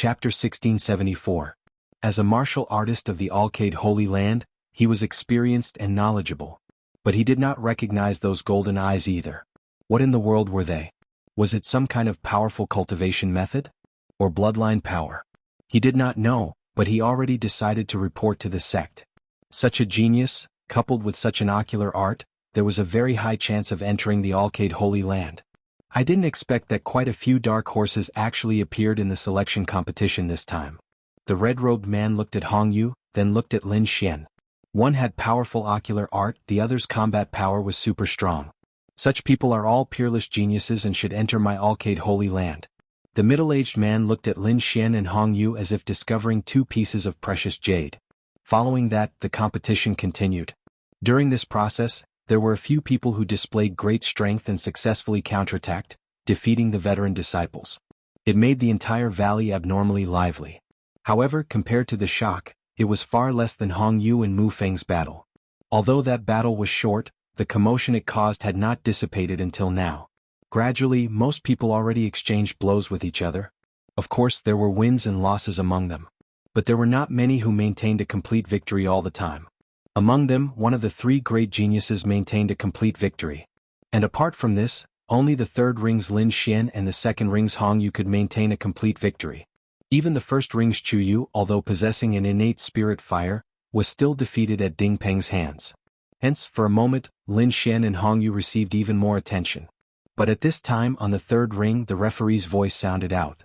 Chapter 1674. As a martial artist of the Alcade Holy Land, he was experienced and knowledgeable. But he did not recognize those golden eyes either. What in the world were they? Was it some kind of powerful cultivation method? Or bloodline power? He did not know, but he already decided to report to the sect. Such a genius, coupled with such an ocular art, there was a very high chance of entering the Alcade Holy Land. I didn't expect that quite a few dark horses actually appeared in the selection competition this time. The red-robed man looked at Hong Yu, then looked at Lin Xian. One had powerful ocular art, the other's combat power was super strong. Such people are all peerless geniuses and should enter my Alcade Holy Land. The middle-aged man looked at Lin Xian and Hong Yu as if discovering two pieces of precious jade. Following that, the competition continued. During this process, there were a few people who displayed great strength and successfully counterattacked, defeating the veteran disciples. It made the entire valley abnormally lively. However, compared to the shock, it was far less than Hong Yu and Mu Feng's battle. Although that battle was short, the commotion it caused had not dissipated until now. Gradually, most people already exchanged blows with each other. Of course, there were wins and losses among them. But there were not many who maintained a complete victory all the time. Among them, one of the three great geniuses maintained a complete victory. And apart from this, only the third ring's Lin Xian and the second ring's Hong Yu could maintain a complete victory. Even the first ring's Chu Yu, although possessing an innate spirit fire, was still defeated at Ding Peng's hands. Hence, for a moment, Lin Xian and Hong Yu received even more attention. But at this time on the third ring the referee's voice sounded out.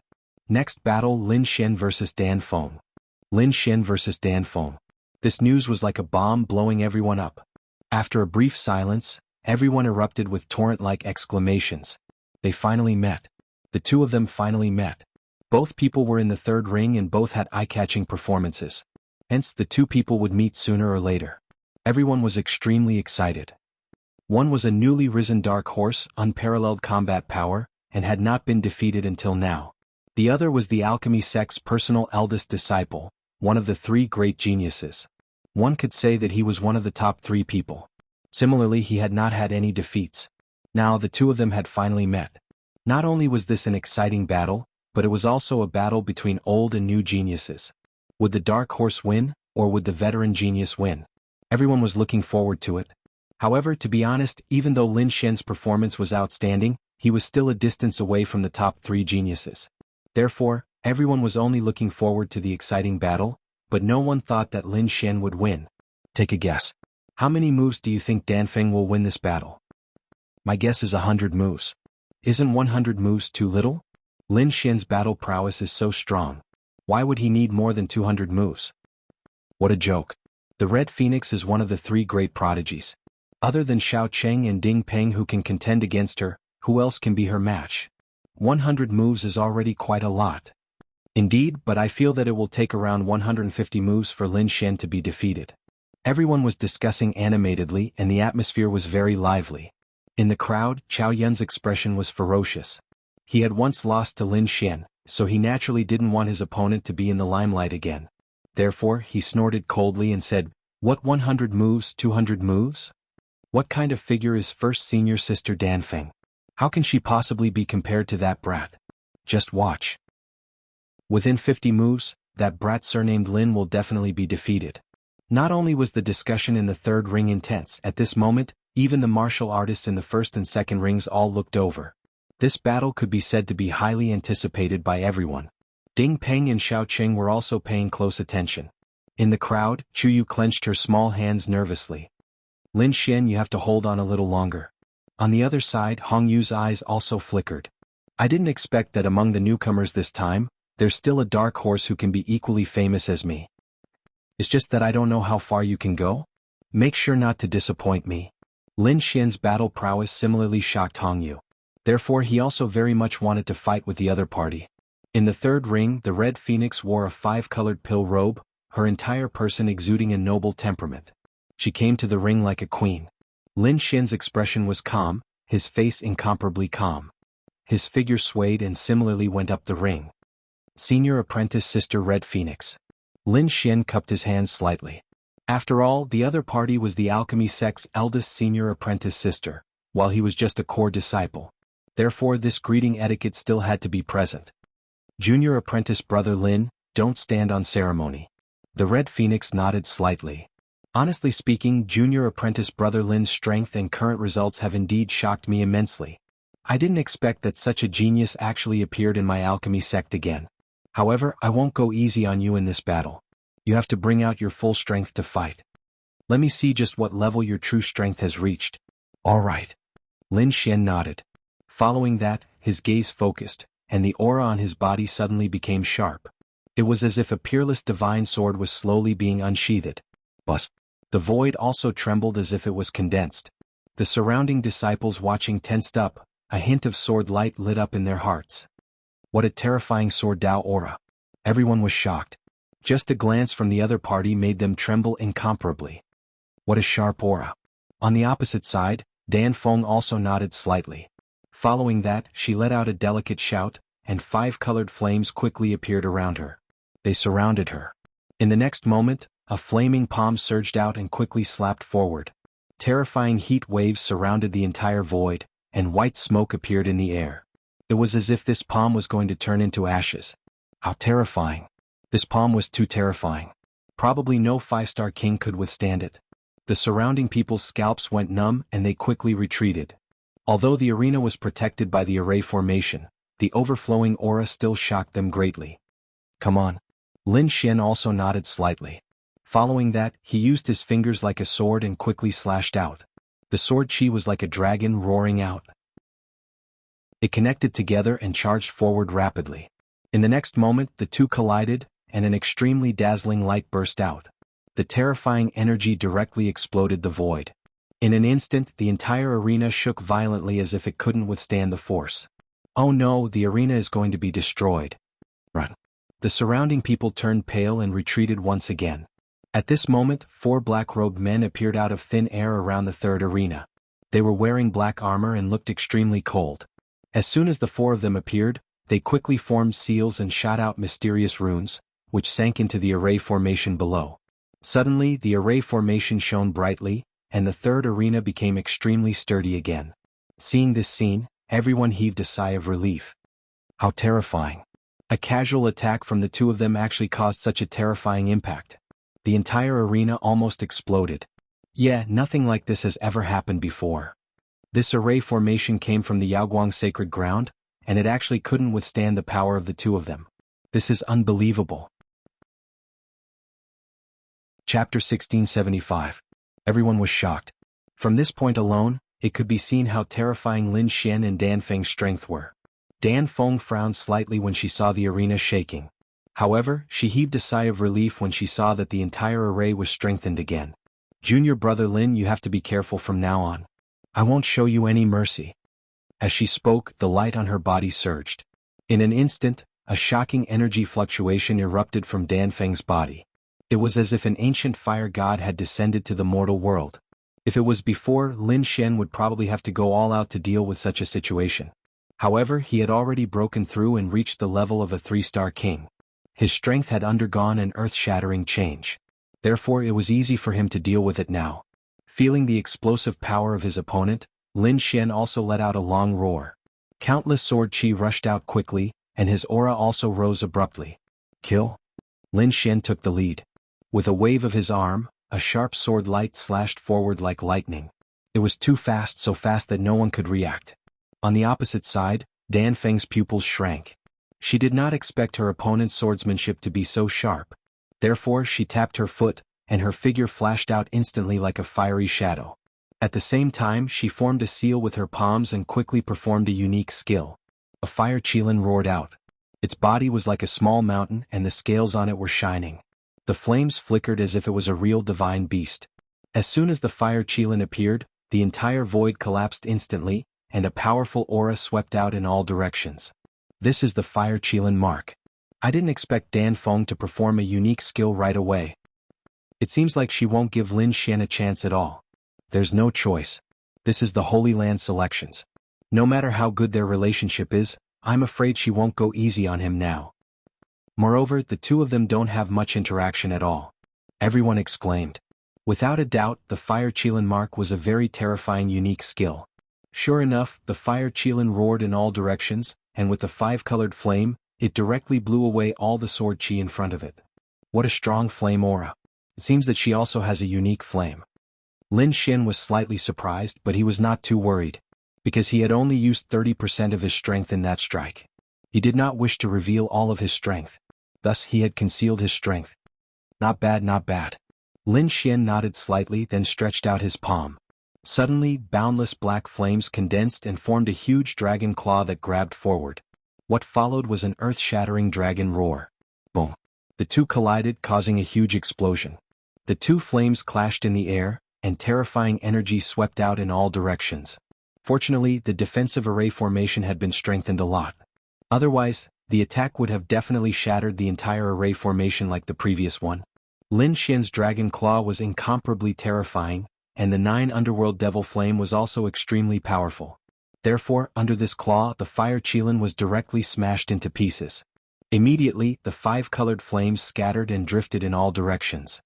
Next battle, Lin Xian vs Dan Feng. Lin Xian vs Dan Feng. This news was like a bomb blowing everyone up. After a brief silence, everyone erupted with torrent-like exclamations. They finally met. The two of them finally met. Both people were in the third ring and both had eye-catching performances. Hence, the two people would meet sooner or later. Everyone was extremely excited. One was a newly risen dark horse, unparalleled combat power, and had not been defeated until now. The other was the alchemy sect's personal eldest disciple, one of the three great geniuses. One could say that he was one of the top three people. Similarly, he had not had any defeats. Now the two of them had finally met. Not only was this an exciting battle, but it was also a battle between old and new geniuses. Would the dark horse win, or would the veteran genius win? Everyone was looking forward to it. However, to be honest, even though Lin Xian's performance was outstanding, he was still a distance away from the top three geniuses. Therefore, everyone was only looking forward to the exciting battle, but no one thought that Lin Xian would win. Take a guess. How many moves do you think Dan Feng will win this battle? My guess is 100 moves. Isn't 100 moves too little? Lin Xian's battle prowess is so strong. Why would he need more than 200 moves? What a joke. The Red Phoenix is one of the three great prodigies. Other than Xiao Cheng and Ding Peng who can contend against her, who else can be her match? 100 moves is already quite a lot. Indeed, but I feel that it will take around 150 moves for Lin Xian to be defeated. Everyone was discussing animatedly and the atmosphere was very lively. In the crowd, Chao Yun's expression was ferocious. He had once lost to Lin Xian, so he naturally didn't want his opponent to be in the limelight again. Therefore, he snorted coldly and said, "What 100 moves, 200 moves? What kind of figure is first senior sister Dan Feng? How can she possibly be compared to that brat? Just watch." Within 50 moves, that brat surnamed Lin will definitely be defeated. Not only was the discussion in the third ring intense, at this moment, even the martial artists in the first and second rings all looked over. This battle could be said to be highly anticipated by everyone. Ding Peng and Xiao Cheng were also paying close attention. In the crowd, Chu Yu clenched her small hands nervously. "Lin Xian, you have to hold on a little longer." On the other side, Hong Yu's eyes also flickered. "I didn't expect that among the newcomers this time, there's still a dark horse who can be equally famous as me. It's just that I don't know how far you can go. Make sure not to disappoint me." Lin Xian's battle prowess similarly shocked Hong Yu. Therefore he also very much wanted to fight with the other party. In the third ring, the Red Phoenix wore a 5-colored pill robe, her entire person exuding a noble temperament. She came to the ring like a queen. Lin Xian's expression was calm, his face incomparably calm. His figure swayed and similarly went up the ring. Senior apprentice sister Red Phoenix. Lin Xian cupped his hands slightly. After all, the other party was the alchemy sect's eldest senior apprentice sister, while he was just a core disciple. Therefore this greeting etiquette still had to be present. Junior apprentice brother Lin, don't stand on ceremony. The Red Phoenix nodded slightly. Honestly speaking, junior apprentice brother Lin's strength and current results have indeed shocked me immensely. I didn't expect that such a genius actually appeared in my alchemy sect again. However, I won't go easy on you in this battle. You have to bring out your full strength to fight. Let me see just what level your true strength has reached. All right. Lin Xian nodded. Following that, his gaze focused, and the aura on his body suddenly became sharp. It was as if a peerless divine sword was slowly being unsheathed. Buzz. The void also trembled as if it was condensed. The surrounding disciples watching tensed up, a hint of sword light lit up in their hearts. What a terrifying sword Dao aura. Everyone was shocked. Just a glance from the other party made them tremble incomparably. What a sharp aura. On the opposite side, Dan Feng also nodded slightly. Following that, she let out a delicate shout, and 5 colored flames quickly appeared around her. They surrounded her. In the next moment, a flaming palm surged out and quickly slapped forward. Terrifying heat waves surrounded the entire void, and white smoke appeared in the air. It was as if this palm was going to turn into ashes. How terrifying. This palm was too terrifying. Probably no 5-star king could withstand it. The surrounding people's scalps went numb and they quickly retreated. Although the arena was protected by the array formation, the overflowing aura still shocked them greatly. Come on. Lin Xian also nodded slightly. Following that, he used his fingers like a sword and quickly slashed out. The sword chi was like a dragon roaring out. It connected together and charged forward rapidly. In the next moment, the two collided, and an extremely dazzling light burst out. The terrifying energy directly exploded the void. In an instant, the entire arena shook violently as if it couldn't withstand the force. Oh no, the arena is going to be destroyed. Run. The surrounding people turned pale and retreated once again. At this moment, 4 black-robed men appeared out of thin air around the third arena. They were wearing black armor and looked extremely cold. As soon as the 4 of them appeared, they quickly formed seals and shot out mysterious runes, which sank into the array formation below. Suddenly, the array formation shone brightly, and the third arena became extremely sturdy again. Seeing this scene, everyone heaved a sigh of relief. How terrifying. A casual attack from the 2 of them actually caused such a terrifying impact. The entire arena almost exploded. Yeah, nothing like this has ever happened before. This array formation came from the Yaoguang sacred ground, and it actually couldn't withstand the power of the 2 of them. This is unbelievable. Chapter 1675. Everyone was shocked. From this point alone, it could be seen how terrifying Lin Xian and Dan Feng's strength were. Dan Feng frowned slightly when she saw the arena shaking. However, she heaved a sigh of relief when she saw that the entire array was strengthened again. Junior brother Lin, you have to be careful from now on. I won't show you any mercy. As she spoke, the light on her body surged. In an instant, a shocking energy fluctuation erupted from Dan Feng's body. It was as if an ancient fire god had descended to the mortal world. If it was before, Lin Xian would probably have to go all out to deal with such a situation. However, he had already broken through and reached the level of a 3-star king. His strength had undergone an earth-shattering change. Therefore, it was easy for him to deal with it now. Feeling the explosive power of his opponent, Lin Xian also let out a long roar. Countless sword chi rushed out quickly, and his aura also rose abruptly. Kill? Lin Xian took the lead. With a wave of his arm, a sharp sword light slashed forward like lightning. It was too fast, so fast that no one could react. On the opposite side, Dan Feng's pupils shrank. She did not expect her opponent's swordsmanship to be so sharp. Therefore, she tapped her foot, and her figure flashed out instantly like a fiery shadow. At the same time, she formed a seal with her palms and quickly performed a unique skill. A fire qilin roared out. Its body was like a small mountain and the scales on it were shining. The flames flickered as if it was a real divine beast. As soon as the fire qilin appeared, the entire void collapsed instantly, and a powerful aura swept out in all directions. This is the fire qilin mark. I didn't expect Dan Feng to perform a unique skill right away. It seems like she won't give Lin Xian a chance at all. There's no choice. This is the Holy Land selections. No matter how good their relationship is, I'm afraid she won't go easy on him now. Moreover, the 2 of them don't have much interaction at all. Everyone exclaimed. Without a doubt, the fire qilin mark was a very terrifying unique skill. Sure enough, the fire qilin roared in all directions, and with the 5-colored flame, it directly blew away all the sword chi in front of it. What a strong flame aura. It seems that she also has a unique flame. Lin Xin was slightly surprised, but he was not too worried, because he had only used 30% of his strength in that strike. He did not wish to reveal all of his strength. Thus he had concealed his strength. Not bad, not bad. Lin Xin nodded slightly, then stretched out his palm. Suddenly, boundless black flames condensed and formed a huge dragon claw that grabbed forward. What followed was an earth-shattering dragon roar. Boom. The two collided, causing a huge explosion. The two flames clashed in the air, and terrifying energy swept out in all directions. Fortunately, the defensive array formation had been strengthened a lot. Otherwise, the attack would have definitely shattered the entire array formation like the previous one. Lin Xin's dragon claw was incomparably terrifying, and the 9 underworld devil flame was also extremely powerful. Therefore, under this claw, the fire qilin was directly smashed into pieces. Immediately, the 5 colored flames scattered and drifted in all directions.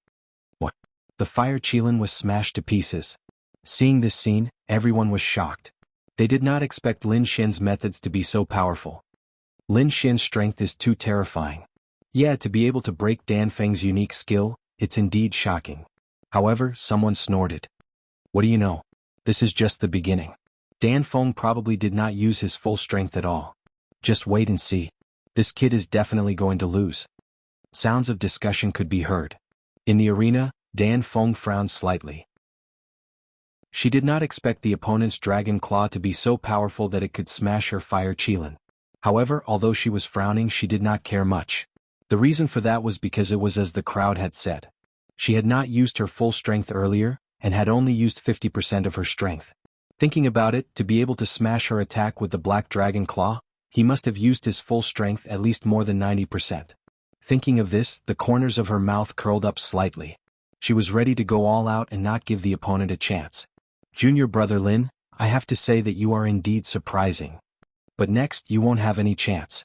What? The fire qilin was smashed to pieces. Seeing this scene, everyone was shocked. They did not expect Lin Xin's methods to be so powerful. Lin Xin's strength is too terrifying. Yeah, to be able to break Dan Feng's unique skill, it's indeed shocking. However, someone snorted. What do you know? This is just the beginning. Dan Feng probably did not use his full strength at all. Just wait and see. This kid is definitely going to lose. Sounds of discussion could be heard. In the arena, Dan Feng frowned slightly. She did not expect the opponent's dragon claw to be so powerful that it could smash her fire qilin. However, although she was frowning, she did not care much. The reason for that was because it was as the crowd had said. She had not used her full strength earlier, and had only used 50% of her strength. Thinking about it, to be able to smash her attack with the black dragon claw, he must have used his full strength at least more than 90%. Thinking of this, the corners of her mouth curled up slightly. She was ready to go all out and not give the opponent a chance. Junior brother Lin, I have to say that you are indeed surprising. But next, you won't have any chance.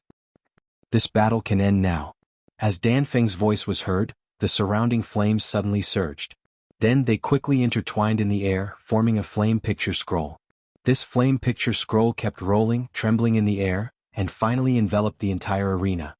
This battle can end now. As Dan Feng's voice was heard, the surrounding flames suddenly surged. Then they quickly intertwined in the air, forming a flame picture scroll. This flame picture scroll kept rolling, trembling in the air, and finally enveloped the entire arena.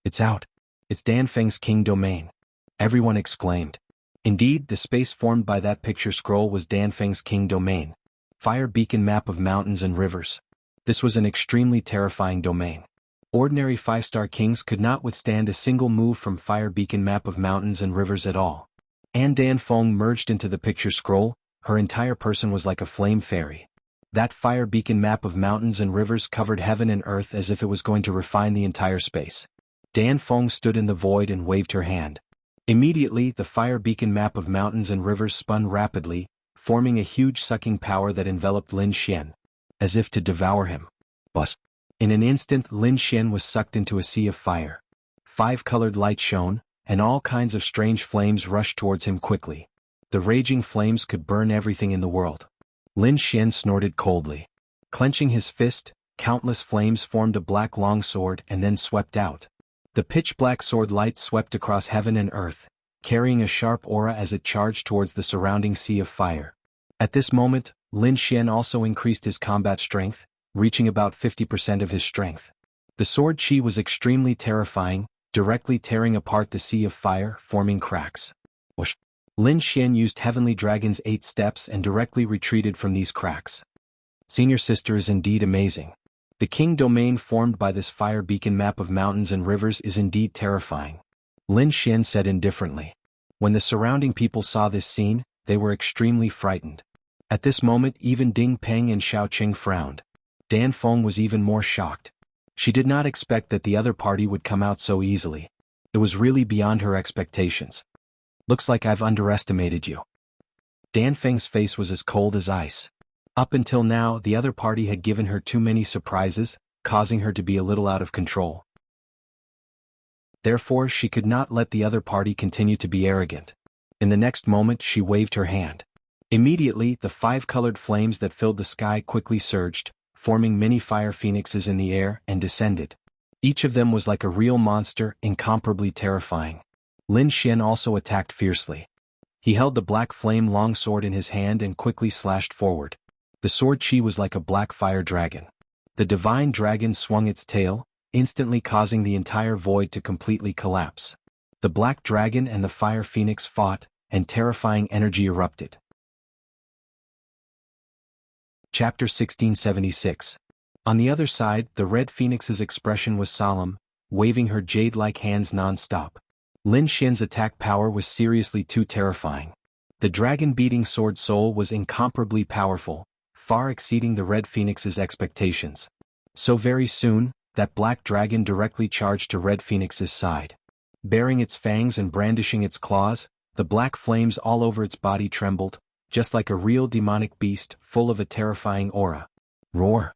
It's out. It's Dan Feng's king domain. Everyone exclaimed. Indeed, the space formed by that picture scroll was Dan Feng's king domain. Fire beacon map of mountains and rivers. This was an extremely terrifying domain. Ordinary 5-star kings could not withstand a single move from fire beacon map of mountains and rivers at all. And Dan Feng merged into the picture scroll, her entire person was like a flame fairy. That fire beacon map of mountains and rivers covered heaven and earth as if it was going to refine the entire space. Dan Feng stood in the void and waved her hand. Immediately, the fire beacon map of mountains and rivers spun rapidly, forming a huge sucking power that enveloped Lin Xian, as if to devour him. Buzz. In an instant, Lin Xian was sucked into a sea of fire. 5-colored light shone, and all kinds of strange flames rushed towards him quickly. The raging flames could burn everything in the world. Lin Xian snorted coldly. Clenching his fist, countless flames formed a black longsword and then swept out. The pitch-black sword light swept across heaven and earth, carrying a sharp aura as it charged towards the surrounding sea of fire. At this moment, Lin Xian also increased his combat strength, reaching about 50% of his strength. The sword chi was extremely terrifying, directly tearing apart the sea of fire, forming cracks. Whoosh! Lin Xian used Heavenly Dragon's 8 steps and directly retreated from these cracks. Senior sister is indeed amazing. The king domain formed by this fire beacon map of mountains and rivers is indeed terrifying. Lin Xian said indifferently. When the surrounding people saw this scene, they were extremely frightened. At this moment, even Ding Peng and Xiao Qing frowned. Dan Feng was even more shocked. She did not expect that the other party would come out so easily. It was really beyond her expectations. Looks like I've underestimated you. Dan Feng's face was as cold as ice. Up until now, the other party had given her too many surprises, causing her to be a little out of control. Therefore, she could not let the other party continue to be arrogant. In the next moment, she waved her hand. Immediately, the 5-colored flames that filled the sky quickly surged, forming many fire phoenixes in the air, and descended. Each of them was like a real monster, incomparably terrifying. Lin Xian also attacked fiercely. He held the black flame longsword in his hand and quickly slashed forward. The sword chi was like a black fire dragon. The divine dragon swung its tail, instantly causing the entire void to completely collapse. The black dragon and the fire phoenix fought, and terrifying energy erupted. Chapter 1676. On the other side, the red phoenix's expression was solemn, waving her jade-like hands non-stop. Lin Xian's attack power was seriously too terrifying. The dragon-beating sword soul was incomparably powerful, far exceeding the red phoenix's expectations. So very soon, that black dragon directly charged to red phoenix's side. Baring its fangs and brandishing its claws, the black flames all over its body trembled, just like a real demonic beast full of a terrifying aura. Roar!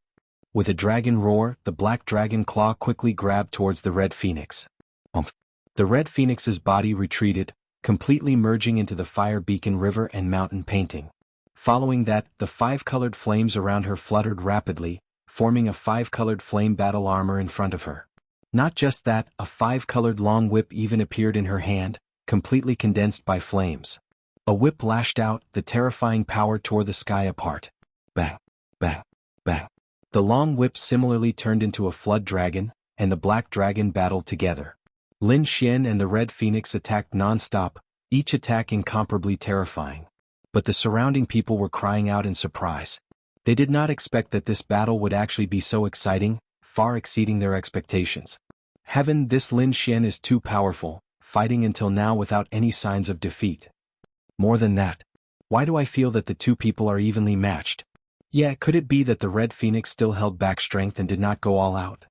With a dragon roar, the black dragon claw quickly grabbed towards the red phoenix. The red phoenix's body retreated, completely merging into the fire beacon river and mountain painting. Following that, the five-colored flames around her fluttered rapidly, forming a five-colored flame battle armor in front of her. Not just that, a five-colored long whip even appeared in her hand, completely condensed by flames. A whip lashed out, the terrifying power tore the sky apart. Bang! Bang! Bang! The long whip similarly turned into a flood dragon, and the black dragon battled together. Lin Xian and the red phoenix attacked non-stop, each attack incomparably terrifying. But the surrounding people were crying out in surprise. They did not expect that this battle would actually be so exciting, far exceeding their expectations. Heaven, this Lin Xian is too powerful, fighting until now without any signs of defeat. More than that, why do I feel that the two people are evenly matched? Yeah, could it be that the red phoenix still held back strength and did not go all out?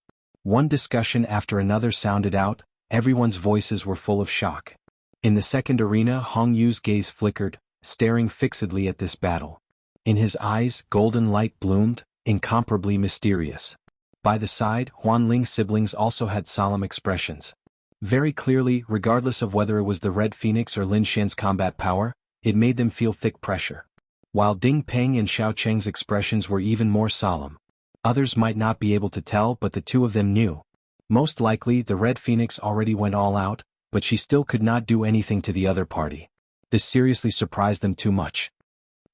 One discussion after another sounded out, everyone's voices were full of shock. In the second arena, Hong Yu's gaze flickered, staring fixedly at this battle. In his eyes, golden light bloomed, incomparably mysterious. By the side, Huan Ling's siblings also had solemn expressions. Very clearly, regardless of whether it was the red phoenix or Lin Xian's combat power, it made them feel thick pressure. While Ding Peng and Xiao Cheng's expressions were even more solemn. Others might not be able to tell, but the two of them knew. Most likely, the red phoenix already went all out, but she still could not do anything to the other party. This seriously surprised them too much.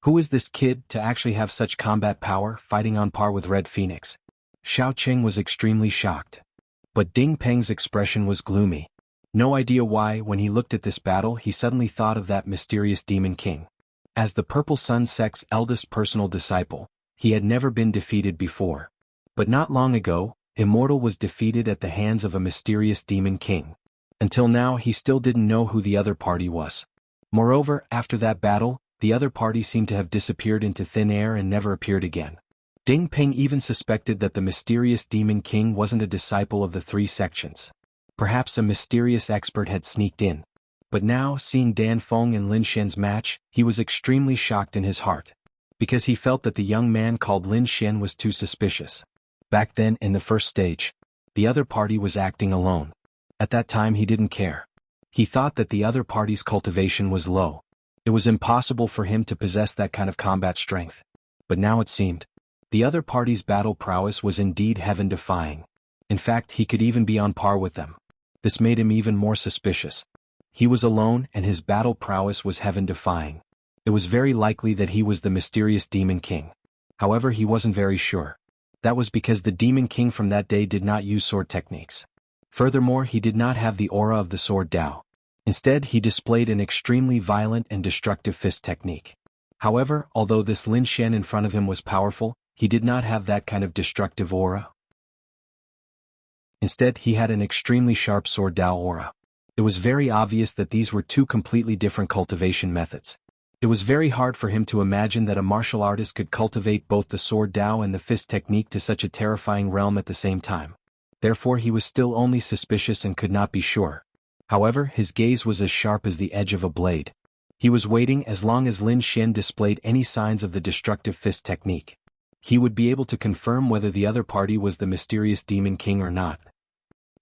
Who is this kid to actually have such combat power, fighting on par with red phoenix? Xiao Cheng was extremely shocked. But Ding Peng's expression was gloomy. No idea why, when he looked at this battle, he suddenly thought of that mysterious demon king. As the Purple Sun sect's eldest personal disciple, he had never been defeated before. But not long ago, Immortal was defeated at the hands of a mysterious demon king. Until now, he still didn't know who the other party was. Moreover, after that battle, the other party seemed to have disappeared into thin air and never appeared again. Ding Peng even suspected that the mysterious demon king wasn't a disciple of the three sections. Perhaps a mysterious expert had sneaked in. But now, seeing Dan Feng and Lin Xian's match, he was extremely shocked in his heart. Because he felt that the young man called Lin Xian was too suspicious. Back then, in the first stage, the other party was acting alone. At that time he didn't care. He thought that the other party's cultivation was low. It was impossible for him to possess that kind of combat strength. But now it seemed. The other party's battle prowess was indeed heaven-defying. In fact, he could even be on par with them. This made him even more suspicious. He was alone and his battle prowess was heaven-defying. It was very likely that he was the mysterious Demon King. However, he wasn't very sure. That was because the Demon King from that day did not use sword techniques. Furthermore, he did not have the aura of the sword Dao. Instead, he displayed an extremely violent and destructive fist technique. However, although this Lin Xian in front of him was powerful, he did not have that kind of destructive aura. Instead, he had an extremely sharp sword Dao aura. It was very obvious that these were two completely different cultivation methods. It was very hard for him to imagine that a martial artist could cultivate both the sword Dao and the fist technique to such a terrifying realm at the same time. Therefore, he was still only suspicious and could not be sure. However, his gaze was as sharp as the edge of a blade. He was waiting as long as Lin Xian displayed any signs of the destructive fist technique. He would be able to confirm whether the other party was the mysterious Demon King or not.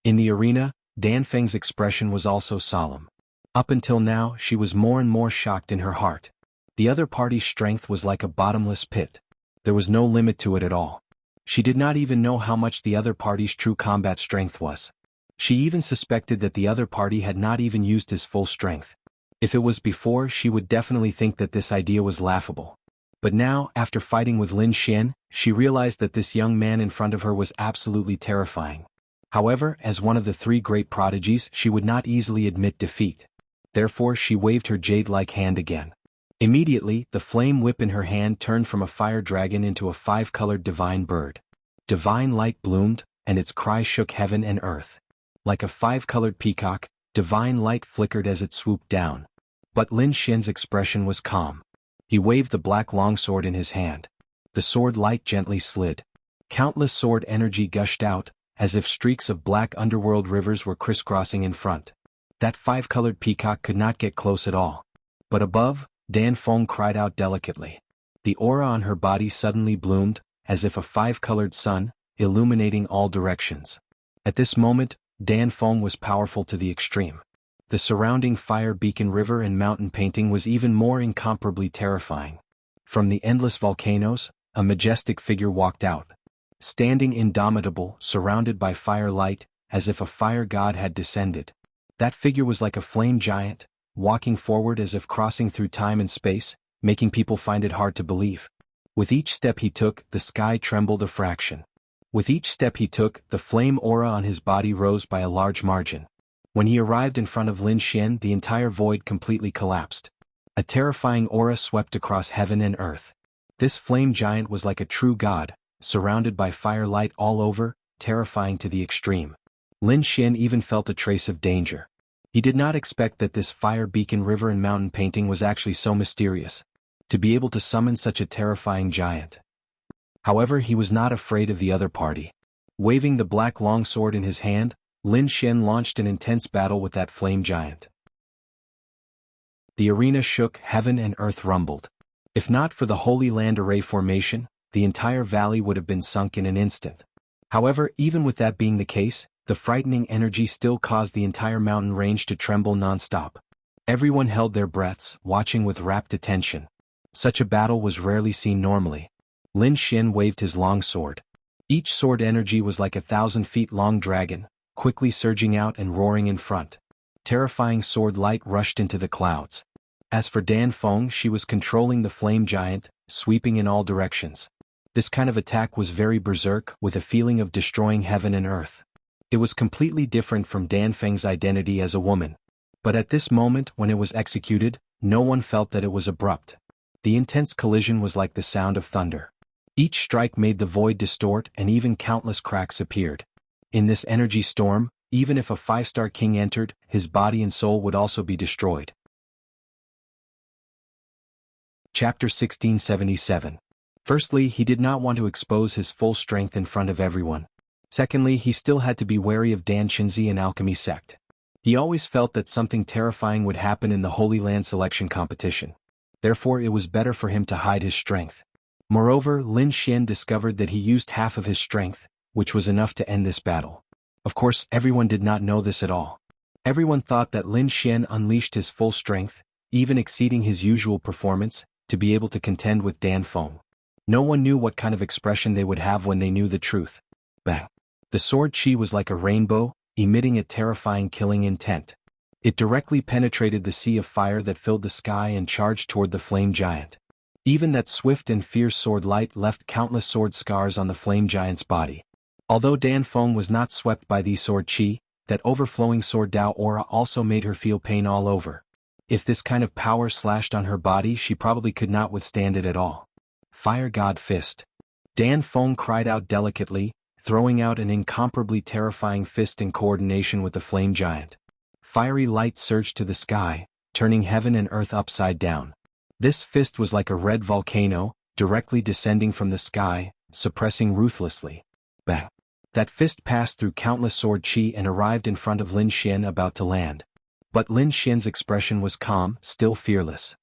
In the arena, Dan Feng's expression was also solemn. Up until now, she was more and more shocked in her heart. The other party's strength was like a bottomless pit. There was no limit to it at all. She did not even know how much the other party's true combat strength was. She even suspected that the other party had not even used his full strength. If it was before, she would definitely think that this idea was laughable. But now, after fighting with Lin Xian, she realized that this young man in front of her was absolutely terrifying. However, as one of the three great prodigies, she would not easily admit defeat. Therefore she waved her jade-like hand again. Immediately, the flame whip in her hand turned from a fire dragon into a five-colored divine bird. Divine light bloomed, and its cry shook heaven and earth. Like a five-colored peacock, divine light flickered as it swooped down. But Lin Xian's expression was calm. He waved the black longsword in his hand. The sword light gently slid. Countless sword energy gushed out, as if streaks of black underworld rivers were crisscrossing in front. That five-colored peacock could not get close at all. But above, Dan Feng cried out delicately. The aura on her body suddenly bloomed, as if a five-colored sun, illuminating all directions. At this moment, Dan Feng was powerful to the extreme. The surrounding fire beacon river and mountain painting was even more incomparably terrifying. From the endless volcanoes, a majestic figure walked out. Standing indomitable, surrounded by firelight, as if a fire god had descended. That figure was like a flame giant, walking forward as if crossing through time and space, making people find it hard to believe. With each step he took, the sky trembled a fraction. With each step he took, the flame aura on his body rose by a large margin. When he arrived in front of Lin Xian, the entire void completely collapsed. A terrifying aura swept across heaven and earth. This flame giant was like a true god, surrounded by firelight all over, terrifying to the extreme. Lin Xian even felt a trace of danger. He did not expect that this fire beacon river and mountain painting was actually so mysterious. To be able to summon such a terrifying giant. However, he was not afraid of the other party. Waving the black longsword in his hand, Lin Xian launched an intense battle with that flame giant. The arena shook, heaven and earth rumbled. If not for the Holy Land Array formation, the entire valley would have been sunk in an instant. However, even with that being the case, the frightening energy still caused the entire mountain range to tremble non-stop. Everyone held their breaths, watching with rapt attention. Such a battle was rarely seen normally. Lin Xian waved his long sword. Each sword energy was like a 1,000-feet-long dragon, quickly surging out and roaring in front. Terrifying sword light rushed into the clouds. As for Dan Feng, she was controlling the flame giant, sweeping in all directions. This kind of attack was very berserk, with a feeling of destroying heaven and earth. It was completely different from Dan Feng's identity as a woman. But at this moment, when it was executed, no one felt that it was abrupt. The intense collision was like the sound of thunder. Each strike made the void distort and even countless cracks appeared. In this energy storm, even if a 5-star king entered, his body and soul would also be destroyed. Chapter 1677. Firstly, he did not want to expose his full strength in front of everyone. Secondly, he still had to be wary of Dan Qinzi and Alchemy sect. He always felt that something terrifying would happen in the Holy Land selection competition. Therefore, it was better for him to hide his strength. Moreover, Lin Xian discovered that he used half of his strength, which was enough to end this battle. Of course, everyone did not know this at all. Everyone thought that Lin Xian unleashed his full strength, even exceeding his usual performance, to be able to contend with Dan Feng. No one knew what kind of expression they would have when they knew the truth. Bang! The sword chi was like a rainbow, emitting a terrifying killing intent. It directly penetrated the sea of fire that filled the sky and charged toward the flame giant. Even that swift and fierce sword light left countless sword scars on the flame giant's body. Although Dan Feng was not swept by these sword chi, that overflowing sword Dao aura also made her feel pain all over. If this kind of power slashed on her body, she probably could not withstand it at all. Fire God Fist. Dan Feng cried out delicately, throwing out an incomparably terrifying fist in coordination with the flame giant. Fiery light surged to the sky, turning heaven and earth upside down. This fist was like a red volcano, directly descending from the sky, suppressing ruthlessly. Bang! That fist passed through countless sword chi and arrived in front of Lin Xian about to land. But Lin Xian's expression was calm, still fearless.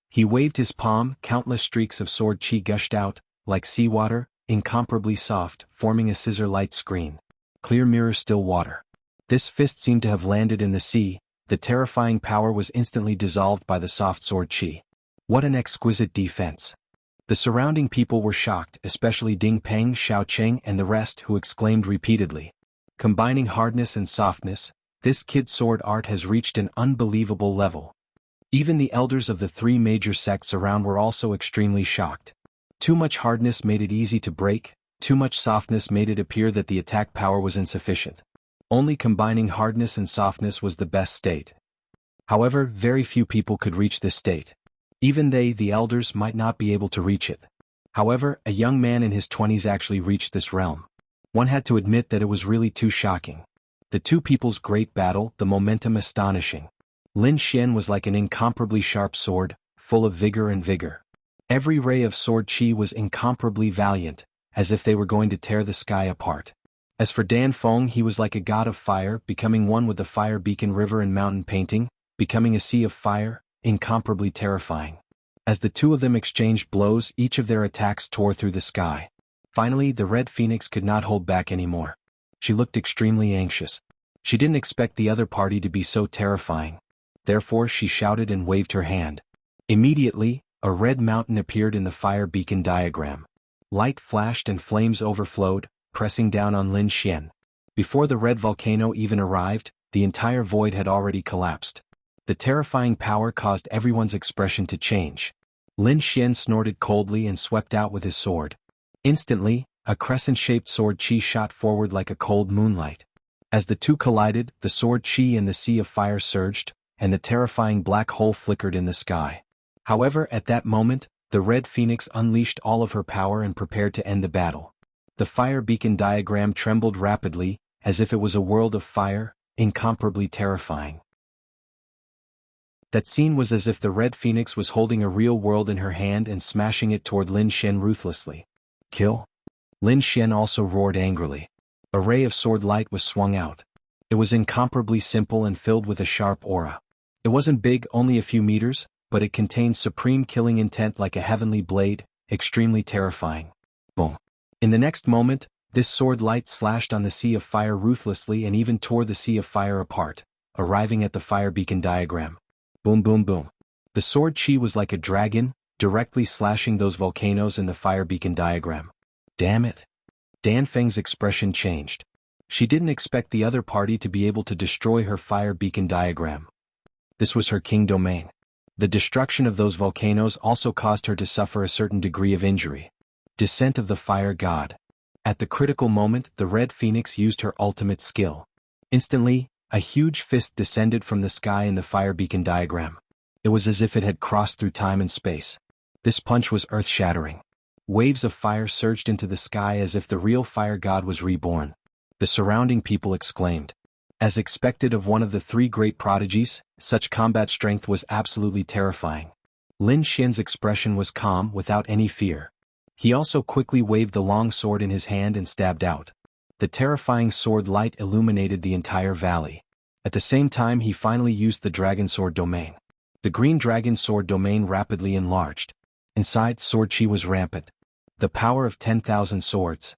He waved his palm, countless streaks of sword chi gushed out, like seawater, incomparably soft, forming a scissor-light screen. Clear mirror still water. This fist seemed to have landed in the sea. The terrifying power was instantly dissolved by the soft sword chi. What an exquisite defense. The surrounding people were shocked, especially Ding Peng, Xiao Cheng and the rest, who exclaimed repeatedly. Combining hardness and softness, this kid's sword art has reached an unbelievable level. Even the elders of the three major sects around were also extremely shocked. Too much hardness made it easy to break, Too much softness made it appear that the attack power was insufficient. Only combining hardness and softness was the best state. However, very few people could reach this state. Even they, the elders, might not be able to reach it. However, a young man in his 20s actually reached this realm. One had to admit that it was really too shocking. The two people's great battle, the momentum astonishing. Lin Xian was like an incomparably sharp sword, full of vigor and vigor. Every ray of sword chi was incomparably valiant, as if they were going to tear the sky apart. As for Dan Feng, he was like a god of fire, becoming one with the fire beacon river and mountain painting, becoming a sea of fire, incomparably terrifying. As the two of them exchanged blows, each of their attacks tore through the sky. Finally, the Red Phoenix could not hold back anymore. She looked extremely anxious. She didn't expect the other party to be so terrifying. Therefore, she shouted and waved her hand. Immediately, a red mountain appeared in the fire beacon diagram. Light flashed and flames overflowed, pressing down on Lin Xian. Before the red volcano even arrived, the entire void had already collapsed. The terrifying power caused everyone's expression to change. Lin Xian snorted coldly and swept out with his sword. Instantly, a crescent-shaped sword chi shot forward like a cold moonlight. As the two collided, the sword chi and the sea of fire surged, and the terrifying black hole flickered in the sky. However, at that moment, the Red Phoenix unleashed all of her power and prepared to end the battle. The fire beacon diagram trembled rapidly, as if it was a world of fire, incomparably terrifying. That scene was as if the Red Phoenix was holding a real world in her hand and smashing it toward Lin Xian ruthlessly. Kill? Lin Xian also roared angrily. A ray of sword light was swung out. It was incomparably simple and filled with a sharp aura. It wasn't big, only a few meters, but it contained supreme killing intent like a heavenly blade, extremely terrifying. Boom. In the next moment, this sword light slashed on the sea of fire ruthlessly and even tore the sea of fire apart, arriving at the fire beacon diagram. Boom boom boom. The sword chi was like a dragon, directly slashing those volcanoes in the fire beacon diagram. Damn it. Dan Feng's expression changed. She didn't expect the other party to be able to destroy her fire beacon diagram. This was her king domain. The destruction of those volcanoes also caused her to suffer a certain degree of injury. Descent of the Fire God. At the critical moment, the Red Phoenix used her ultimate skill. Instantly, a huge fist descended from the sky in the fire beacon diagram. It was as if it had crossed through time and space. This punch was earth-shattering. Waves of fire surged into the sky as if the real fire god was reborn. The surrounding people exclaimed. As expected of one of the three great prodigies, such combat strength was absolutely terrifying. Lin Xian's expression was calm, without any fear. He also quickly waved the long sword in his hand and stabbed out. The terrifying sword light illuminated the entire valley. At the same time, he finally used the dragon sword domain. The green dragon sword domain rapidly enlarged. Inside, sword chi was rampant. The power of 10,000 swords.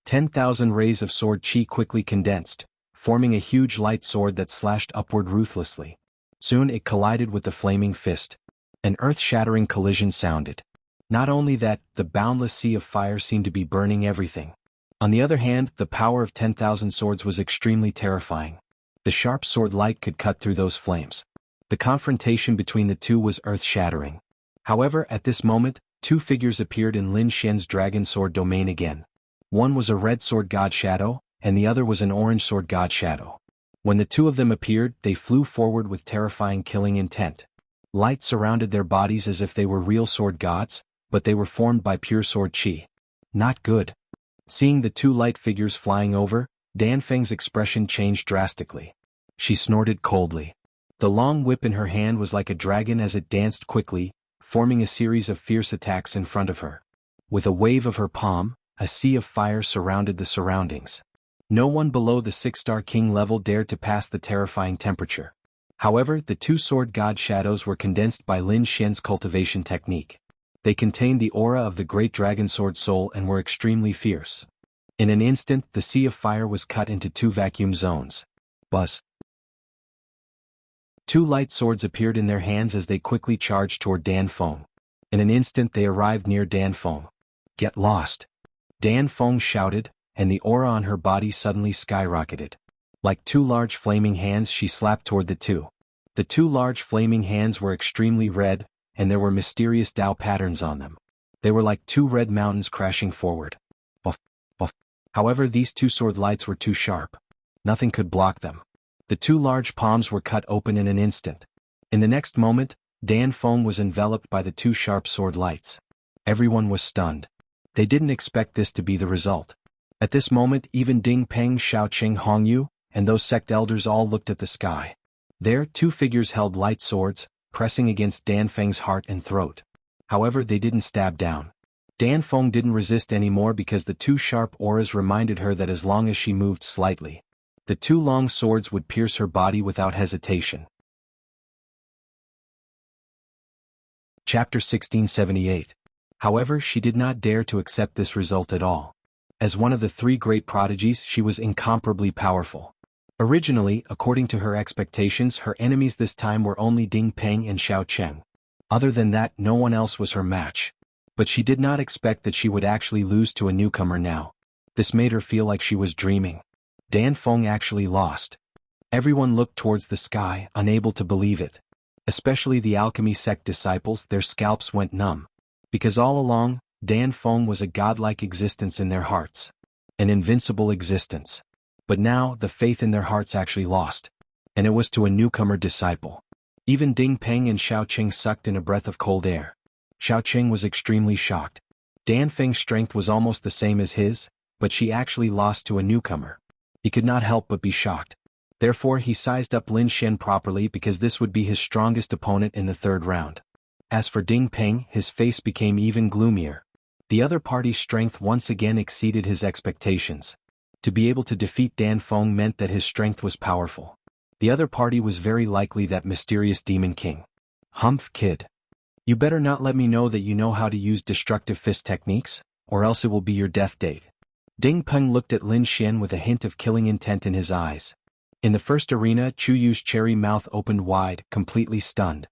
10,000 rays of sword chi quickly condensed, forming a huge light sword that slashed upward ruthlessly. Soon it collided with the flaming fist. An earth-shattering collision sounded. Not only that, the boundless sea of fire seemed to be burning everything. On the other hand, the power of 10,000 swords was extremely terrifying. The sharp sword light could cut through those flames. The confrontation between the two was earth-shattering. However, at this moment, two figures appeared in Lin Xian's dragon sword domain again. One was a red sword god shadow, and the other was an orange sword god shadow. When the two of them appeared, they flew forward with terrifying killing intent. Light surrounded their bodies as if they were real sword gods, but they were formed by pure sword chi. Not good. Seeing the two light figures flying over, Dan Feng's expression changed drastically. She snorted coldly. The long whip in her hand was like a dragon as it danced quickly, forming a series of fierce attacks in front of her. With a wave of her palm, a sea of fire surrounded the surroundings. No one below the 6-star king level dared to pass the terrifying temperature. However, the two sword god shadows were condensed by Lin Xian's cultivation technique. They contained the aura of the great dragon sword soul and were extremely fierce. In an instant, the sea of fire was cut into two vacuum zones. Buzz. Two light swords appeared in their hands as they quickly charged toward Dan Feng. In an instant they arrived near Dan Feng. Get lost. Dan Feng shouted, and the aura on her body suddenly skyrocketed. Like two large flaming hands she slapped toward the two. The two large flaming hands were extremely red, and there were mysterious Tao patterns on them. They were like two red mountains crashing forward. However, these two sword lights were too sharp. Nothing could block them. The two large palms were cut open in an instant. In the next moment, Dan Feng was enveloped by the two sharp sword lights. Everyone was stunned. They didn't expect this to be the result. At this moment, even Ding Peng, Xiaoqing, Hongyu, and those sect elders all looked at the sky. There, two figures held light swords, pressing against Dan Feng's heart and throat. However, they didn't stab down. Dan Feng didn't resist anymore because the two sharp auras reminded her that as long as she moved slightly, the two long swords would pierce her body without hesitation. Chapter 1678. However, she did not dare to accept this result at all. As one of the three great prodigies, she was incomparably powerful. Originally, according to her expectations, her enemies this time were only Ding Peng and Xiao Cheng. Other than that, no one else was her match. But she did not expect that she would actually lose to a newcomer now. This made her feel like she was dreaming. Dan Feng actually lost. Everyone looked towards the sky, unable to believe it. Especially the alchemy sect disciples, their scalps went numb. Because all along, Dan Feng was a godlike existence in their hearts. An invincible existence. But now, the faith in their hearts actually lost. And it was to a newcomer disciple. Even Ding Peng and Xiao Qing sucked in a breath of cold air. Xiao Qing was extremely shocked. Dan Feng's strength was almost the same as his, but she actually lost to a newcomer. He could not help but be shocked. Therefore, he sized up Lin Xian properly because this would be his strongest opponent in the third round. As for Ding Peng, his face became even gloomier. The other party's strength once again exceeded his expectations. To be able to defeat Dan Feng meant that his strength was powerful. The other party was very likely that mysterious Demon King. Humph, kid. You better not let me know that you know how to use destructive fist techniques, or else it will be your death date. Ding Peng looked at Lin Xian with a hint of killing intent in his eyes. In the first arena, Chu Yu's cherry mouth opened wide, completely stunned.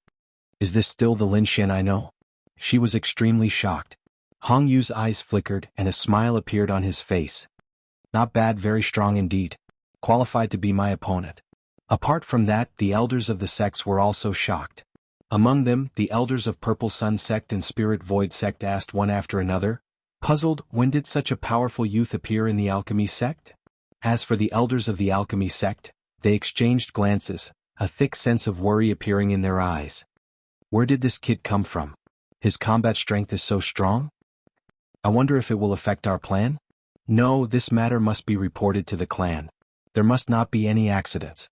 Is this still the Lin Xian I know? She was extremely shocked. Hong Yu's eyes flickered and a smile appeared on his face. Not bad, very strong indeed. Qualified to be my opponent. Apart from that, the elders of the sects were also shocked. Among them, the elders of Purple Sun sect and Spirit Void sect asked one after another, puzzled, when did such a powerful youth appear in the alchemy sect? As for the elders of the alchemy sect, they exchanged glances, a thick sense of worry appearing in their eyes. Where did this kid come from? His combat strength is so strong? I wonder if it will affect our plan? No, this matter must be reported to the clan. There must not be any accidents.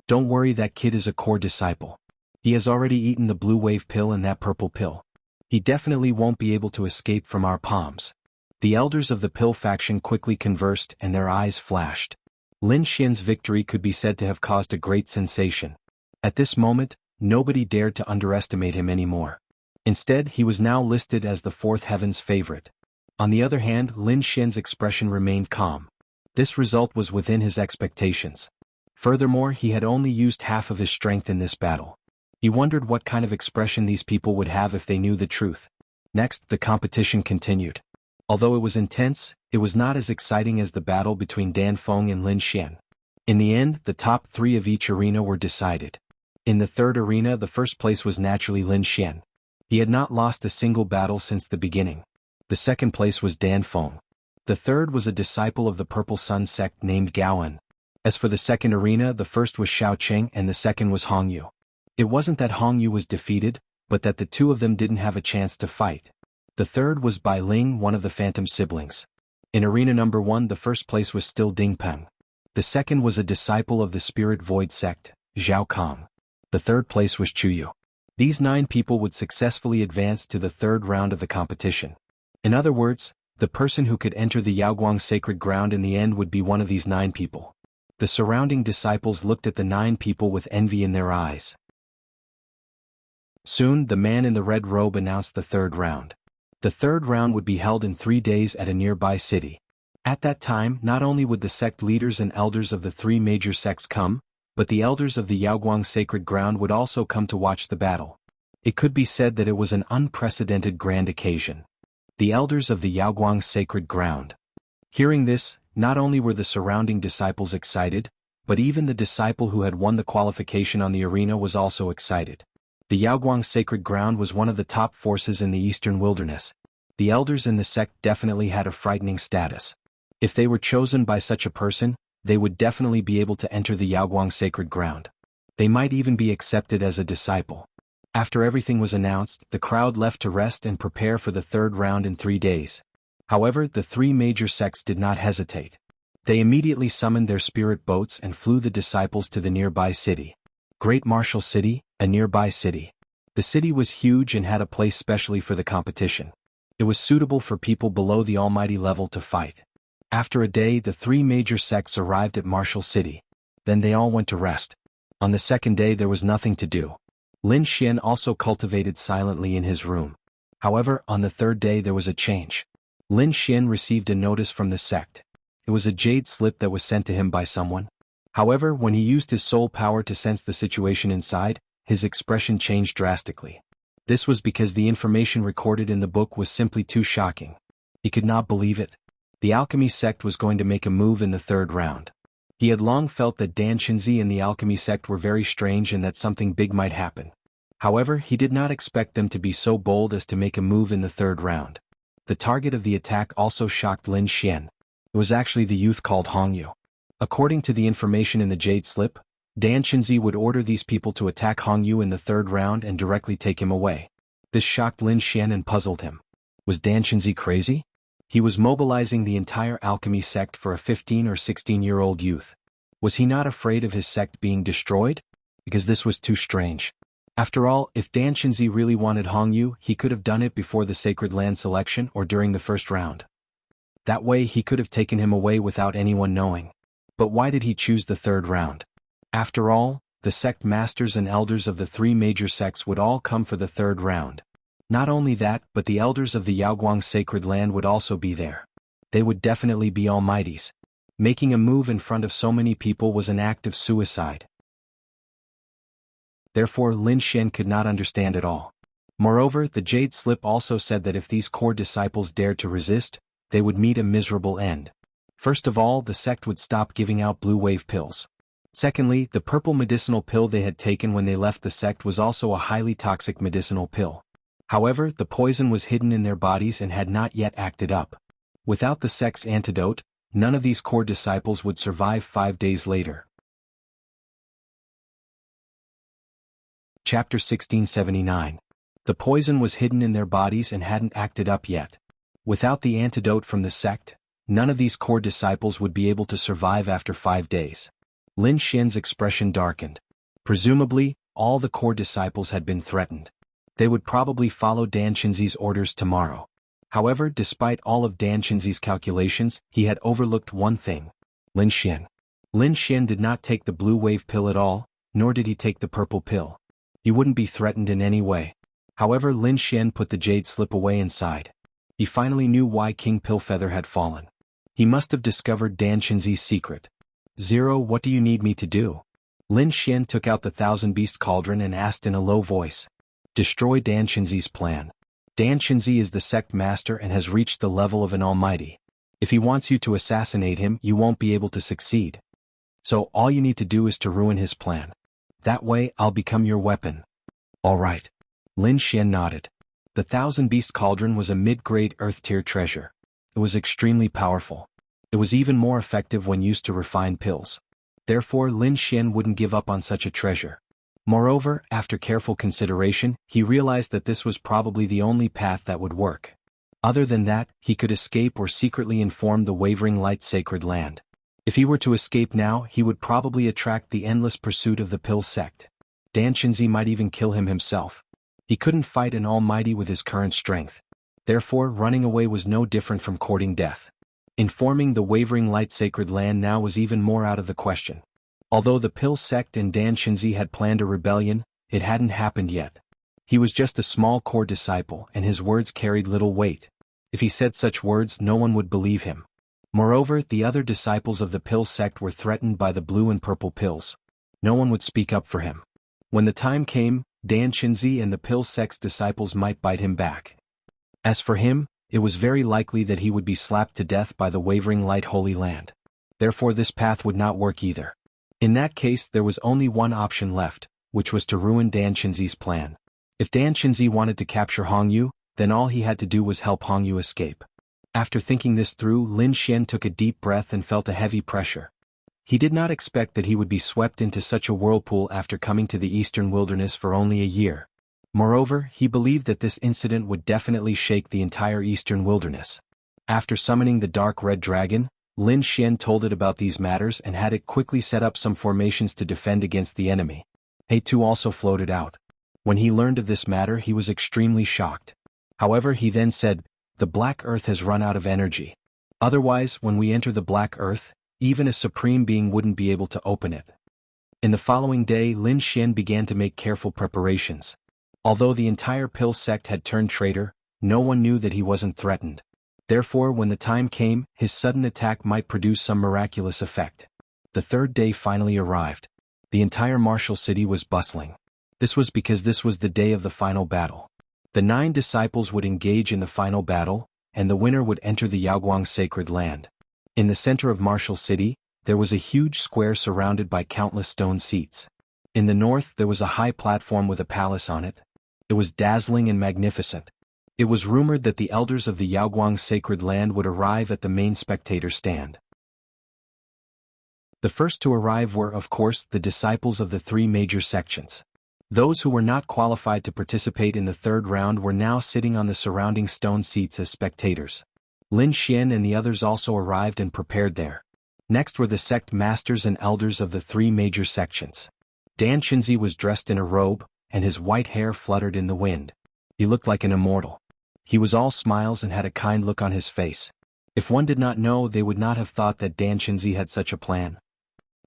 Don't worry, that kid is a core disciple. He has already eaten the blue wave pill and that purple pill. He definitely won't be able to escape from our palms. The elders of the pill faction quickly conversed and their eyes flashed. Lin Xian's victory could be said to have caused a great sensation. At this moment, nobody dared to underestimate him anymore. Instead, he was now listed as the fourth heaven's favorite. On the other hand, Lin Xian's expression remained calm. This result was within his expectations. Furthermore, he had only used half of his strength in this battle. He wondered what kind of expression these people would have if they knew the truth. Next, the competition continued. Although it was intense, it was not as exciting as the battle between Dan Feng and Lin Xian. In the end, the top three of each arena were decided. In the third arena, the first place was naturally Lin Xian. He had not lost a single battle since the beginning. The second place was Dan Feng. The third was a disciple of the Purple Sun sect named Gaoan. As for the second arena, the first was Xiao Qing and the second was Hong Yu. It wasn't that Hong Yu was defeated, but that the two of them didn't have a chance to fight. The third was Bai Ling, one of the Phantom siblings. In arena number 1, the first place was still Ding Peng. The second was a disciple of the Spirit Void sect, Zhao Kong. The third place was Chu Yu. These 9 people would successfully advance to the third round of the competition. In other words, the person who could enter the Yaoguang sacred ground in the end would be one of these 9 people. The surrounding disciples looked at the 9 people with envy in their eyes. Soon, the man in the red robe announced the third round. The third round would be held in 3 days at a nearby city. At that time, not only would the sect leaders and elders of the 3 major sects come, but the elders of the Yaoguang sacred ground would also come to watch the battle. It could be said that it was an unprecedented grand occasion. The elders of the Yaoguang sacred ground. Hearing this, not only were the surrounding disciples excited, but even the disciple who had won the qualification on the arena was also excited. The Yaoguang sacred ground was one of the top forces in the eastern wilderness. The elders in the sect definitely had a frightening status. If they were chosen by such a person, they would definitely be able to enter the Yaoguang sacred ground. They might even be accepted as a disciple. After everything was announced, the crowd left to rest and prepare for the third round in 3 days. However, the 3 major sects did not hesitate. They immediately summoned their spirit boats and flew the disciples to the nearby city. Great Martial City, a nearby city. The city was huge and had a place specially for the competition. It was suitable for people below the almighty level to fight. After a day, the 3 major sects arrived at Martial City. Then they all went to rest. On the second day there was nothing to do. Lin Xian also cultivated silently in his room. However, on the third day there was a change. Lin Xian received a notice from the sect. It was a jade slip that was sent to him by someone. However, when he used his soul power to sense the situation inside, his expression changed drastically. This was because the information recorded in the book was simply too shocking. He could not believe it. The alchemy sect was going to make a move in the third round. He had long felt that Dan Qinzi and the alchemy sect were very strange and that something big might happen. However, he did not expect them to be so bold as to make a move in the third round. The target of the attack also shocked Lin Xian. It was actually the youth called Hongyu. According to the information in the jade slip, Dan Qinzi would order these people to attack Hongyu in the third round and directly take him away. This shocked Lin Xian and puzzled him. Was Dan Qinzi crazy? He was mobilizing the entire alchemy sect for a 15 or 16-year-old youth. Was he not afraid of his sect being destroyed? Because this was too strange. After all, if Dan Qinzi really wanted Hongyu, he could have done it before the sacred land selection or during the first round. That way he could have taken him away without anyone knowing. But why did he choose the third round? After all, the sect masters and elders of the 3 major sects would all come for the third round. Not only that, but the elders of the Yaoguang sacred land would also be there. They would definitely be almighties. Making a move in front of so many people was an act of suicide. Therefore, Lin Xian could not understand at all. Moreover, the jade slip also said that if these core disciples dared to resist, they would meet a miserable end. First of all, the sect would stop giving out blue wave pills. Secondly, the purple medicinal pill they had taken when they left the sect was also a highly toxic medicinal pill. However, the poison was hidden in their bodies and had not yet acted up. Without the sect's antidote, none of these core disciples would survive 5 days later. Chapter 1679. The poison was hidden in their bodies and hadn't acted up yet. Without the antidote from the sect, none of these core disciples would be able to survive after 5 days. Lin Xian's expression darkened. Presumably, all the core disciples had been threatened. They would probably follow Dan Qinzi's orders tomorrow. However, despite all of Dan Qinzi's calculations, he had overlooked one thing. Lin Xian. Lin Xian did not take the blue wave pill at all, nor did he take the purple pill. He wouldn't be threatened in any way. However, Lin Xian put the jade slip away inside. He finally knew why King Pillfeather had fallen. He must have discovered Dan Qinzi's secret. "Zero, what do you need me to do?" Lin Xian took out the 1,000-beast cauldron and asked in a low voice. "Destroy Dan Qinzi's plan. Dan Qinzi is the sect master and has reached the level of an almighty. If he wants you to assassinate him, you won't be able to succeed. So all you need to do is to ruin his plan. That way, I'll become your weapon." "All right." Lin Xian nodded. The 1,000-beast cauldron was a mid-grade earth-tier treasure. It was extremely powerful. It was even more effective when used to refine pills. Therefore, Lin Xian wouldn't give up on such a treasure. Moreover, after careful consideration, he realized that this was probably the only path that would work. Other than that, he could escape or secretly inform the Wavering Light Sacred Land. If he were to escape now, he would probably attract the endless pursuit of the Pill sect. Dan Qinzi might even kill him himself. He couldn't fight an almighty with his current strength. Therefore, running away was no different from courting death. Informing the Wavering Light Sacred Land now was even more out of the question. Although the Pill sect and Dan Qinzi had planned a rebellion, it hadn't happened yet. He was just a small core disciple and his words carried little weight. If he said such words, no one would believe him. Moreover, the other disciples of the Pill sect were threatened by the blue and purple pills. No one would speak up for him. When the time came, Dan Qinzi and the Pill sect's disciples might bite him back. As for him, it was very likely that he would be slapped to death by the Wavering Light Holy Land. Therefore this path would not work either. In that case, there was only one option left, which was to ruin Dan Qinzi's plan. If Dan Qinzi wanted to capture Hongyu, then all he had to do was help Hongyu escape. After thinking this through, Lin Xian took a deep breath and felt a heavy pressure. He did not expect that he would be swept into such a whirlpool after coming to the eastern wilderness for only a year. Moreover, he believed that this incident would definitely shake the entire eastern wilderness. After summoning the dark red dragon, Lin Xian told it about these matters and had it quickly set up some formations to defend against the enemy. He too also floated out. When he learned of this matter, he was extremely shocked. However, he then said, "The Black Earth has run out of energy. Otherwise, when we enter the Black Earth, even a supreme being wouldn't be able to open it." In the following day, Lin Xian began to make careful preparations. Although the entire Pill sect had turned traitor, no one knew that he wasn't threatened. Therefore, when the time came, his sudden attack might produce some miraculous effect. The third day finally arrived. The entire martial city was bustling. This was because this was the day of the final battle. The 9 disciples would engage in the final battle, and the winner would enter the Yaoguang sacred land. In the center of Martial City, there was a huge square surrounded by countless stone seats. In the north there was a high platform with a palace on it. It was dazzling and magnificent. It was rumored that the elders of the Yaoguang sacred land would arrive at the main spectator stand. The first to arrive were, of course, the disciples of the 3 major sections. Those who were not qualified to participate in the third round were now sitting on the surrounding stone seats as spectators. Lin Xian and the others also arrived and prepared there. Next were the sect masters and elders of the 3 major sections. Dan Qinzi was dressed in a robe, and his white hair fluttered in the wind. He looked like an immortal. He was all smiles and had a kind look on his face. If one did not know, they would not have thought that Dan Qinzi had such a plan.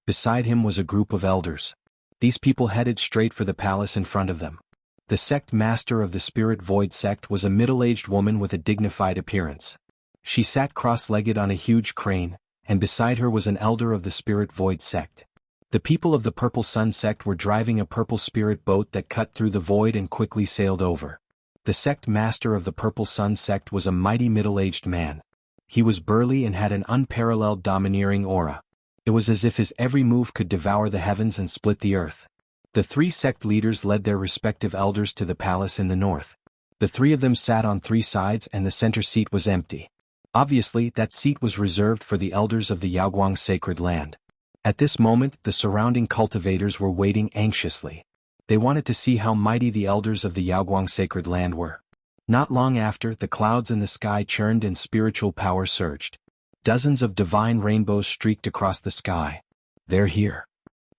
Beside him was a group of elders. These people headed straight for the palace in front of them. The sect master of the Spirit Void sect was a middle-aged woman with a dignified appearance. She sat cross-legged on a huge crane, and beside her was an elder of the Spirit Void sect. The people of the Purple Sun sect were driving a purple spirit boat that cut through the void and quickly sailed over. The sect master of the Purple Sun sect was a mighty middle-aged man. He was burly and had an unparalleled domineering aura. It was as if his every move could devour the heavens and split the earth. The 3 sect leaders led their respective elders to the palace in the north. The 3 of them sat on 3 sides and the center seat was empty. Obviously, that seat was reserved for the elders of the Yaoguang sacred land. At this moment, the surrounding cultivators were waiting anxiously. They wanted to see how mighty the elders of the Yaoguang sacred land were. Not long after, the clouds in the sky churned and spiritual power surged. Dozens of divine rainbows streaked across the sky. "They're here."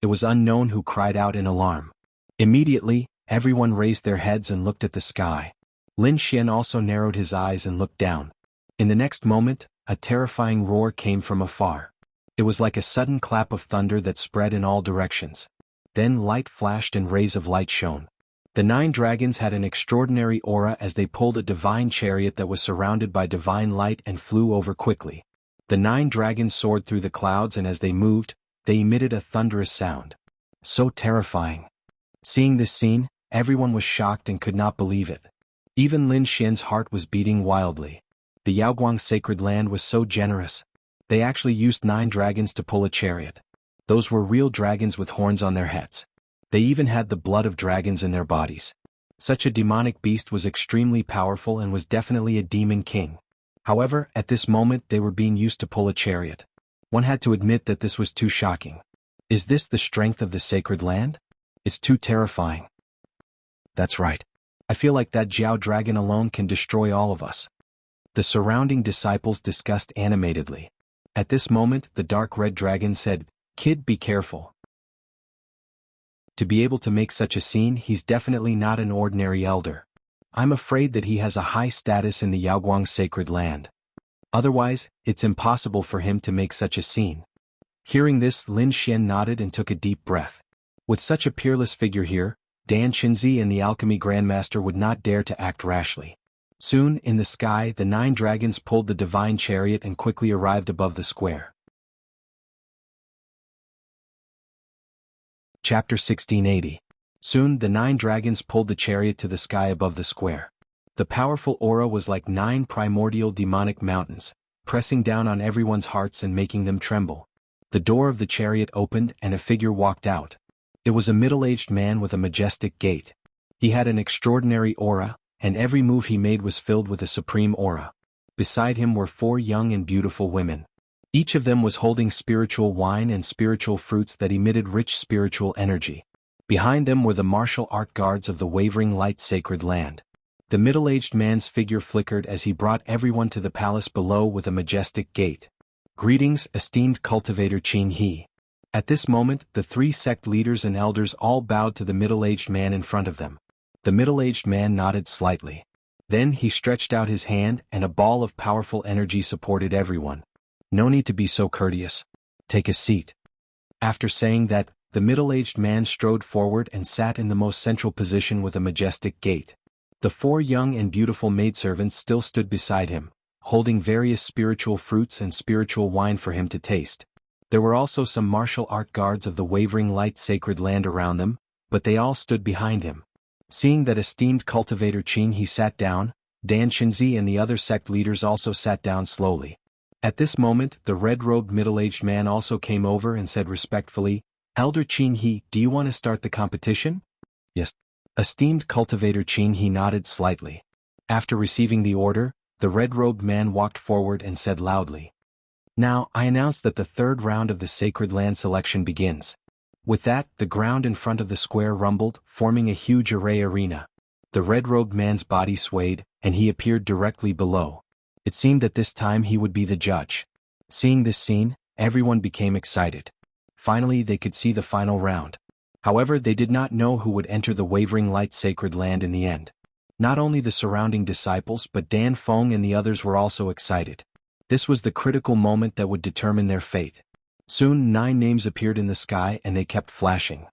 It was unknown who cried out in alarm. Immediately, everyone raised their heads and looked at the sky. Lin Xian also narrowed his eyes and looked down. In the next moment, a terrifying roar came from afar. It was like a sudden clap of thunder that spread in all directions. Then light flashed and rays of light shone. The 9 dragons had an extraordinary aura as they pulled a divine chariot that was surrounded by divine light and flew over quickly. The 9 dragons soared through the clouds, and as they moved, they emitted a thunderous sound. So terrifying. Seeing this scene, everyone was shocked and could not believe it. Even Lin Xian's heart was beating wildly. The Yaoguang sacred land was so generous. They actually used 9 dragons to pull a chariot. Those were real dragons with horns on their heads. They even had the blood of dragons in their bodies. Such a demonic beast was extremely powerful and was definitely a demon king. However, at this moment they were being used to pull a chariot. One had to admit that this was too shocking. Is this the strength of the sacred land? It's too terrifying. That's right. I feel like that Jiao dragon alone can destroy all of us. The surrounding disciples discussed animatedly. At this moment, the dark red dragon said, "Kid, be careful." To be able to make such a scene, he's definitely not an ordinary elder. I'm afraid that he has a high status in the Yaoguang sacred land. Otherwise, it's impossible for him to make such a scene. Hearing this, Lin Xian nodded and took a deep breath. With such a peerless figure here, Dan Qinzi and the alchemy grandmaster would not dare to act rashly. Soon, in the sky, the 9 dragons pulled the divine chariot and quickly arrived above the square. Chapter 1680. Soon, the 9 dragons pulled the chariot to the sky above the square. The powerful aura was like 9 primordial demonic mountains, pressing down on everyone's hearts and making them tremble. The door of the chariot opened and a figure walked out. It was a middle-aged man with a majestic gait. He had an extraordinary aura, and every move he made was filled with a supreme aura. Beside him were 4 young and beautiful women. Each of them was holding spiritual wine and spiritual fruits that emitted rich spiritual energy. Behind them were the martial art guards of the wavering light sacred land. The middle-aged man's figure flickered as he brought everyone to the palace below with a majestic gait. "Greetings, esteemed cultivator Qing He." At this moment, the 3 sect leaders and elders all bowed to the middle-aged man in front of them. The middle-aged man nodded slightly. Then he stretched out his hand and a ball of powerful energy supported everyone. "No need to be so courteous. Take a seat." After saying that, the middle-aged man strode forward and sat in the most central position with a majestic gait. The 4 young and beautiful maidservants still stood beside him, holding various spiritual fruits and spiritual wine for him to taste. There were also some martial art guards of the wavering light sacred land around them, but they all stood behind him. Seeing that esteemed cultivator Qing He sat down, Dan Qinzi and the other sect leaders also sat down slowly. At this moment, the red-robed middle-aged man also came over and said respectfully, "Elder Qing He, do you want to start the competition?" "Yes." Esteemed cultivator Qing He nodded slightly. After receiving the order, the red-robed man walked forward and said loudly, "Now, I announce that the 3rd round of the sacred land selection begins." With that, the ground in front of the square rumbled, forming a huge array arena. The red-robed man's body swayed, and he appeared directly below. It seemed that this time he would be the judge. Seeing this scene, everyone became excited. Finally, they could see the final round. However, they did not know who would enter the wavering light sacred land in the end. Not only the surrounding disciples but Dan Feng and the others were also excited. This was the critical moment that would determine their fate. Soon 9 names appeared in the sky and they kept flashing.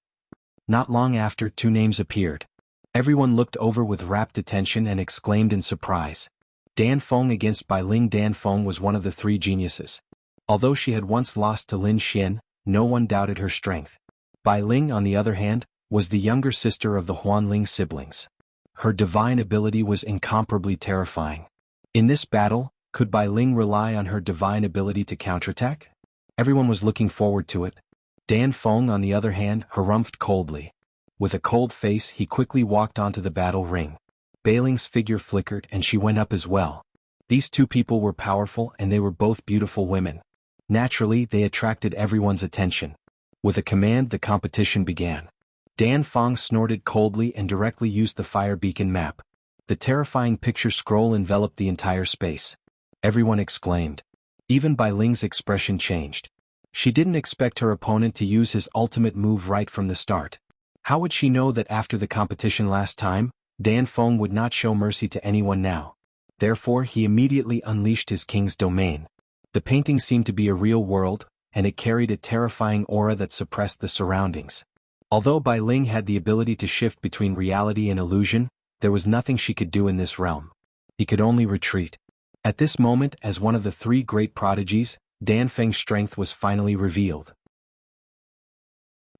Not long after, 2 names appeared. Everyone looked over with rapt attention and exclaimed in surprise. Dan Feng against Bai Ling. Dan Feng was one of the 3 geniuses. Although she had once lost to Lin Xian, no one doubted her strength. Bai Ling, on the other hand, was the younger sister of the Huanling siblings. Her divine ability was incomparably terrifying. In this battle, could Bai Ling rely on her divine ability to counterattack? Everyone was looking forward to it. Dan Feng, on the other hand, harumphed coldly. With a cold face, he quickly walked onto the battle ring. Bai Ling's figure flickered and she went up as well. These 2 people were powerful and they were both beautiful women. Naturally, they attracted everyone's attention. With a command, the competition began. Dan Feng snorted coldly and directly used the fire beacon map. The terrifying picture scroll enveloped the entire space. Everyone exclaimed. Even Bai Ling's expression changed. She didn't expect her opponent to use his ultimate move right from the start. How would she know that after the competition last time, Dan Feng would not show mercy to anyone now? Therefore, he immediately unleashed his king's domain. The painting seemed to be a real world, and it carried a terrifying aura that suppressed the surroundings. Although Bai Ling had the ability to shift between reality and illusion, there was nothing she could do in this realm. He could only retreat. At this moment, as one of the 3 great prodigies, Dan Feng's strength was finally revealed.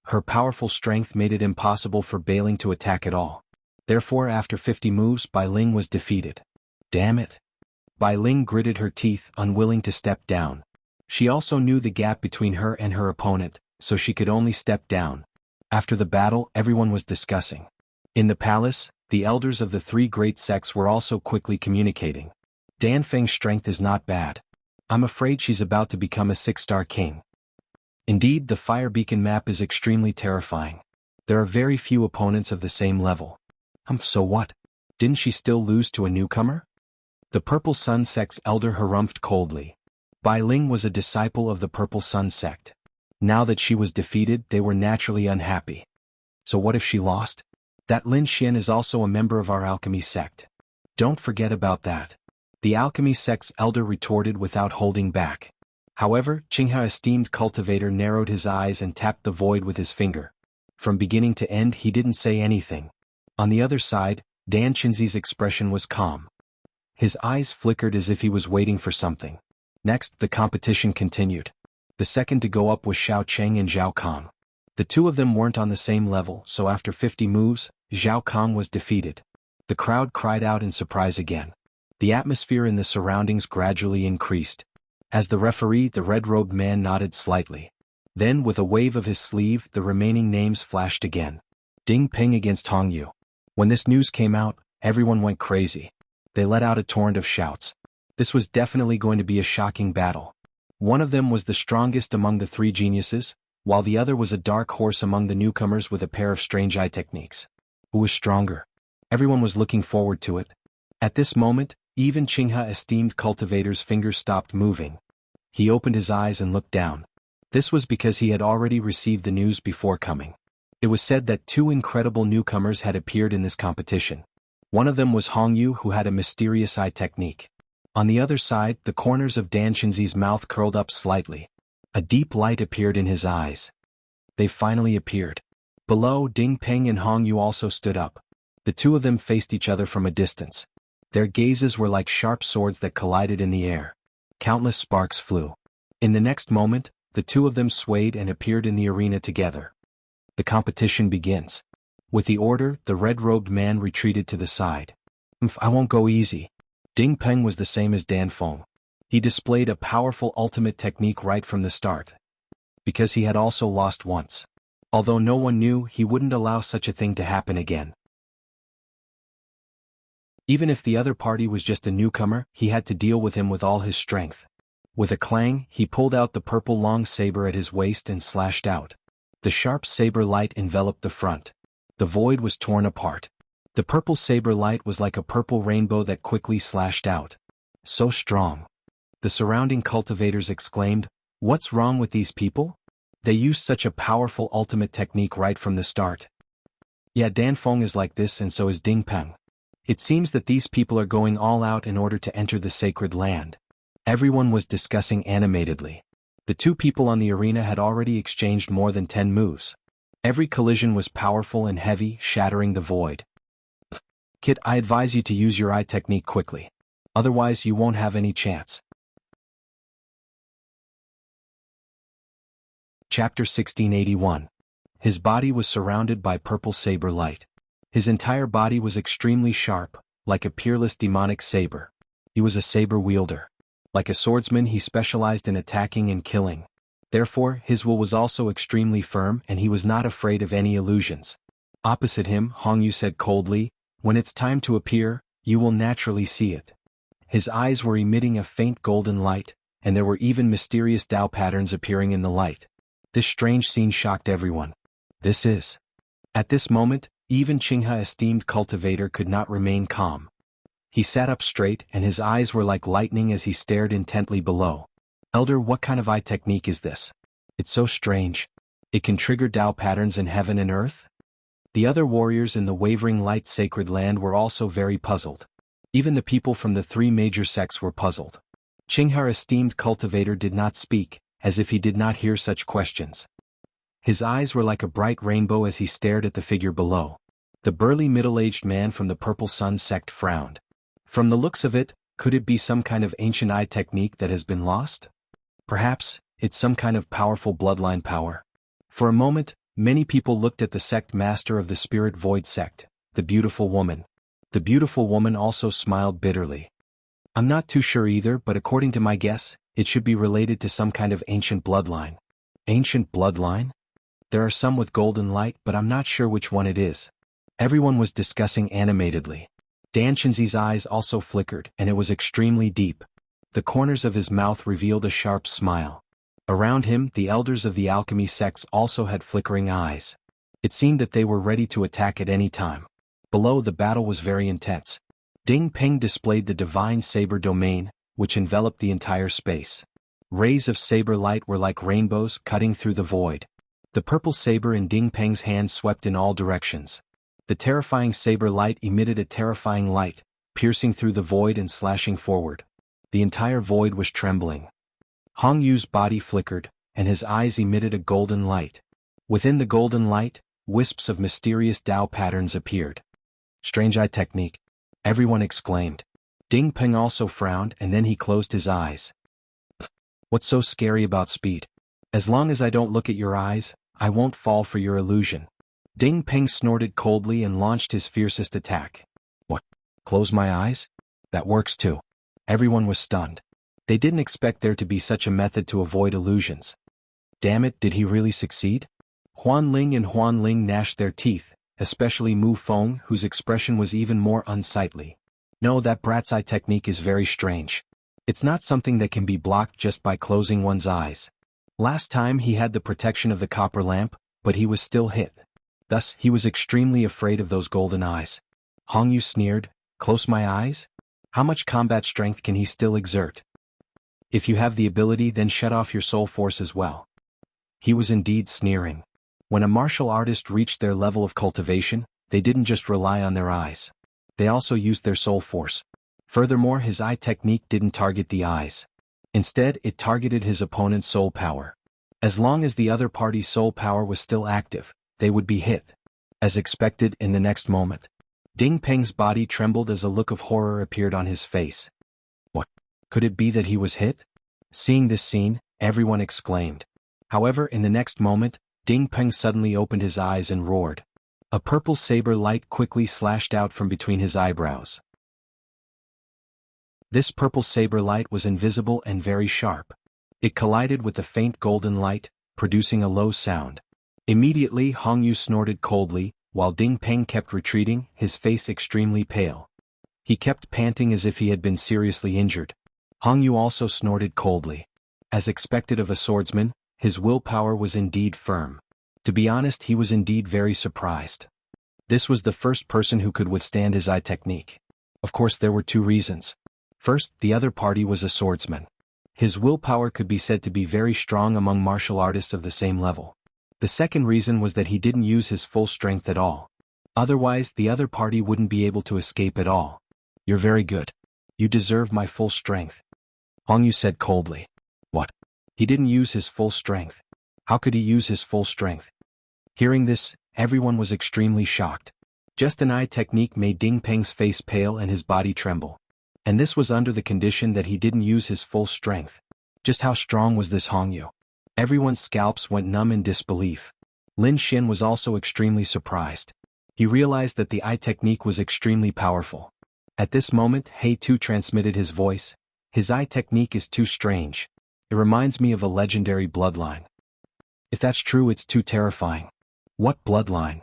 Her powerful strength made it impossible for Bai Ling to attack at all. Therefore, after 50 moves, Bai Ling was defeated. Damn it! Bai Ling gritted her teeth, unwilling to step down. She also knew the gap between her and her opponent, so she could only step down. After the battle, everyone was discussing. In the palace, the elders of the 3 great sects were also quickly communicating. Dan Feng's strength is not bad. I'm afraid she's about to become a 6-star king. Indeed, the fire beacon map is extremely terrifying. There are very few opponents of the same level. So what? Didn't she still lose to a newcomer? The Purple Sun sect's elder harumphed coldly. Bai Ling was a disciple of the Purple Sun sect. Now that she was defeated, they were naturally unhappy. So what if she lost? That Lin Xian is also a member of our alchemy sect. Don't forget about that. The alchemy sect's elder retorted without holding back. However, Qinghe esteemed cultivator narrowed his eyes and tapped the void with his finger. From beginning to end he didn't say anything. On the other side, Dan Qinzi's expression was calm. His eyes flickered as if he was waiting for something. Next, the competition continued. The second to go up was Xiao Cheng and Zhao Kong. The 2 of them weren't on the same level, so after 50 moves, Zhao Kong was defeated. The crowd cried out in surprise again. The atmosphere in the surroundings gradually increased. As the referee, the red-robed man nodded slightly. Then, with a wave of his sleeve, the remaining names flashed again. Ding Ping against Hong Yu. When this news came out, everyone went crazy. They let out a torrent of shouts. This was definitely going to be a shocking battle. One of them was the strongest among the three geniuses, while the other was a dark horse among the newcomers with a pair of strange eye techniques. Who was stronger? Everyone was looking forward to it. At this moment, even Qinghe esteemed cultivator's fingers stopped moving. He opened his eyes and looked down. This was because he had already received the news before coming. It was said that two incredible newcomers had appeared in this competition. One of them was Hongyu, who had a mysterious eye technique. On the other side, the corners of Dan Qinzi's mouth curled up slightly. A deep light appeared in his eyes. They finally appeared. Below, Ding Peng and Hongyu also stood up. The two of them faced each other from a distance. Their gazes were like sharp swords that collided in the air. Countless sparks flew. In the next moment, the two of them swayed and appeared in the arena together. The competition begins. With the order, the red-robed man retreated to the side. I won't go easy. Ding Peng was the same as Dan Feng. He displayed a powerful ultimate technique right from the start. Because he had also lost once. Although no one knew, he wouldn't allow such a thing to happen again. Even if the other party was just a newcomer, he had to deal with him with all his strength. With a clang, he pulled out the purple long saber at his waist and slashed out. The sharp saber light enveloped the front. The void was torn apart. The purple saber light was like a purple rainbow that quickly slashed out. So strong. The surrounding cultivators exclaimed, "What's wrong with these people? They used such a powerful ultimate technique right from the start." Yeah, Dan Feng is like this and so is Ding Peng. It seems that these people are going all out in order to enter the sacred land. Everyone was discussing animatedly. The two people on the arena had already exchanged more than 10 moves. Every collision was powerful and heavy, shattering the void. Kid, I advise you to use your eye technique quickly. Otherwise you won't have any chance. Chapter 1681. His body was surrounded by purple saber light. His entire body was extremely sharp, like a peerless demonic saber. He was a saber wielder. Like a swordsman, he specialized in attacking and killing. Therefore, his will was also extremely firm and he was not afraid of any illusions. Opposite him, Hongyu said coldly, "When it's time to appear, you will naturally see it." His eyes were emitting a faint golden light, and there were even mysterious Tao patterns appearing in the light. This strange scene shocked everyone. This is. At this moment, even Qinghe esteemed cultivator could not remain calm. He sat up straight and his eyes were like lightning as he stared intently below. "Elder, what kind of eye technique is this? It's so strange. It can trigger Tao patterns in heaven and earth?" The other warriors in the wavering light sacred land were also very puzzled. Even the people from the three major sects were puzzled. Qinghe esteemed cultivator did not speak, as if he did not hear such questions. His eyes were like a bright rainbow as he stared at the figure below. The burly middle-aged man from the Purple Sun sect frowned. From the looks of it, could it be some kind of ancient eye technique that has been lost? Perhaps, it's some kind of powerful bloodline power. For a moment, many people looked at the sect master of the Spirit Void sect, the beautiful woman. The beautiful woman also smiled bitterly. "I'm not too sure either, but according to my guess, it should be related to some kind of ancient bloodline." Ancient bloodline? There are some with golden light, but I'm not sure which one it is. Everyone was discussing animatedly. Dan Qinzi's eyes also flickered, and it was extremely deep. The corners of his mouth revealed a sharp smile. Around him, the elders of the alchemy sects also had flickering eyes. It seemed that they were ready to attack at any time. Below, the battle was very intense. Ding Peng displayed the divine saber domain, which enveloped the entire space. Rays of saber light were like rainbows cutting through the void. The purple saber in Ding Peng's hand swept in all directions. The terrifying saber light emitted a terrifying light, piercing through the void and slashing forward. The entire void was trembling. Hongyu's body flickered, and his eyes emitted a golden light. Within the golden light, wisps of mysterious Tao patterns appeared. "Strange eye technique," everyone exclaimed. Ding Peng also frowned and then he closed his eyes. "What's so scary about speed? As long as I don't look at your eyes, I won't fall for your illusion." Ding Peng snorted coldly and launched his fiercest attack. "What? Close my eyes? That works too." Everyone was stunned. They didn't expect there to be such a method to avoid illusions. Damn it, did he really succeed? Huan Ling and Huan Ling gnashed their teeth, especially Mu Feng, whose expression was even more unsightly. "No, that brat's eye technique is very strange. It's not something that can be blocked just by closing one's eyes. Last time he had the protection of the copper lamp, but he was still hit. Thus, he was extremely afraid of those golden eyes. Hong Yu sneered, "Close my eyes? How much combat strength can he still exert? If you have the ability, then shut off your soul force as well." He was indeed sneering. When a martial artist reached their level of cultivation, they didn't just rely on their eyes. They also used their soul force. Furthermore, his eye technique didn't target the eyes. Instead, it targeted his opponent's soul power. As long as the other party's soul power was still active, they would be hit. As expected, in the next moment, Ding Peng's body trembled as a look of horror appeared on his face. What? Could it be that he was hit? Seeing this scene, everyone exclaimed. However, in the next moment, Ding Peng suddenly opened his eyes and roared. A purple saber light quickly slashed out from between his eyebrows. This purple saber light was invisible and very sharp. It collided with the faint golden light, producing a low sound. Immediately, Hong Yu snorted coldly, while Ding Peng kept retreating, his face extremely pale. He kept panting as if he had been seriously injured. Hong Yu also snorted coldly. As expected of a swordsman, his willpower was indeed firm. To be honest, he was indeed very surprised. This was the first person who could withstand his eye technique. Of course, there were two reasons. First, the other party was a swordsman. His willpower could be said to be very strong among martial artists of the same level. The second reason was that he didn't use his full strength at all. Otherwise, the other party wouldn't be able to escape at all. "You're very good. You deserve my full strength," Hong Yu said coldly. What? He didn't use his full strength. How could he use his full strength? Hearing this, everyone was extremely shocked. Just an eye technique made Ding Peng's face pale and his body tremble. And this was under the condition that he didn't use his full strength. Just how strong was this Hong Yu? Everyone's scalps went numb in disbelief. Lin Xin was also extremely surprised. He realized that the eye technique was extremely powerful. At this moment, He Tu transmitted his voice. "His eye technique is too strange. It reminds me of a legendary bloodline. If that's true, it's too terrifying." "What bloodline?"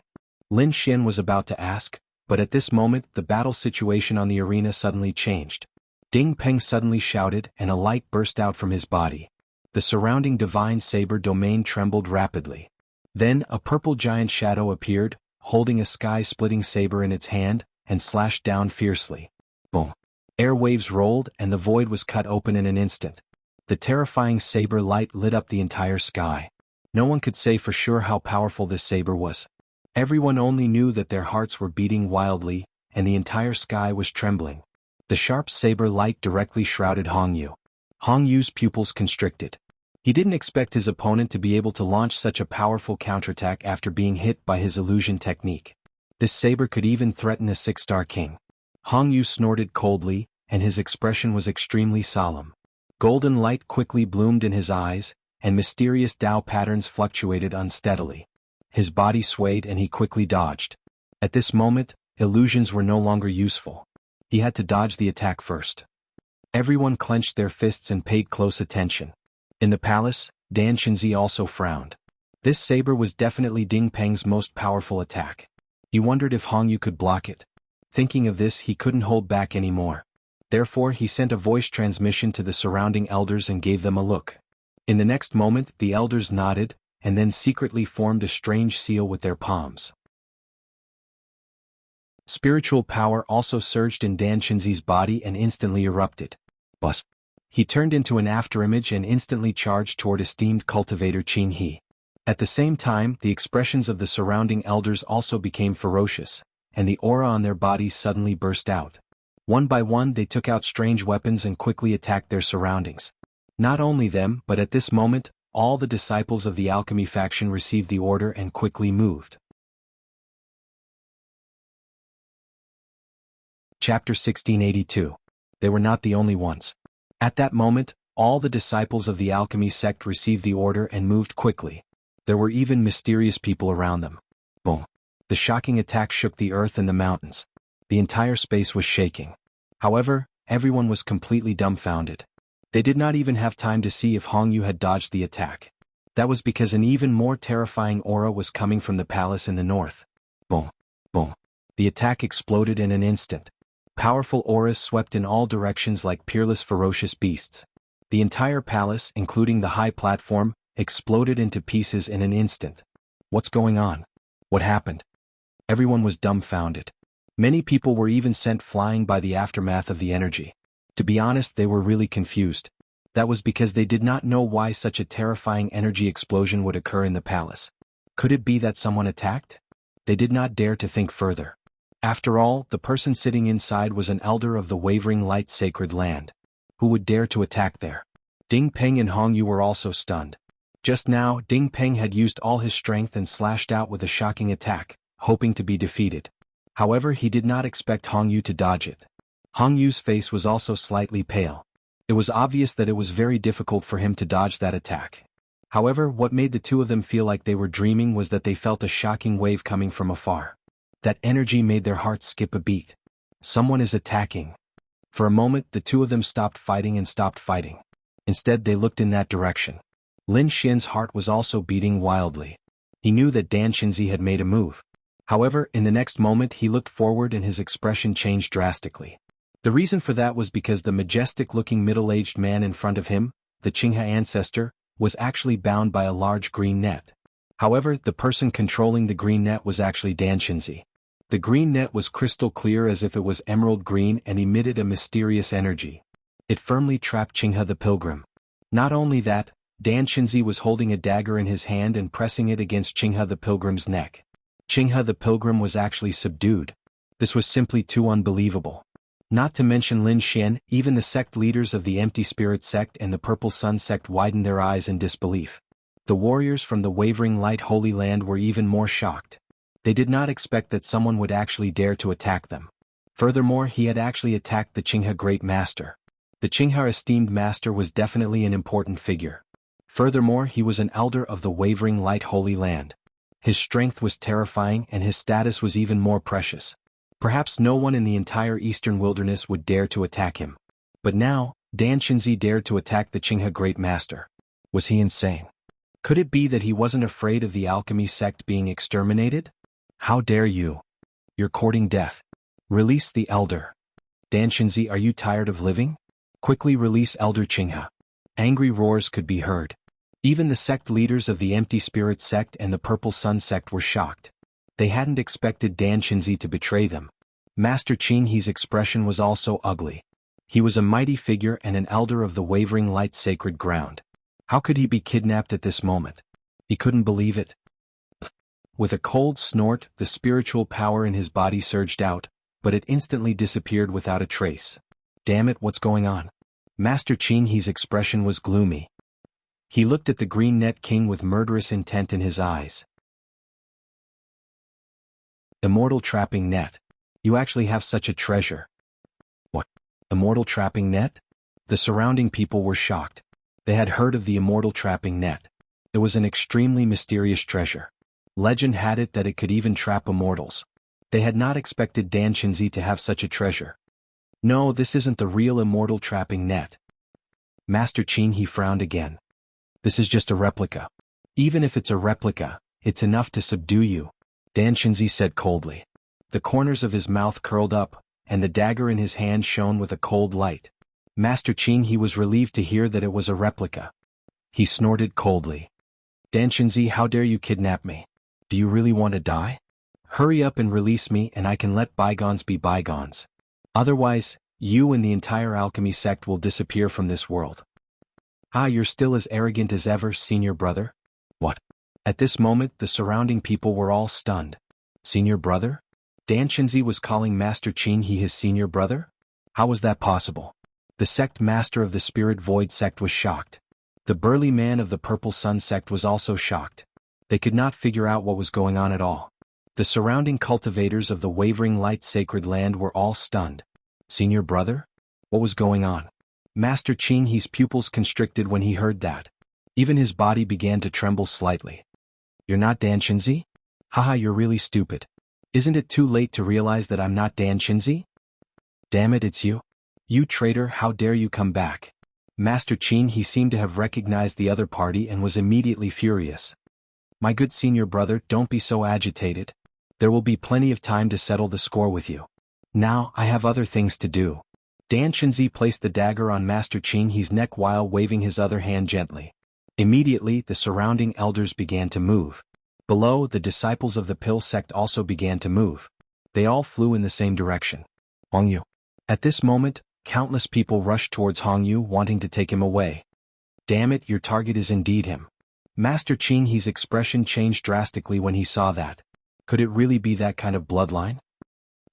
Lin Xin was about to ask, but at this moment the battle situation on the arena suddenly changed. Ding Peng suddenly shouted and a light burst out from his body. The surrounding divine saber domain trembled rapidly. Then a purple giant shadow appeared, holding a sky-splitting saber in its hand, and slashed down fiercely. Boom! Air waves rolled and the void was cut open in an instant. The terrifying saber light lit up the entire sky. No one could say for sure how powerful this saber was. Everyone only knew that their hearts were beating wildly, and the entire sky was trembling. The sharp saber light directly shrouded Hong Yu. Hong Yu's pupils constricted. He didn't expect his opponent to be able to launch such a powerful counterattack after being hit by his illusion technique. This saber could even threaten a six-star king. Hong Yu snorted coldly, and his expression was extremely solemn. Golden light quickly bloomed in his eyes, and mysterious Dao patterns fluctuated unsteadily. His body swayed and he quickly dodged. At this moment, illusions were no longer useful. He had to dodge the attack first. Everyone clenched their fists and paid close attention. In the palace, Dan Shenzi also frowned. This saber was definitely Ding Peng's most powerful attack. He wondered if Hong Yu could block it. Thinking of this, he couldn't hold back anymore. Therefore, he sent a voice transmission to the surrounding elders and gave them a look. In the next moment, the elders nodded, and then secretly formed a strange seal with their palms. Spiritual power also surged in Dan Shenzi's body and instantly erupted. Bus. He turned into an afterimage and instantly charged toward esteemed cultivator Qin He. At the same time, the expressions of the surrounding elders also became ferocious, and the aura on their bodies suddenly burst out. One by one they took out strange weapons and quickly attacked their surroundings. Not only them, but at this moment, all the disciples of the alchemy faction received the order and quickly moved. Chapter 1682. They were not the only ones. At that moment, all the disciples of the alchemy sect received the order and moved quickly. There were even mysterious people around them. Boom! The shocking attack shook the earth and the mountains. The entire space was shaking. However, everyone was completely dumbfounded. They did not even have time to see if Hong Yu had dodged the attack. That was because an even more terrifying aura was coming from the palace in the north. Boom! Boom! The attack exploded in an instant. Powerful auras swept in all directions like peerless ferocious beasts. The entire palace, including the high platform, exploded into pieces in an instant. What's going on? What happened? Everyone was dumbfounded. Many people were even sent flying by the aftermath of the energy. To be honest, they were really confused. That was because they did not know why such a terrifying energy explosion would occur in the palace. Could it be that someone attacked? They did not dare to think further. After all, the person sitting inside was an elder of the Wavering Light Sacred Land. Who would dare to attack there? Ding Peng and Hong Yu were also stunned. Just now, Ding Peng had used all his strength and slashed out with a shocking attack, hoping to be defeated. However, he did not expect Hong Yu to dodge it. Hong Yu's face was also slightly pale. It was obvious that it was very difficult for him to dodge that attack. However, what made the two of them feel like they were dreaming was that they felt a shocking wave coming from afar. That energy made their hearts skip a beat. Someone is attacking. For a moment, the two of them stopped fighting and stopped fighting. Instead, they looked in that direction. Lin Xian's heart was also beating wildly. He knew that Dan Qinzi had made a move. However, in the next moment he looked forward and his expression changed drastically. The reason for that was because the majestic-looking middle-aged man in front of him, the Qinghe ancestor, was actually bound by a large green net. However, the person controlling the green net was actually Dan Qinzi. The green net was crystal clear as if it was emerald green and emitted a mysterious energy. It firmly trapped Qinghe the pilgrim. Not only that, Dan Qinzi was holding a dagger in his hand and pressing it against Qinghe the pilgrim's neck. Qinghe the pilgrim was actually subdued. This was simply too unbelievable. Not to mention Lin Xian, even the sect leaders of the Empty Spirit sect and the Purple Sun sect widened their eyes in disbelief. The warriors from the Wavering Light Holy Land were even more shocked. They did not expect that someone would actually dare to attack them. Furthermore, he had actually attacked the Qinghe Great Master. The Qinghe esteemed master was definitely an important figure. Furthermore, he was an elder of the Wavering Light Holy Land. His strength was terrifying and his status was even more precious. Perhaps no one in the entire eastern wilderness would dare to attack him. But now, Dan Qinzi dared to attack the Qinghe Great Master. Was he insane? Could it be that he wasn't afraid of the alchemy sect being exterminated? How dare you? You're courting death. Release the elder. Dan Qinzi, are you tired of living? Quickly release Elder Qinghe. Angry roars could be heard. Even the sect leaders of the Empty Spirit sect and the Purple Sun sect were shocked. They hadn't expected Dan Qinzi to betray them. Master Qin He's expression was also ugly. He was a mighty figure and an elder of the Wavering Light Sacred Ground. How could he be kidnapped at this moment? He couldn't believe it. With a cold snort, the spiritual power in his body surged out, but it instantly disappeared without a trace. Damn it, what's going on? Master Qin He's expression was gloomy. He looked at the Green Net King with murderous intent in his eyes. Immortal trapping net. You actually have such a treasure. What? Immortal trapping net? The surrounding people were shocked. They had heard of the immortal trapping net. It was an extremely mysterious treasure. Legend had it that it could even trap immortals. They had not expected Dan Qinzi to have such a treasure. No, this isn't the real immortal trapping net. Master Qin He frowned again. This is just a replica. Even if it's a replica, it's enough to subdue you, Dan Qinzi said coldly. The corners of his mouth curled up, and the dagger in his hand shone with a cold light. Master Qin He was relieved to hear that it was a replica. He snorted coldly. Dan Qinzi, how dare you kidnap me? Do you really want to die? Hurry up and release me and I can let bygones be bygones. Otherwise, you and the entire alchemy sect will disappear from this world. Ah, you're still as arrogant as ever, senior brother? What? At this moment, the surrounding people were all stunned. Senior brother? Dan Qinzi was calling Master Qin He his senior brother? How was that possible? The sect master of the Spirit Void sect was shocked. The burly man of the Purple Sun sect was also shocked. They could not figure out what was going on at all. The surrounding cultivators of the Wavering Light Sacred Land were all stunned. Senior brother? What was going on? Master Qin He's pupils constricted when he heard that. Even his body began to tremble slightly. You're not Dan Qinzi? Haha, you're really stupid. Isn't it too late to realize that I'm not Dan Qinzi? Damn it, it's you. You traitor, how dare you come back? Master Qin He seemed to have recognized the other party and was immediately furious. My good senior brother, don't be so agitated. There will be plenty of time to settle the score with you. Now, I have other things to do. Dan Chenzi placed the dagger on Master Qinghe's neck while waving his other hand gently. Immediately, the surrounding elders began to move. Below, the disciples of the Pill sect also began to move. They all flew in the same direction. Hongyu. At this moment, countless people rushed towards Hongyu wanting to take him away. Damn it, your target is indeed him. Master Qinghe's expression changed drastically when he saw that. Could it really be that kind of bloodline?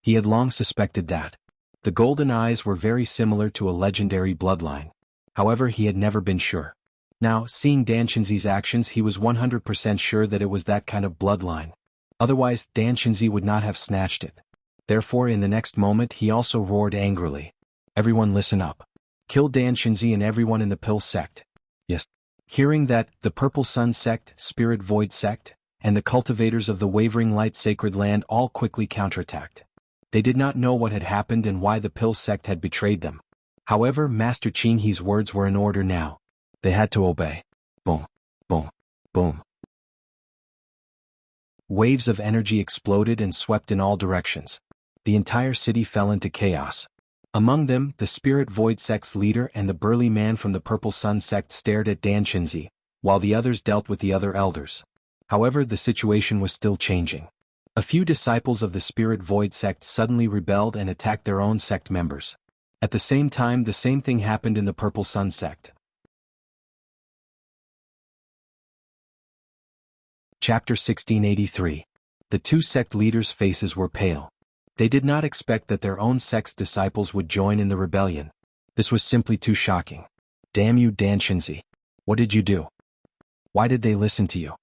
He had long suspected that. The golden eyes were very similar to a legendary bloodline. However, he had never been sure. Now, seeing Dan Chenzi's actions, he was 100% sure that it was that kind of bloodline. Otherwise, Dan Chenzi would not have snatched it. Therefore, in the next moment, he also roared angrily. Everyone listen up. Kill Dan Chenzi and everyone in the Pill sect. Yes. Hearing that, the Purple Sun sect, Spirit Void sect, and the cultivators of the Wavering Light Sacred Land all quickly counterattacked. They did not know what had happened and why the Pill sect had betrayed them. However, Master Qinghe's words were in order now. They had to obey. Boom, boom, boom. Waves of energy exploded and swept in all directions. The entire city fell into chaos. Among them, the Spirit Void sect's leader and the burly man from the Purple Sun sect stared at Dan Chenzi, while the others dealt with the other elders. However, the situation was still changing. A few disciples of the Spirit Void sect suddenly rebelled and attacked their own sect members. At the same time, the same thing happened in the Purple Sun sect. Chapter 1683. The two sect leaders' faces were pale. They did not expect that their own sect's disciples would join in the rebellion. This was simply too shocking. Damn you, Dan Chenzi. What did you do? Why did they listen to you?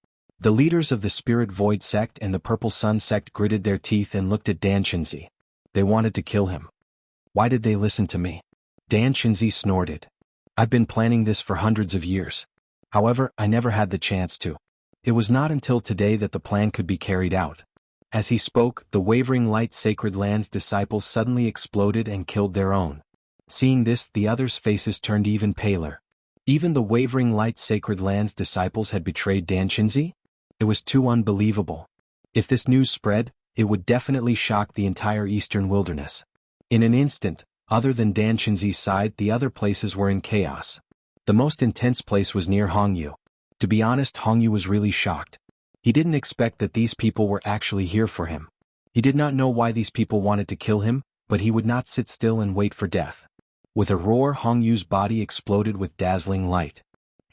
The leaders of the Spirit Void sect and the Purple Sun sect gritted their teeth and looked at Dan Chenzi. They wanted to kill him. Why did they listen to me? Dan Chenzi snorted. I've been planning this for hundreds of years. However, I never had the chance to. It was not until today that the plan could be carried out. As he spoke, the Wavering Light Sacred Land's disciples suddenly exploded and killed their own. Seeing this, the others' faces turned even paler. Even the Wavering Light Sacred Land's disciples had betrayed Dan Chenzi? It was too unbelievable. If this news spread, it would definitely shock the entire eastern wilderness. In an instant, other than Dan Chenzi's side, the other places were in chaos. The most intense place was near Hongyu. To be honest, Hongyu was really shocked. He didn't expect that these people were actually here for him. He did not know why these people wanted to kill him, but he would not sit still and wait for death. With a roar, Hongyu's body exploded with dazzling light.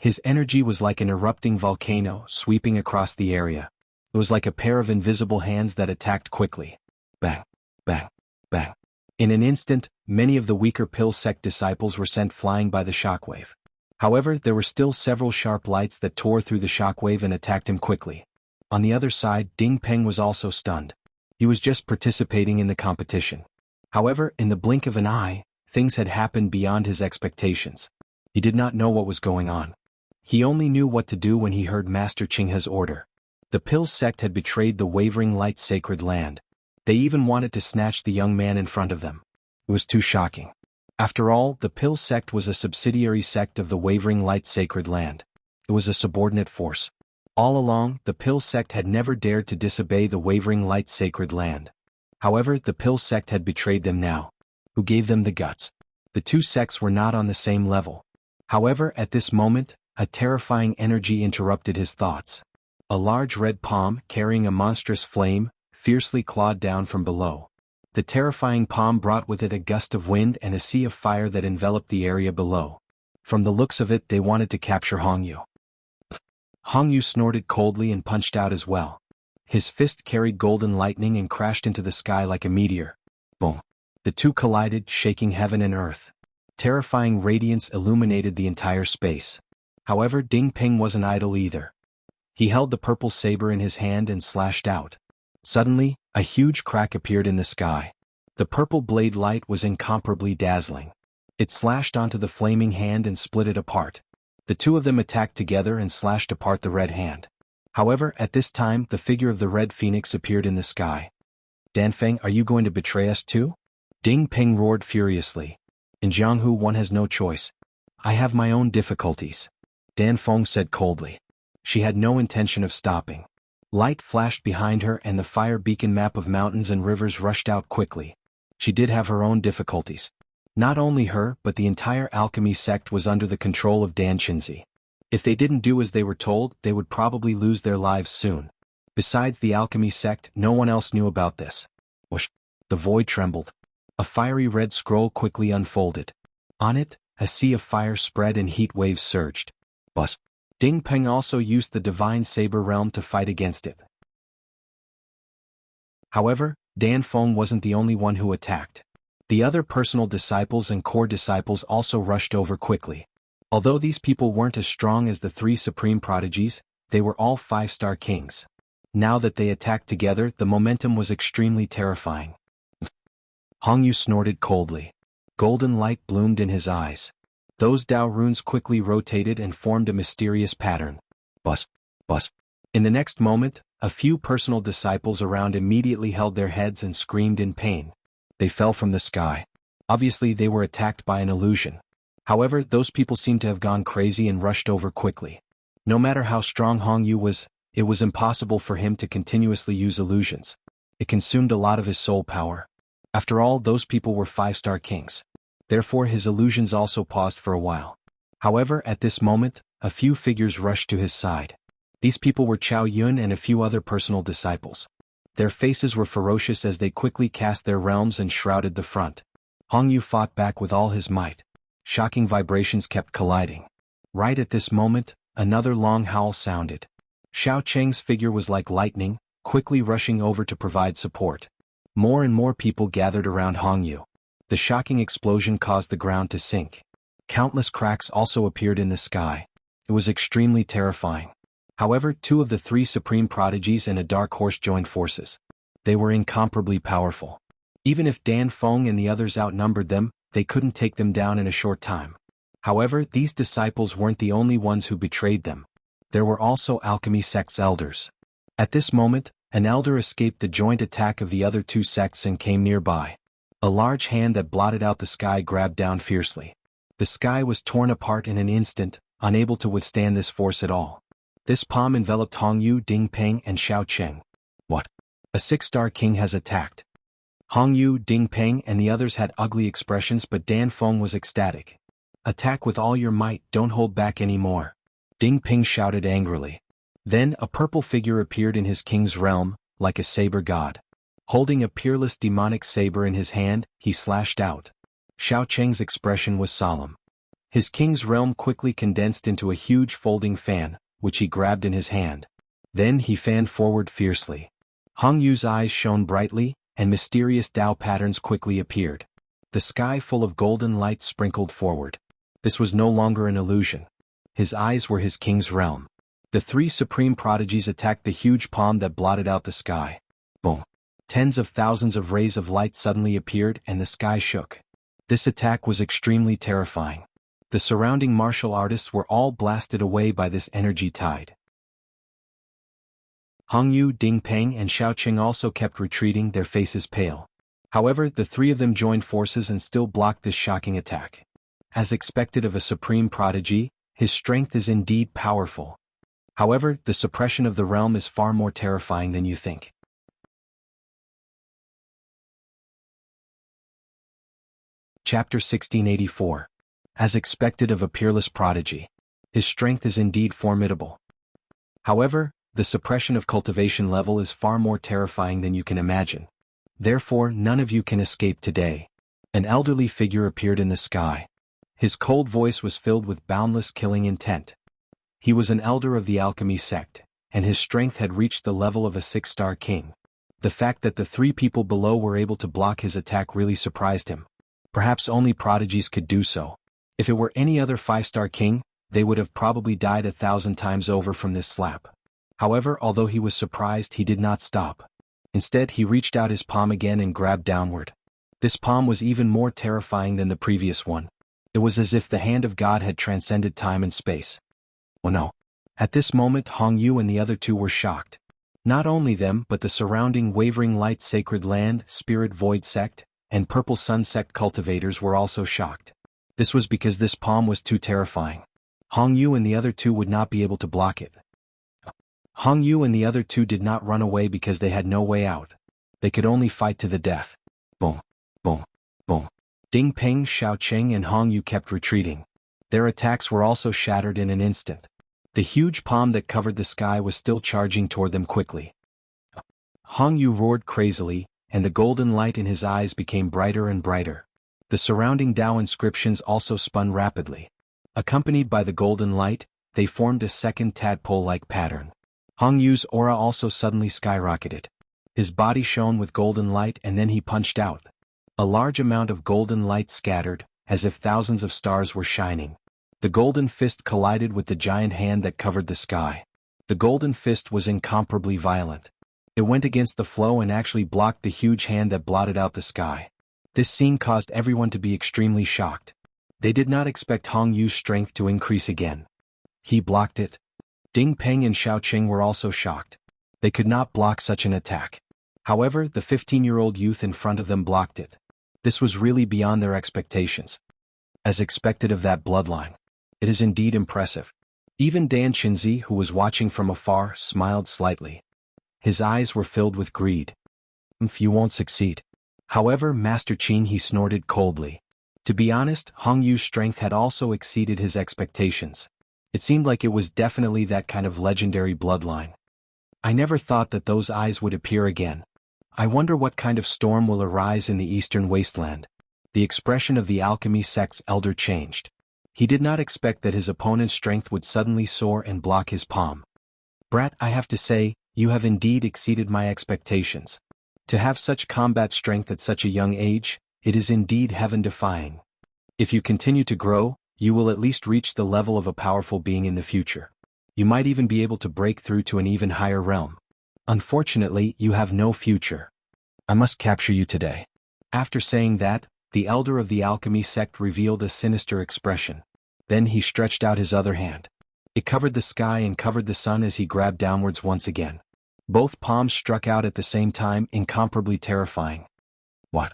His energy was like an erupting volcano sweeping across the area. It was like a pair of invisible hands that attacked quickly. Bang, bang, bang. In an instant, many of the weaker Pill sect disciples were sent flying by the shockwave. However, there were still several sharp lights that tore through the shockwave and attacked him quickly. On the other side, Ding Peng was also stunned. He was just participating in the competition. However, in the blink of an eye, things had happened beyond his expectations. He did not know what was going on. He only knew what to do when he heard Master Qinghe's order. The Pill sect had betrayed the Wavering Light Sacred Land. They even wanted to snatch the young man in front of them. It was too shocking. After all, the Pill sect was a subsidiary sect of the Wavering Light Sacred Land. It was a subordinate force. All along, the Pill sect had never dared to disobey the Wavering Light Sacred Land. However, the Pill sect had betrayed them now. Who gave them the guts? The two sects were not on the same level. However, at this moment, a terrifying energy interrupted his thoughts. A large red palm, carrying a monstrous flame, fiercely clawed down from below. The terrifying palm brought with it a gust of wind and a sea of fire that enveloped the area below. From the looks of it, they wanted to capture Hongyu. Hongyu snorted coldly and punched out as well. His fist carried golden lightning and crashed into the sky like a meteor. Boom. The two collided, shaking heaven and earth. Terrifying radiance illuminated the entire space. However, Ding Peng wasn't idle either. He held the purple saber in his hand and slashed out. Suddenly, a huge crack appeared in the sky. The purple blade light was incomparably dazzling. It slashed onto the flaming hand and split it apart. The two of them attacked together and slashed apart the red hand. However, at this time, the figure of the red phoenix appeared in the sky. Dan Feng, are you going to betray us too? Ding Peng roared furiously. In Jianghu, one has no choice. I have my own difficulties. Dan Feng said coldly. She had no intention of stopping. Light flashed behind her and the fire beacon map of mountains and rivers rushed out quickly. She did have her own difficulties. Not only her but the entire alchemy sect was under the control of Dan Chinzi. If they didn't do as they were told, they would probably lose their lives soon. Besides the alchemy sect, no one else knew about this. Whoosh! The void trembled. A fiery red scroll quickly unfolded. On it, a sea of fire spread and heat waves surged. Buzz! Ding Peng also used the divine saber realm to fight against it. However, Dan Feng wasn't the only one who attacked. The other personal disciples and core disciples also rushed over quickly. Although these people weren't as strong as the three supreme prodigies, they were all 5-star kings. Now that they attacked together, the momentum was extremely terrifying. Hong Yu snorted coldly. Golden light bloomed in his eyes. Those Dao runes quickly rotated and formed a mysterious pattern. Buzz! Buzz! In the next moment, a few personal disciples around immediately held their heads and screamed in pain. They fell from the sky. Obviously they were attacked by an illusion. However, those people seemed to have gone crazy and rushed over quickly. No matter how strong Hong Yu was, it was impossible for him to continuously use illusions. It consumed a lot of his soul power. After all, those people were 5-star kings. Therefore his illusions also paused for a while. However, at this moment, a few figures rushed to his side. These people were Chao Yun and a few other personal disciples. Their faces were ferocious as they quickly cast their realms and shrouded the front. Hong Yu fought back with all his might. Shocking vibrations kept colliding. Right at this moment, another long howl sounded. Xiao Cheng's figure was like lightning, quickly rushing over to provide support. More and more people gathered around Hong Yu. The shocking explosion caused the ground to sink. Countless cracks also appeared in the sky. It was extremely terrifying. However, 2 of the 3 supreme prodigies and a dark horse joined forces. They were incomparably powerful. Even if Dan Feng and the others outnumbered them, they couldn't take them down in a short time. However, these disciples weren't the only ones who betrayed them. There were also alchemy sect's elders. At this moment, an elder escaped the joint attack of the other 2 sects and came nearby. A large hand that blotted out the sky grabbed down fiercely. The sky was torn apart in an instant, unable to withstand this force at all. This palm enveloped Hong Yu, Ding Peng and Xiao Cheng. What? A 6-star king has attacked. Hong Yu, Ding Peng and the others had ugly expressions, but Dan Feng was ecstatic. Attack with all your might, don't hold back anymore. Ding Peng shouted angrily. Then a purple figure appeared in his king's realm, like a saber god. Holding a peerless demonic saber in his hand, he slashed out. Xiao Cheng's expression was solemn. His king's realm quickly condensed into a huge folding fan, which he grabbed in his hand. Then he fanned forward fiercely. Hong Yu's eyes shone brightly, and mysterious Dao patterns quickly appeared. The sky full of golden light sprinkled forward. This was no longer an illusion. His eyes were his king's realm. The 3 supreme prodigies attacked the huge palm that blotted out the sky. Boom! Tens of thousands of rays of light suddenly appeared and the sky shook. This attack was extremely terrifying. The surrounding martial artists were all blasted away by this energy tide. Hong Yu, Ding Peng and Xiao Cheng also kept retreating, their faces pale. However, the 3 of them joined forces and still blocked this shocking attack. As expected of a supreme prodigy, his strength is indeed powerful. However, the suppression of the realm is far more terrifying than you think. Chapter 1684. As expected of a peerless prodigy. His strength is indeed formidable. However, the suppression of cultivation level is far more terrifying than you can imagine. Therefore, none of you can escape today. An elderly figure appeared in the sky. His cold voice was filled with boundless killing intent. He was an elder of the alchemy sect, and his strength had reached the level of a 6-star king. The fact that the 3 people below were able to block his attack really surprised him. Perhaps only prodigies could do so. If it were any other 5-star king, they would have probably died 1,000 times over from this slap. However, although he was surprised, he did not stop. Instead, he reached out his palm again and grabbed downward. This palm was even more terrifying than the previous one. It was as if the hand of God had transcended time and space. Oh no. At this moment, Hong Yu and the other 2 were shocked. Not only them, but the surrounding Wavering Light Sacred Land, Spirit Void Sect, and Purple Sun Sect cultivators were also shocked. This was because this palm was too terrifying. Hong Yu and the other 2 would not be able to block it. Hong Yu and the other 2 did not run away because they had no way out. They could only fight to the death. Boom. Boom. Boom. Ding Peng, Xiaoqing and Hong Yu kept retreating. Their attacks were also shattered in an instant. The huge palm that covered the sky was still charging toward them quickly. Hong Yu roared crazily, and the golden light in his eyes became brighter and brighter. The surrounding Dao inscriptions also spun rapidly. Accompanied by the golden light, they formed a second tadpole-like pattern. Hong Yu's aura also suddenly skyrocketed. His body shone with golden light and then he punched out. A large amount of golden light scattered, as if thousands of stars were shining. The golden fist collided with the giant hand that covered the sky. The golden fist was incomparably violent. It went against the flow and actually blocked the huge hand that blotted out the sky. This scene caused everyone to be extremely shocked. They did not expect Hong Yu's strength to increase again. He blocked it. Ding Peng and Xiaoqing were also shocked. They could not block such an attack. However, the 15-year-old youth in front of them blocked it. This was really beyond their expectations. As expected of that bloodline. It is indeed impressive. Even Dan Qinzi, who was watching from afar, smiled slightly. His eyes were filled with greed. If you won't succeed. However, Master Qin, he snorted coldly. To be honest, Hong Yu's strength had also exceeded his expectations. It seemed like it was definitely that kind of legendary bloodline. I never thought that those eyes would appear again. I wonder what kind of storm will arise in the eastern wasteland. The expression of the alchemy sect's elder changed. He did not expect that his opponent's strength would suddenly soar and block his palm. Brat, I have to say, you have indeed exceeded my expectations. To have such combat strength at such a young age, it is indeed heaven-defying. If you continue to grow, you will at least reach the level of a powerful being in the future. You might even be able to break through to an even higher realm. Unfortunately, you have no future. I must capture you today. After saying that, the elder of the alchemy sect revealed a sinister expression. Then he stretched out his other hand. It covered the sky and covered the sun as he grabbed downwards once again. Both palms struck out at the same time, incomparably terrifying. What?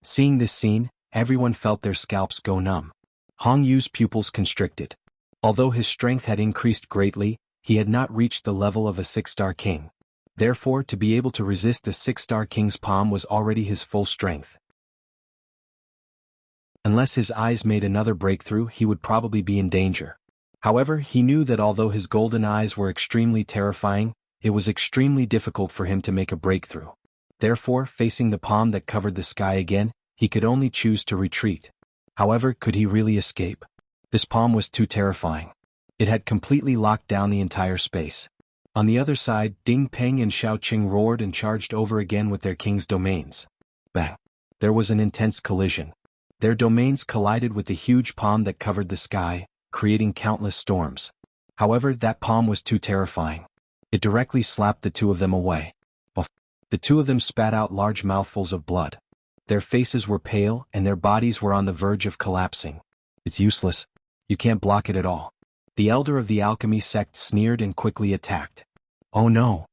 Seeing this scene, everyone felt their scalps go numb. Hong Yu's pupils constricted. Although his strength had increased greatly, he had not reached the level of a 6-star king. Therefore, to be able to resist a 6-star king's palm was already his full strength. Unless his eyes made another breakthrough, he would probably be in danger. However, he knew that although his golden eyes were extremely terrifying, it was extremely difficult for him to make a breakthrough. Therefore, facing the palm that covered the sky again, he could only choose to retreat. However, could he really escape? This palm was too terrifying. It had completely locked down the entire space. On the other side, Ding Peng and Xiaoqing roared and charged over again with their king's domains. Bang! There was an intense collision. Their domains collided with the huge palm that covered the sky, creating countless storms. However, that palm was too terrifying. It directly slapped the two of them away. The two of them spat out large mouthfuls of blood. Their faces were pale and their bodies were on the verge of collapsing. It's useless. You can't block it at all. The elder of the alchemy sect sneered and quickly attacked. Oh no!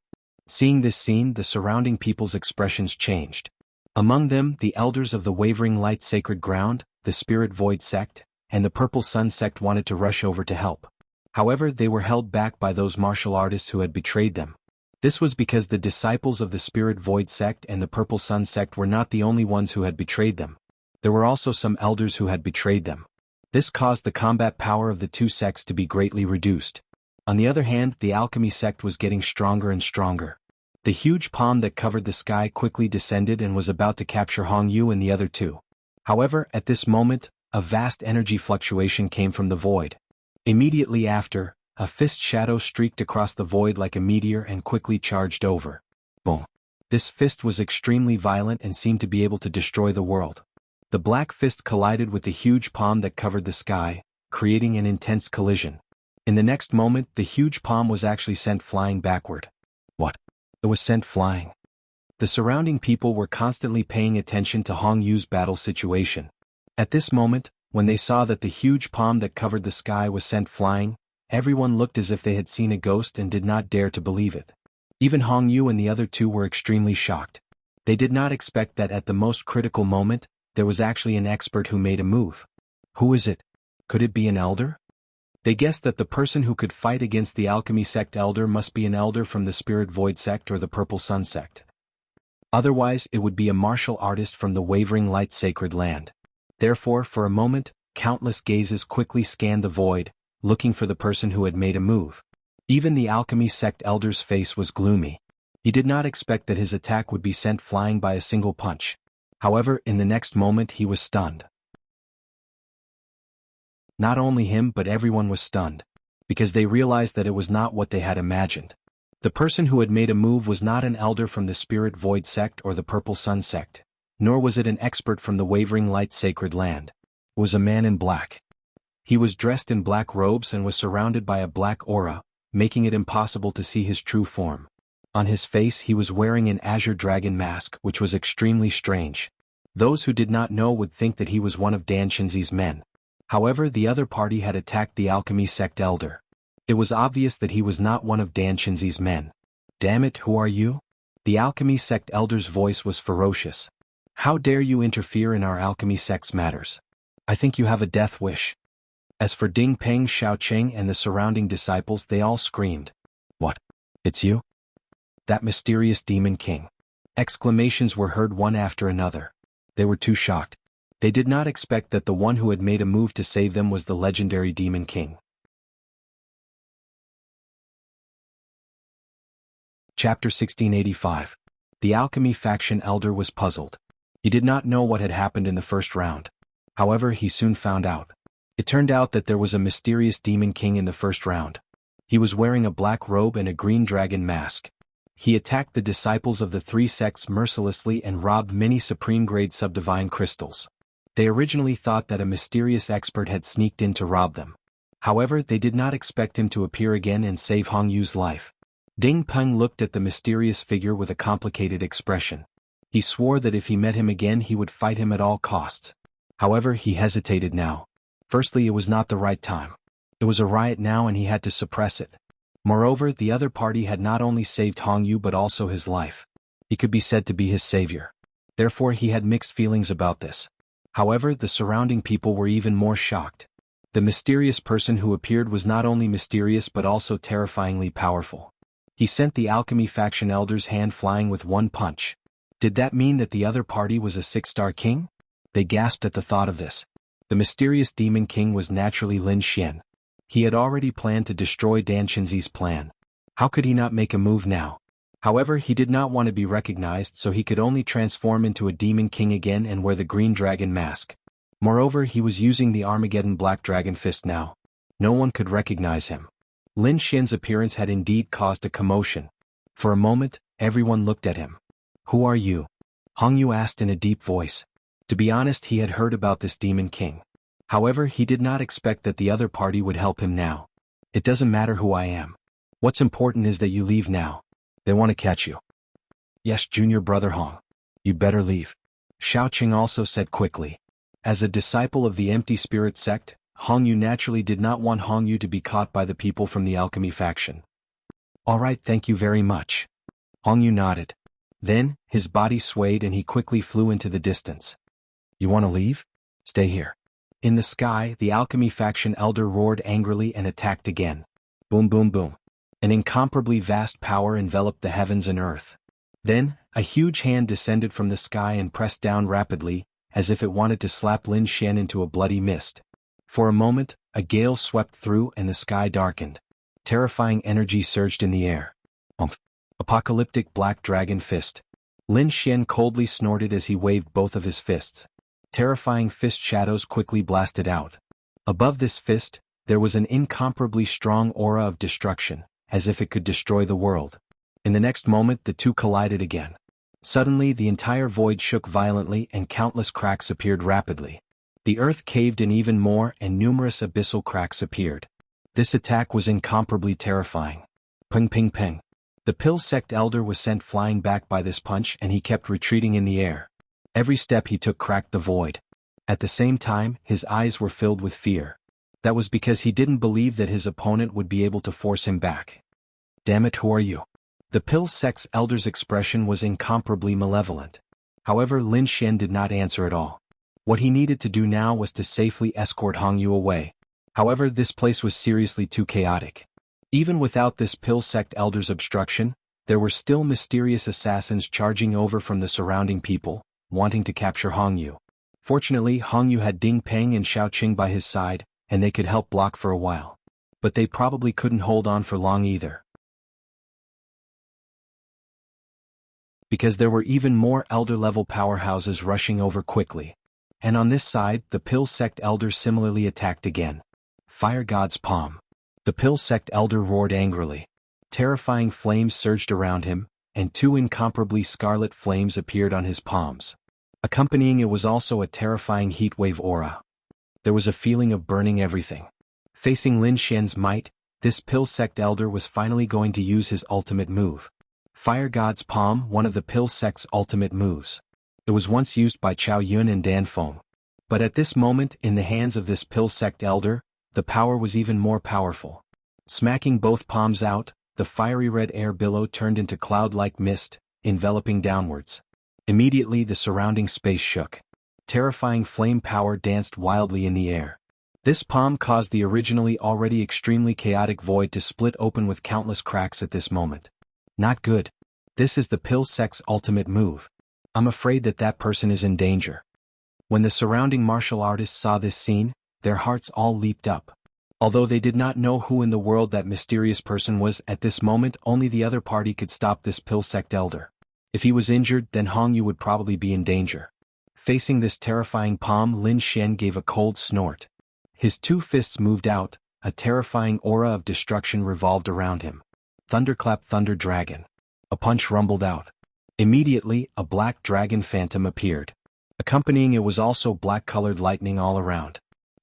Seeing this scene, the surrounding people's expressions changed. Among them, the elders of the Wavering Light Sacred Ground, the Spirit Void sect, and the Purple Sun sect wanted to rush over to help. However, they were held back by those martial artists who had betrayed them. This was because the disciples of the Spirit Void sect and the Purple Sun sect were not the only ones who had betrayed them. There were also some elders who had betrayed them. This caused the combat power of the two sects to be greatly reduced. On the other hand, the alchemy sect was getting stronger and stronger. The huge palm that covered the sky quickly descended and was about to capture Hong Yu and the other two. However, at this moment, a vast energy fluctuation came from the void. Immediately after, a fist shadow streaked across the void like a meteor and quickly charged over. Boom! This fist was extremely violent and seemed to be able to destroy the world. The black fist collided with the huge palm that covered the sky, creating an intense collision. In the next moment, the huge palm was actually sent flying backward. What? It was sent flying. The surrounding people were constantly paying attention to Hong Yu's battle situation. At this moment, when they saw that the huge palm that covered the sky was sent flying, everyone looked as if they had seen a ghost and did not dare to believe it. Even Hong Yu and the other two were extremely shocked. They did not expect that at the most critical moment, there was actually an expert who made a move. Who is it? Could it be an elder? They guessed that the person who could fight against the alchemy sect elder must be an elder from the Spirit Void sect or the Purple Sun sect. Otherwise it would be a martial artist from the wavering light sacred land. Therefore, for a moment, countless gazes quickly scanned the void, looking for the person who had made a move. Even the alchemy sect elder's face was gloomy. He did not expect that his attack would be sent flying by a single punch. However, in the next moment he was stunned. Not only him but everyone was stunned, because they realized that it was not what they had imagined. The person who had made a move was not an elder from the Spirit Void sect or the Purple Sun sect, nor was it an expert from the Wavering Light Sacred Land. It was a man in black. He was dressed in black robes and was surrounded by a black aura, making it impossible to see his true form. On his face he was wearing an azure dragon mask, which was extremely strange. Those who did not know would think that he was one of Dan Shinzi's men. However, the other party had attacked the alchemy sect elder. It was obvious that he was not one of Dan Shinzi's men. "Damn it, who are you?" The alchemy sect elder's voice was ferocious. "How dare you interfere in our alchemy sect's matters? I think you have a death wish." As for Ding Peng, Xiaoqing and the surrounding disciples, they all screamed. "What? It's you? That mysterious demon king?" Exclamations were heard one after another. They were too shocked. They did not expect that the one who had made a move to save them was the legendary demon king. Chapter 1685. The alchemy faction elder was puzzled. He did not know what had happened in the first round. However, he soon found out. It turned out that there was a mysterious demon king in the first round. He was wearing a black robe and a green dragon mask. He attacked the disciples of the three sects mercilessly and robbed many supreme-grade subdivine crystals. They originally thought that a mysterious expert had sneaked in to rob them. However, they did not expect him to appear again and save Hong Yu's life. Ding Peng looked at the mysterious figure with a complicated expression. He swore that if he met him again he would fight him at all costs. However, he hesitated now. Firstly, it was not the right time. It was a riot now and he had to suppress it. Moreover, the other party had not only saved Hong Yu but also his life. He could be said to be his savior. Therefore, he had mixed feelings about this. However, the surrounding people were even more shocked. The mysterious person who appeared was not only mysterious but also terrifyingly powerful. He sent the alchemy faction elder's hand flying with one punch. Did that mean that the other party was a six-star king? They gasped at the thought of this. The mysterious demon king was naturally Lin Xian. He had already planned to destroy Dan Shinzi's plan. How could he not make a move now? However, he did not want to be recognized, so he could only transform into a demon king again and wear the green dragon mask. Moreover, he was using the Armageddon Black Dragon Fist now. No one could recognize him. Lin Xian's appearance had indeed caused a commotion. For a moment, everyone looked at him. "Who are you?" Hong Yu asked in a deep voice. To be honest, he had heard about this demon king. However, he did not expect that the other party would help him now. "It doesn't matter who I am. What's important is that you leave now. They want to catch you." "Yes, junior brother Hong. You better leave," Xiaoqing also said quickly. As a disciple of the Empty Spirit sect, Hong Yu naturally did not want Hong Yu to be caught by the people from the alchemy faction. "All right, thank you very much." Hong Yu nodded. Then, his body swayed and he quickly flew into the distance. "You want to leave? Stay here." In the sky, the alchemy faction elder roared angrily and attacked again. Boom boom boom. An incomparably vast power enveloped the heavens and earth. Then, a huge hand descended from the sky and pressed down rapidly, as if it wanted to slap Lin Xian into a bloody mist. For a moment, a gale swept through and the sky darkened. Terrifying energy surged in the air. Apocalyptic Black Dragon Fist. Lin Xian coldly snorted as he waved both of his fists. Terrifying fist shadows quickly blasted out. Above this fist, there was an incomparably strong aura of destruction, as if it could destroy the world. In the next moment, the two collided again. Suddenly, the entire void shook violently and countless cracks appeared rapidly. The earth caved in even more and numerous abyssal cracks appeared. This attack was incomparably terrifying. Ping ping ping. The Pill Sect elder was sent flying back by this punch and he kept retreating in the air. Every step he took cracked the void. At the same time, his eyes were filled with fear. That was because he didn't believe that his opponent would be able to force him back. "Damn it, who are you?" The Pill Sect's elder's expression was incomparably malevolent. However, Lin Xian did not answer at all. What he needed to do now was to safely escort Hong Yu away. However, this place was seriously too chaotic. Even without this Pill Sect elder's obstruction, There were still mysterious assassins charging over from the surrounding people, wanting to capture Hongyu. Fortunately, Hongyu had Ding Peng and Xiaoqing by his side, and they could help block for a while. But they probably couldn't hold on for long either, because there were even more elder-level powerhouses rushing over quickly. And on this side, the Pill Sect Elder similarly attacked again. Fire God's Palm. The Pill Sect Elder roared angrily. Terrifying flames surged around him, and two incomparably scarlet flames appeared on his palms. Accompanying it was also a terrifying heatwave aura. There was a feeling of burning everything. Facing Lin Xian's might, this Pill Sect Elder was finally going to use his ultimate move. Fire God's Palm, one of the Pill Sect's ultimate moves. It was once used by Chao Yun and Dan Feng. But at this moment, in the hands of this Pill Sect Elder, the power was even more powerful. Smacking both palms out, the fiery red air billow turned into cloud-like mist, enveloping downwards. Immediately the surrounding space shook. Terrifying flame power danced wildly in the air. This palm caused the originally already extremely chaotic void to split open with countless cracks at this moment. Not good. This is the Pill Sect's ultimate move. I'm afraid that person is in danger. When the surrounding martial artists saw this scene, their hearts all leaped up. Although they did not know who in the world that mysterious person was at this moment, only the other party could stop this Pill Sect Elder. If he was injured, then Hongyu would probably be in danger. Facing this terrifying palm, Lin Xian gave a cold snort. His two fists moved out, a terrifying aura of destruction revolved around him. Thunderclap Thunder Dragon. A punch rumbled out. Immediately, a black dragon phantom appeared. Accompanying it was also black-colored lightning all around.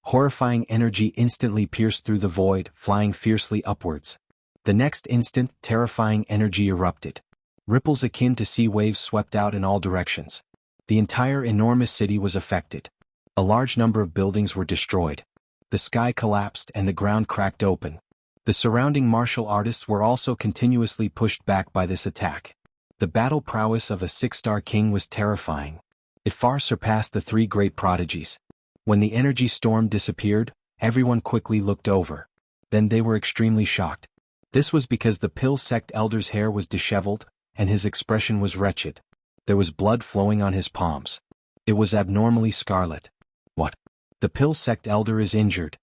Horrifying energy instantly pierced through the void, flying fiercely upwards. The next instant, terrifying energy erupted. Ripples akin to sea waves swept out in all directions. The entire enormous city was affected. A large number of buildings were destroyed. The sky collapsed and the ground cracked open. The surrounding martial artists were also continuously pushed back by this attack. The battle prowess of a six-star king was terrifying. It far surpassed the three great prodigies. When the energy storm disappeared, everyone quickly looked over. Then they were extremely shocked. This was because the Pill Sect Elder's hair was disheveled, and his expression was wretched. There was blood flowing on his palms. It was abnormally scarlet. What? The Pill Sect Elder is injured.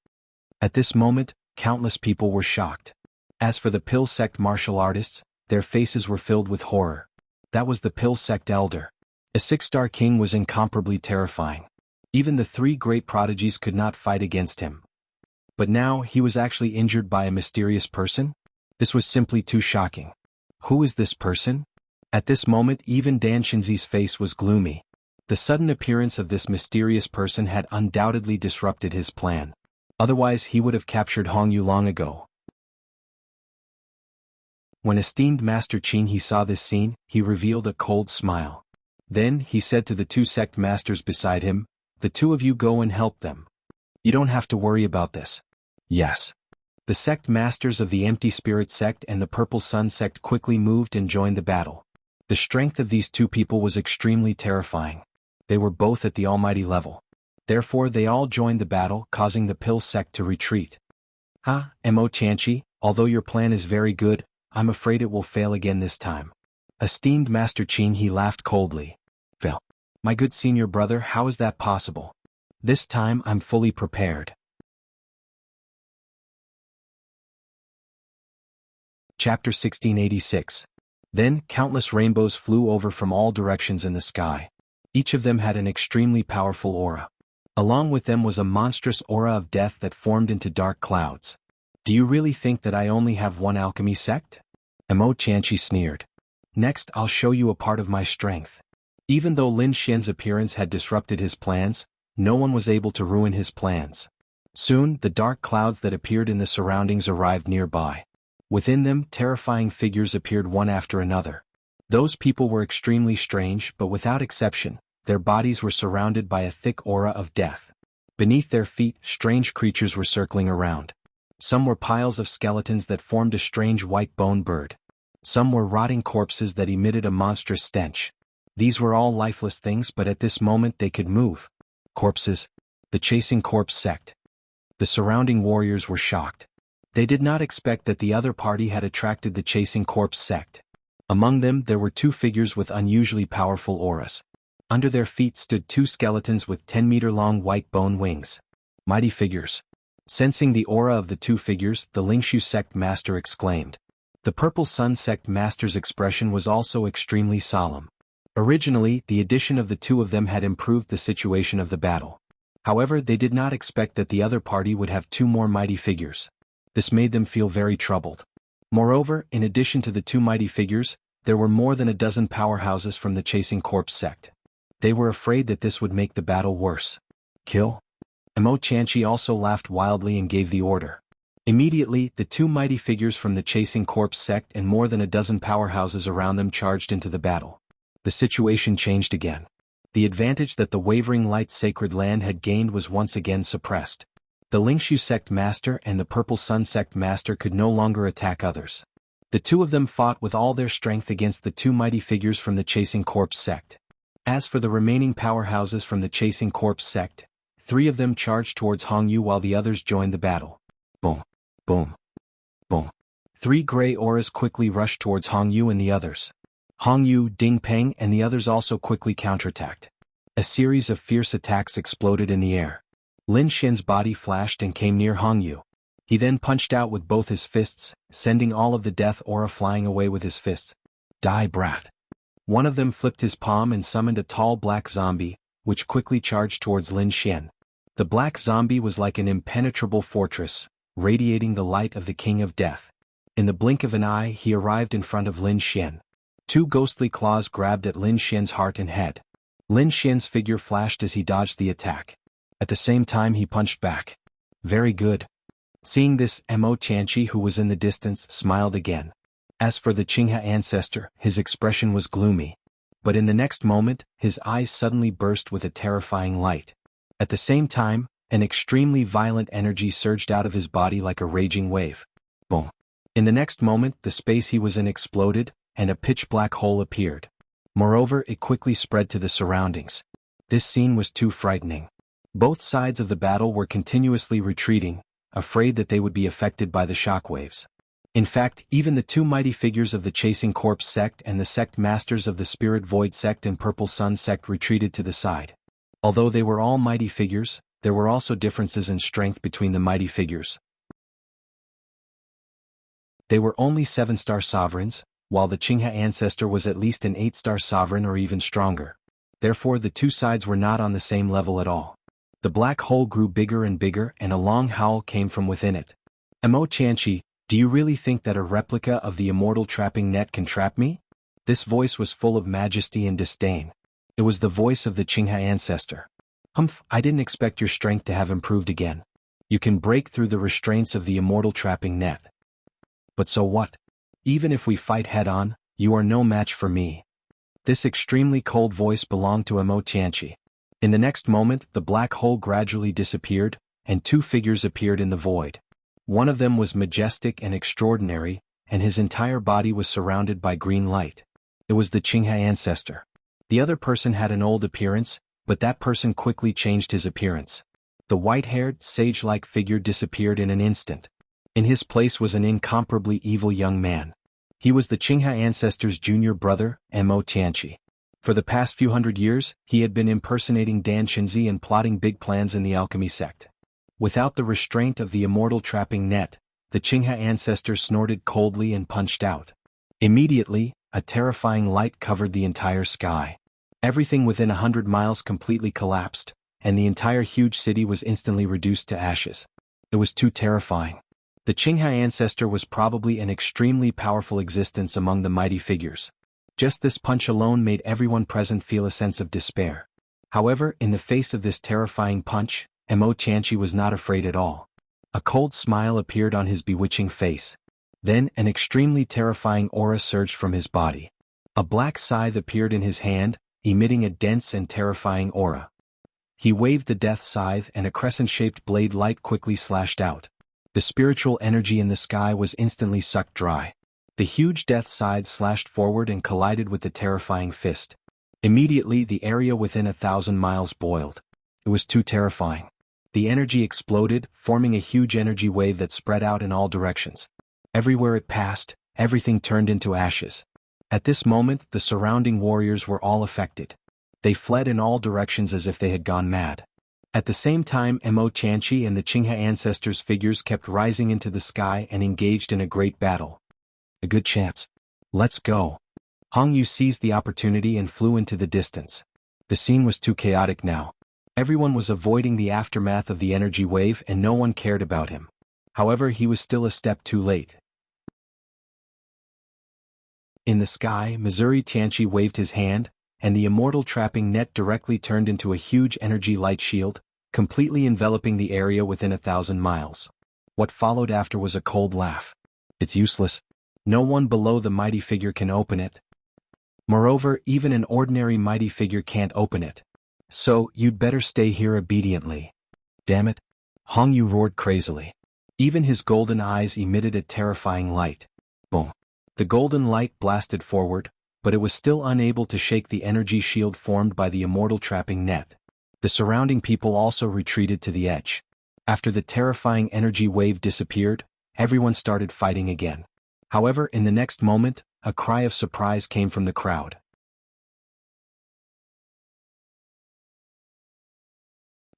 At this moment, countless people were shocked. As for the Pill Sect martial artists, their faces were filled with horror. That was the Pill Sect Elder. A six-star king was incomparably terrifying. Even the three great prodigies could not fight against him. But now he was actually injured by a mysterious person? This was simply too shocking. Who is this person? At this moment even Dan Shinzi's face was gloomy. The sudden appearance of this mysterious person had undoubtedly disrupted his plan. Otherwise he would have captured Hongyu long ago. When esteemed Master Qin he saw this scene, he revealed a cold smile. Then he said to the two sect masters beside him, "The two of you go and help them. You don't have to worry about this." Yes. The sect masters of the Empty Spirit sect and the Purple Sun sect quickly moved and joined the battle. The strength of these two people was extremely terrifying. They were both at the almighty level. Therefore they all joined the battle, causing the Pill sect to retreat. "Ah, Mo Tianqi, although your plan is very good, I'm afraid it will fail again this time." Esteemed Master Qin he laughed coldly. "Fail? My good senior brother, how is that possible? This time I'm fully prepared." Chapter 1686. Then countless rainbows flew over from all directions in the sky. Each of them had an extremely powerful aura. Along with them was a monstrous aura of death that formed into dark clouds. "Do you really think that I only have one alchemy sect?" Mo Tianqi sneered. "Next I'll show you a part of my strength." Even though Lin Xian's appearance had disrupted his plans, no one was able to ruin his plans. Soon the dark clouds that appeared in the surroundings arrived nearby. Within them terrifying figures appeared one after another. Those people were extremely strange, but without exception, their bodies were surrounded by a thick aura of death. Beneath their feet, strange creatures were circling around. Some were piles of skeletons that formed a strange white bone bird. Some were rotting corpses that emitted a monstrous stench. These were all lifeless things, but at this moment they could move. Corpses. The Chasing Corpse sect. The surrounding warriors were shocked. They did not expect that the other party had attracted the Chasing Corpse sect. Among them there were two figures with unusually powerful auras. Under their feet stood two skeletons with 10-meter-long white bone wings. Mighty figures. Sensing the aura of the two figures, the Lingshu sect master exclaimed. The Purple Sun sect master's expression was also extremely solemn. Originally, the addition of the two of them had improved the situation of the battle. However, they did not expect that the other party would have two more mighty figures. This made them feel very troubled. Moreover, in addition to the two mighty figures, there were more than a dozen powerhouses from the Chasing Corpse sect. They were afraid that this would make the battle worse. Kill? Mo Tianqi also laughed wildly and gave the order. Immediately, the two mighty figures from the Chasing Corpse sect and more than a dozen powerhouses around them charged into the battle. The situation changed again. The advantage that the Wavering Light Sacred Land had gained was once again suppressed. The Lingshu sect master and the Purple Sun sect master could no longer attack others. The two of them fought with all their strength against the two mighty figures from the Chasing Corpse sect. As for the remaining powerhouses from the Chasing Corpse sect, three of them charged towards Hongyu while the others joined the battle. Boom, boom, boom. Three gray auras quickly rushed towards Hongyu and the others. Hongyu, Ding Peng and the others also quickly counterattacked. A series of fierce attacks exploded in the air. Lin Xian's body flashed and came near Hongyu. He then punched out with both his fists, sending all of the death aura flying away with his fists. Die, brat. One of them flipped his palm and summoned a tall black zombie, which quickly charged towards Lin Xian. The black zombie was like an impenetrable fortress, radiating the light of the King of Death. In the blink of an eye he arrived in front of Lin Xian. Two ghostly claws grabbed at Lin Xian's heart and head. Lin Xian's figure flashed as he dodged the attack. At the same time he punched back. Very good. Seeing this, Mo Tianqi, who was in the distance, smiled again. As for the Qinghe ancestor, his expression was gloomy. But in the next moment, his eyes suddenly burst with a terrifying light. At the same time, an extremely violent energy surged out of his body like a raging wave. Boom. In the next moment, the space he was in exploded, and a pitch-black hole appeared. Moreover, it quickly spread to the surroundings. This scene was too frightening. Both sides of the battle were continuously retreating, afraid that they would be affected by the shockwaves. In fact, even the two mighty figures of the Chasing Corpse sect and the sect masters of the Spirit Void sect and Purple Sun sect retreated to the side. Although they were all mighty figures, there were also differences in strength between the mighty figures. They were only 7-star sovereigns, while the Qinghe ancestor was at least an 8-star sovereign or even stronger. Therefore the two sides were not on the same level at all. The black hole grew bigger and bigger and a long howl came from within it. Mo Tianqi, do you really think that a replica of the immortal trapping net can trap me? This voice was full of majesty and disdain. It was the voice of the Qinghe ancestor. Humph, I didn't expect your strength to have improved again. You can break through the restraints of the immortal trapping net. But so what? Even if we fight head-on, you are no match for me. This extremely cold voice belonged to Mo Tianqi. In the next moment, the black hole gradually disappeared, and two figures appeared in the void. One of them was majestic and extraordinary, and his entire body was surrounded by green light. It was the Qinghe ancestor. The other person had an old appearance, but that person quickly changed his appearance. The white-haired, sage-like figure disappeared in an instant. In his place was an incomparably evil young man. He was the Qinghe ancestor's junior brother, Mo Tianqi. For the past few hundred years, he had been impersonating Dan Qinzi and plotting big plans in the alchemy sect. Without the restraint of the immortal trapping net, the Qinghe ancestor snorted coldly and punched out. Immediately, a terrifying light covered the entire sky. Everything within 100 miles completely collapsed, and the entire huge city was instantly reduced to ashes. It was too terrifying. The Qinghe ancestor was probably an extremely powerful existence among the mighty figures. Just this punch alone made everyone present feel a sense of despair. However, in the face of this terrifying punch, Mo Tianqi was not afraid at all. A cold smile appeared on his bewitching face. Then an extremely terrifying aura surged from his body. A black scythe appeared in his hand, emitting a dense and terrifying aura. He waved the death scythe and a crescent-shaped blade light quickly slashed out. The spiritual energy in the sky was instantly sucked dry. The huge death scythe slashed forward and collided with the terrifying fist. Immediately the area within 1,000 miles boiled. It was too terrifying. The energy exploded, forming a huge energy wave that spread out in all directions. Everywhere it passed, everything turned into ashes. At this moment, the surrounding warriors were all affected. They fled in all directions as if they had gone mad. At the same time, Mo Chanchi and the Qinghe ancestors' figures kept rising into the sky and engaged in a great battle. A good chance. Let's go. Hong Yu seized the opportunity and flew into the distance. The scene was too chaotic now. Everyone was avoiding the aftermath of the energy wave and no one cared about him. However, he was still a step too late. In the sky, Missouri Tianchi waved his hand, and the immortal trapping net directly turned into a huge energy light shield, completely enveloping the area within 1,000 miles. What followed after was a cold laugh. It's useless. No one below the mighty figure can open it. Moreover, even an ordinary mighty figure can't open it. So, you'd better stay here obediently. Damn it. Hong Yu roared crazily. Even his golden eyes emitted a terrifying light. Boom. The golden light blasted forward, but it was still unable to shake the energy shield formed by the immortal trapping net. The surrounding people also retreated to the edge. After the terrifying energy wave disappeared, everyone started fighting again. However, in the next moment, a cry of surprise came from the crowd.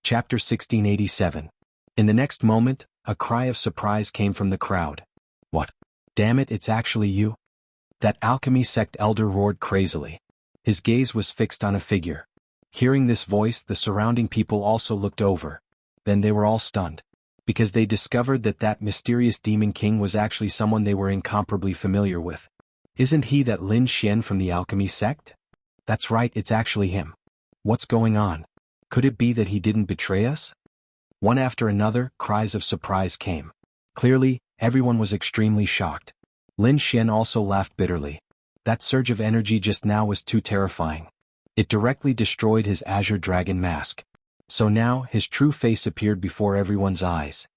Chapter 1687. In the next moment, a cry of surprise came from the crowd. What? Damn it, it's actually you? That alchemy sect elder roared crazily. His gaze was fixed on a figure. Hearing this voice, the surrounding people also looked over. Then they were all stunned. Because they discovered that that mysterious demon king was actually someone they were incomparably familiar with. Isn't he that Lin Xian from the alchemy sect? That's right, it's actually him. What's going on? Could it be that he didn't betray us? One after another, cries of surprise came. Clearly, everyone was extremely shocked. Lin Xian also laughed bitterly. That surge of energy just now was too terrifying. It directly destroyed his azure dragon mask. So now, his true face appeared before everyone's eyes.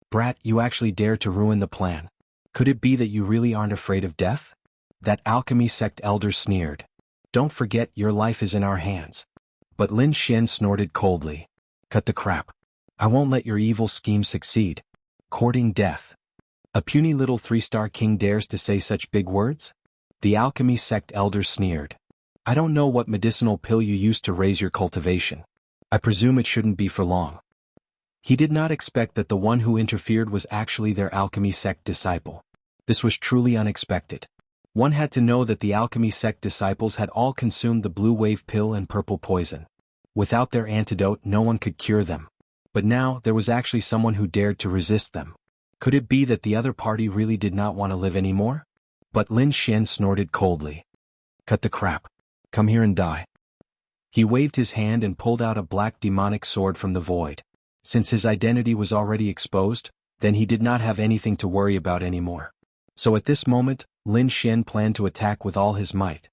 Brat, you actually dare to ruin the plan. Could it be that you really aren't afraid of death? That alchemy sect elder sneered. Don't forget, your life is in our hands. But Lin Xian snorted coldly. Cut the crap. I won't let your evil scheme succeed. Courting death. A puny little 3-star king dares to say such big words? The alchemy sect elder sneered. I don't know what medicinal pill you used to raise your cultivation. I presume it shouldn't be for long. He did not expect that the one who interfered was actually their alchemy sect disciple. This was truly unexpected. One had to know that the alchemy sect disciples had all consumed the blue wave pill and purple poison. Without their antidote, no one could cure them. But now, there was actually someone who dared to resist them. Could it be that the other party really did not want to live anymore? But Lin Xian snorted coldly. Cut the crap. Come here and die. He waved his hand and pulled out a black demonic sword from the void. Since his identity was already exposed, then he did not have anything to worry about anymore. So at this moment, Lin Xian planned to attack with all his might.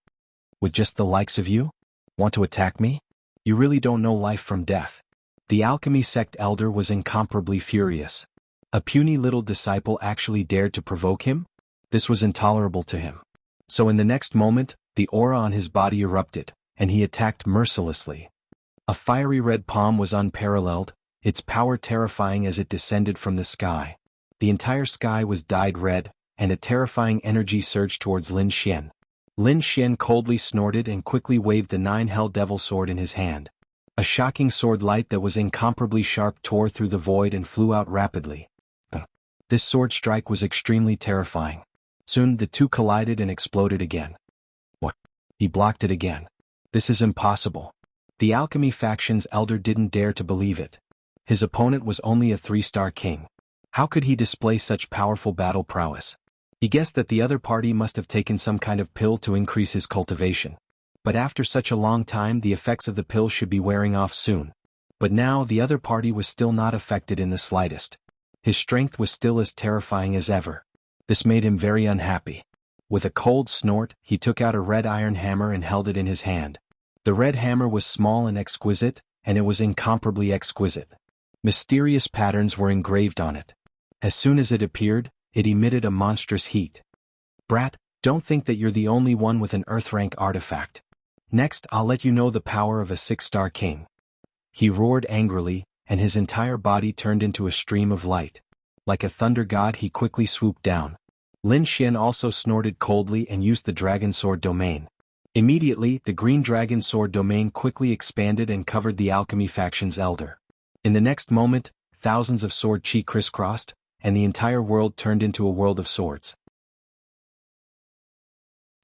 With just the likes of you? Want to attack me? You really don't know life from death. The alchemy sect elder was incomparably furious. A puny little disciple actually dared to provoke him? This was intolerable to him. So in the next moment, the aura on his body erupted, and he attacked mercilessly. A fiery red palm was unparalleled, its power terrifying as it descended from the sky. The entire sky was dyed red, and a terrifying energy surged towards Lin Xian. Lin Xian coldly snorted and quickly waved the 9 Hell Devil sword in his hand. A shocking sword light that was incomparably sharp tore through the void and flew out rapidly. This sword strike was extremely terrifying. Soon the two collided and exploded again. What? He blocked it again. This is impossible. The alchemy faction's elder didn't dare to believe it. His opponent was only a 3-star king. How could he display such powerful battle prowess? He guessed that the other party must have taken some kind of pill to increase his cultivation. But after such a long time, the effects of the pill should be wearing off soon. But now the other party was still not affected in the slightest. His strength was still as terrifying as ever. This made him very unhappy. With a cold snort, he took out a red iron hammer and held it in his hand. The red hammer was small and exquisite, and it was incomparably exquisite. Mysterious patterns were engraved on it. As soon as it appeared, it emitted a monstrous heat. Brat, don't think that you're the only one with an Earth-rank artifact. Next, I'll let you know the power of a 6-star king. He roared angrily, and his entire body turned into a stream of light. Like a thunder god, he quickly swooped down. Lin Xian also snorted coldly and used the dragon sword domain. Immediately, the green dragon sword domain quickly expanded and covered the alchemy faction's elder. In the next moment, thousands of sword chi crisscrossed, and the entire world turned into a world of swords.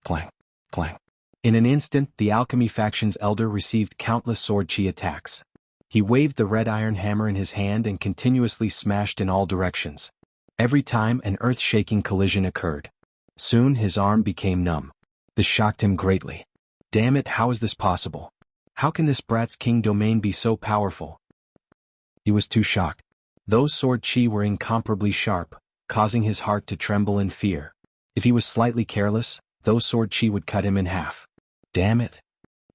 Clang, clang. In an instant, the alchemy faction's elder received countless sword chi attacks. He waved the red iron hammer in his hand and continuously smashed in all directions. Every time an earth-shaking collision occurred. Soon his arm became numb. This shocked him greatly. Damn it, how is this possible? How can this brat's king domain be so powerful? He was too shocked. Those sword chi were incomparably sharp, causing his heart to tremble in fear. If he was slightly careless, those sword chi would cut him in half. Damn it!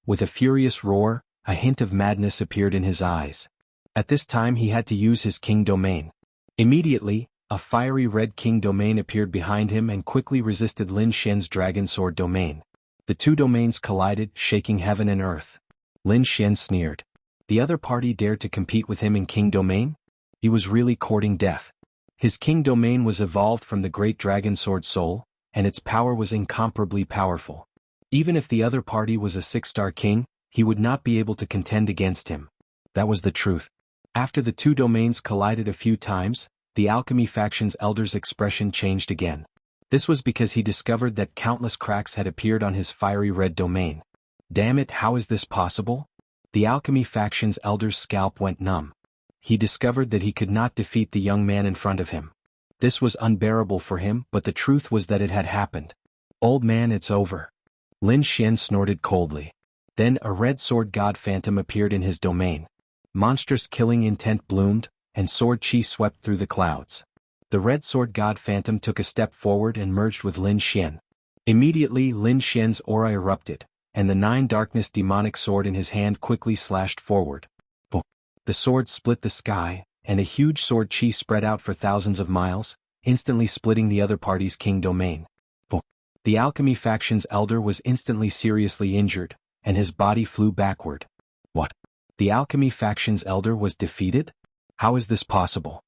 With a furious roar, a hint of madness appeared in his eyes. At this time he had to use his king domain. Immediately, a fiery red king domain appeared behind him and quickly resisted Lin Xian's dragon sword domain. The two domains collided, shaking heaven and earth. Lin Xian sneered. The other party dared to compete with him in king domain? He was really courting death. His king domain was evolved from the great dragon sword soul, and its power was incomparably powerful. Even if the other party was a 6-star king, he would not be able to contend against him. That was the truth. After the two domains collided a few times, the alchemy faction's elder's expression changed again. This was because he discovered that countless cracks had appeared on his fiery red domain. Damn it, how is this possible? The alchemy faction's elder's scalp went numb. He discovered that he could not defeat the young man in front of him. This was unbearable for him, but the truth was that it had happened. Old man, it's over. Lin Xian snorted coldly. Then a red sword god phantom appeared in his domain. Monstrous killing intent bloomed, and sword chi swept through the clouds. The red sword god phantom took a step forward and merged with Lin Xian. Immediately Lin Xian's aura erupted, and the 9 darkness demonic sword in his hand quickly slashed forward. Boom! The sword split the sky, and a huge sword chi spread out for thousands of miles, instantly splitting the other party's king domain. Boom! The alchemy faction's elder was instantly seriously injured, and his body flew backward. What? The alchemy faction's elder was defeated? How is this possible?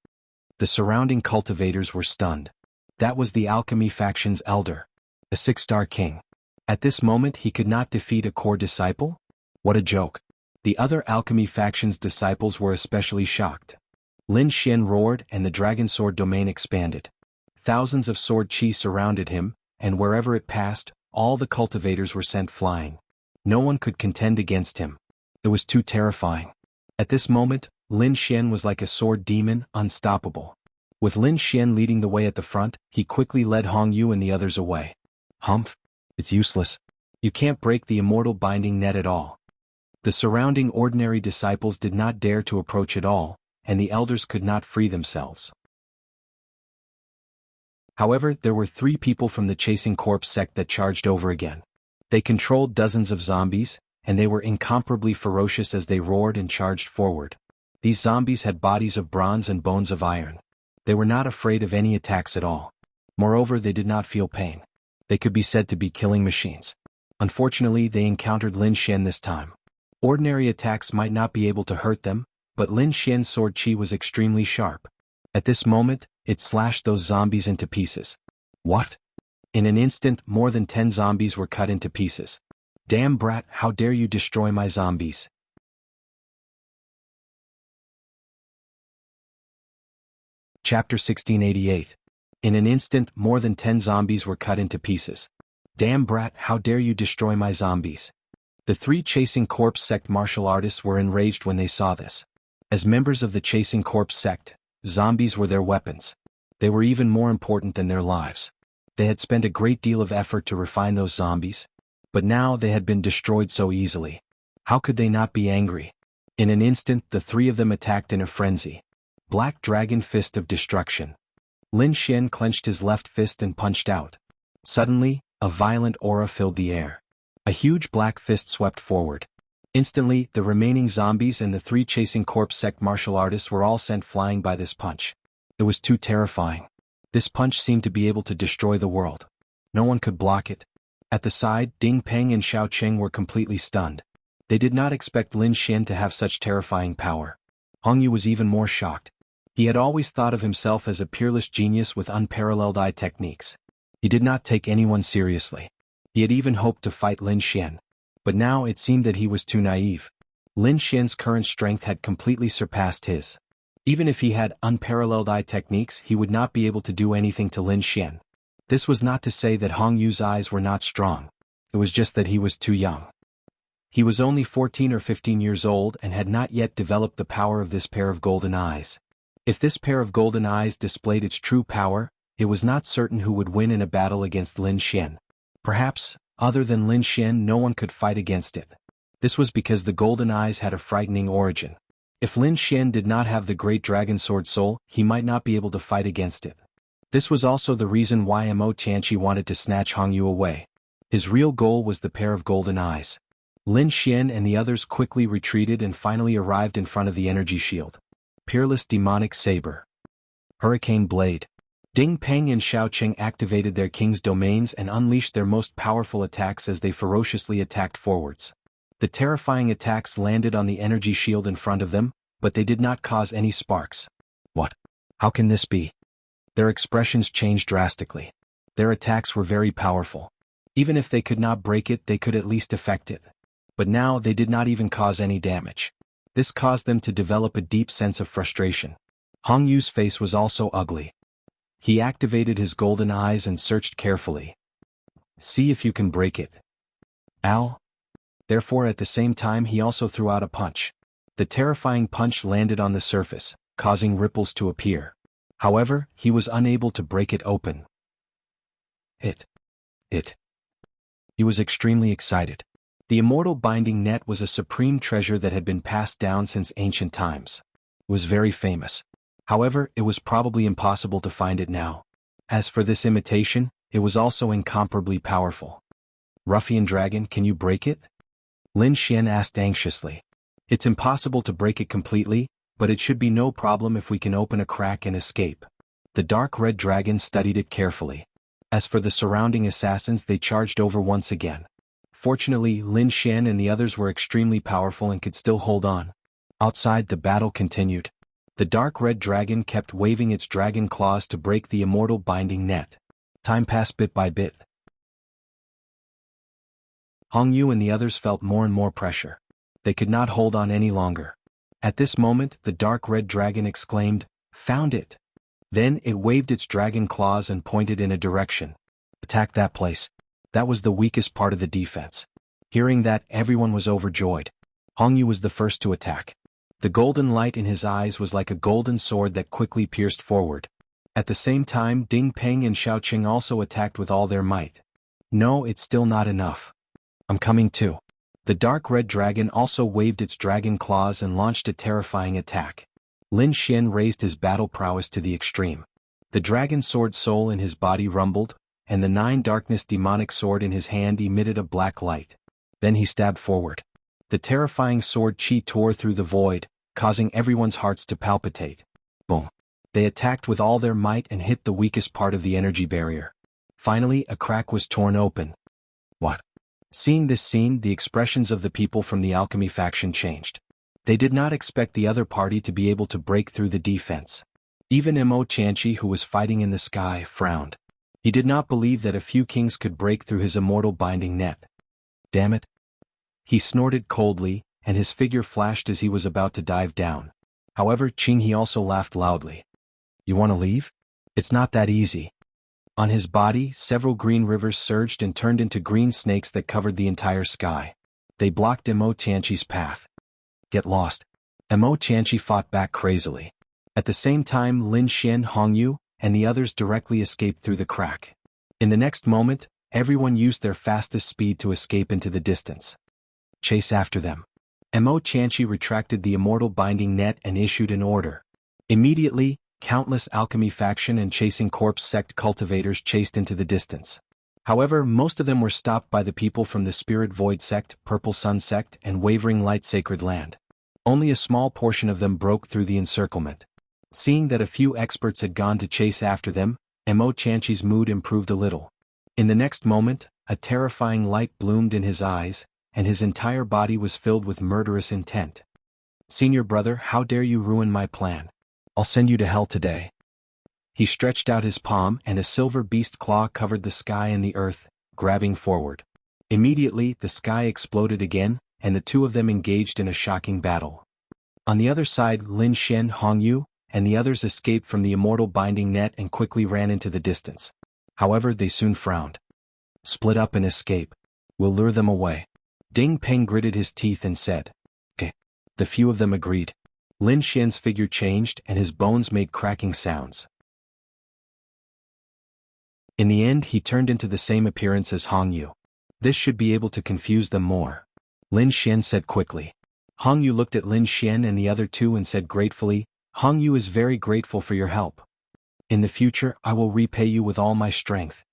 The surrounding cultivators were stunned. That was the alchemy faction's elder. A 6-star king. At this moment he could not defeat a core disciple? What a joke. The other alchemy faction's disciples were especially shocked. Lin Xian roared and the dragon sword domain expanded. Thousands of sword chi surrounded him, and wherever it passed, all the cultivators were sent flying. No one could contend against him. It was too terrifying. At this moment, Lin Xian was like a sword demon, unstoppable. With Lin Xian leading the way at the front, he quickly led Hong Yu and the others away. Humph! It's useless. You can't break the immortal binding net at all. The surrounding ordinary disciples did not dare to approach at all, and the elders could not free themselves. However, there were 3 people from the Chasing Corpse sect that charged over again. They controlled dozens of zombies, and they were incomparably ferocious as they roared and charged forward. These zombies had bodies of bronze and bones of iron. They were not afraid of any attacks at all. Moreover, they did not feel pain. They could be said to be killing machines. Unfortunately, they encountered Lin Xian this time. Ordinary attacks might not be able to hurt them, but Lin Xian's sword chi was extremely sharp. At this moment, it slashed those zombies into pieces. What? In an instant, more than 10 zombies were cut into pieces. Damn brat, how dare you destroy my zombies? Chapter 1688. In an instant, more than 10 zombies were cut into pieces. Damn brat, how dare you destroy my zombies? The 3 Chasing Corpse sect martial artists were enraged when they saw this. As members of the Chasing Corpse sect, zombies were their weapons. They were even more important than their lives. They had spent a great deal of effort to refine those zombies, but now they had been destroyed so easily. How could they not be angry? In an instant, the 3 of them attacked in a frenzy. Black Dragon Fist of Destruction. Lin Xian clenched his left fist and punched out. Suddenly, a violent aura filled the air. A huge black fist swept forward. Instantly, the remaining zombies and the 3 Chasing Corpse sect martial artists were all sent flying by this punch. It was too terrifying. This punch seemed to be able to destroy the world. No one could block it. At the side, Ding Peng and Xiao Qing were completely stunned. They did not expect Lin Xian to have such terrifying power. Hong Yu was even more shocked. He had always thought of himself as a peerless genius with unparalleled eye techniques. He did not take anyone seriously. He had even hoped to fight Lin Xian. But now it seemed that he was too naive. Lin Xian's current strength had completely surpassed his. Even if he had unparalleled eye techniques, he would not be able to do anything to Lin Xian. This was not to say that Hong Yu's eyes were not strong. It was just that he was too young. He was only 14 or 15 years old and had not yet developed the power of this pair of golden eyes. If this pair of golden eyes displayed its true power, it was not certain who would win in a battle against Lin Xian. Perhaps, other than Lin Xian, no one could fight against it. This was because the golden eyes had a frightening origin. If Lin Xian did not have the great dragon sword soul, he might not be able to fight against it. This was also the reason why Mo Tianqi wanted to snatch Hong Yu away. His real goal was the pair of golden eyes. Lin Xian and the others quickly retreated and finally arrived in front of the energy shield. Peerless demonic saber. Hurricane blade. Ding Peng and Xiaoqing activated their king's domains and unleashed their most powerful attacks as they ferociously attacked forwards. The terrifying attacks landed on the energy shield in front of them, but they did not cause any sparks. What? How can this be? Their expressions changed drastically. Their attacks were very powerful. Even if they could not break it, they could at least affect it. But now they did not even cause any damage. This caused them to develop a deep sense of frustration. Hong Yu's face was also ugly. He activated his golden eyes and searched carefully. See if you can break it. Ow! Therefore at the same time he also threw out a punch. The terrifying punch landed on the surface, causing ripples to appear. However, he was unable to break it open. He was extremely excited. The immortal binding net was a supreme treasure that had been passed down since ancient times. It was very famous. However, it was probably impossible to find it now. As for this imitation, it was also incomparably powerful. Ruffian dragon, can you break it? Lin Xian asked anxiously. It's impossible to break it completely, but it should be no problem if we can open a crack and escape. The dark red dragon studied it carefully. As for the surrounding assassins, they charged over once again. Fortunately, Lin Xian and the others were extremely powerful and could still hold on. Outside, the battle continued. The dark red dragon kept waving its dragon claws to break the immortal binding net. Time passed bit by bit. Hong Yu and the others felt more and more pressure. They could not hold on any longer. At this moment, the dark red dragon exclaimed, "Found it!" Then it waved its dragon claws and pointed in a direction. Attack that place. That was the weakest part of the defense. Hearing that, everyone was overjoyed. Hong Yu was the first to attack. The golden light in his eyes was like a golden sword that quickly pierced forward. At the same time, Ding Peng and Xiaoqing also attacked with all their might. No, it's still not enough. I'm coming too. The dark red dragon also waved its dragon claws and launched a terrifying attack. Lin Xian raised his battle prowess to the extreme. The dragon sword soul in his body rumbled, and the 9 darkness demonic sword in his hand emitted a black light. Then he stabbed forward. The terrifying sword chi tore through the void, causing everyone's hearts to palpitate. Boom. They attacked with all their might and hit the weakest part of the energy barrier. Finally, a crack was torn open. What? Seeing this scene, the expressions of the people from the alchemy faction changed. They did not expect the other party to be able to break through the defense. Even Mo Tianqi, who was fighting in the sky, frowned. He did not believe that a few kings could break through his immortal binding net. Damn it. He snorted coldly, and his figure flashed as he was about to dive down. However, Qinghe also laughed loudly. You want to leave? It's not that easy. On his body, several green rivers surged and turned into green snakes that covered the entire sky. They blocked Mo Tianqi's path. Get lost. Mo Tianqi fought back crazily. At the same time, Lin Xian, Hong Yu, and the others directly escaped through the crack. In the next moment, everyone used their fastest speed to escape into the distance. Chase after them. Mo Tianqi retracted the immortal binding net and issued an order. Immediately, countless alchemy faction and chasing corpse sect cultivators chased into the distance. However, most of them were stopped by the people from the Spirit Void sect, Purple Sun sect, and Wavering Light Sacred Land. Only a small portion of them broke through the encirclement. Seeing that a few experts had gone to chase after them, Mo Tianqi's mood improved a little. In the next moment, a terrifying light bloomed in his eyes, and his entire body was filled with murderous intent. Senior brother, how dare you ruin my plan? I'll send you to hell today. He stretched out his palm and a silver beast claw covered the sky and the earth, grabbing forward. Immediately, the sky exploded again, and the two of them engaged in a shocking battle. On the other side, Lin Xian, Hong Yu, and the others escaped from the immortal binding net and quickly ran into the distance. However, they soon frowned. Split up and escape. We'll lure them away. Ding Peng gritted his teeth and said. Okay. The few of them agreed. Lin Xian's figure changed and his bones made cracking sounds. In the end, he turned into the same appearance as Hong Yu. This should be able to confuse them more. Lin Xian said quickly. Hong Yu looked at Lin Xian and the other two and said gratefully, Hong Yu is very grateful for your help. In the future, I will repay you with all my strength.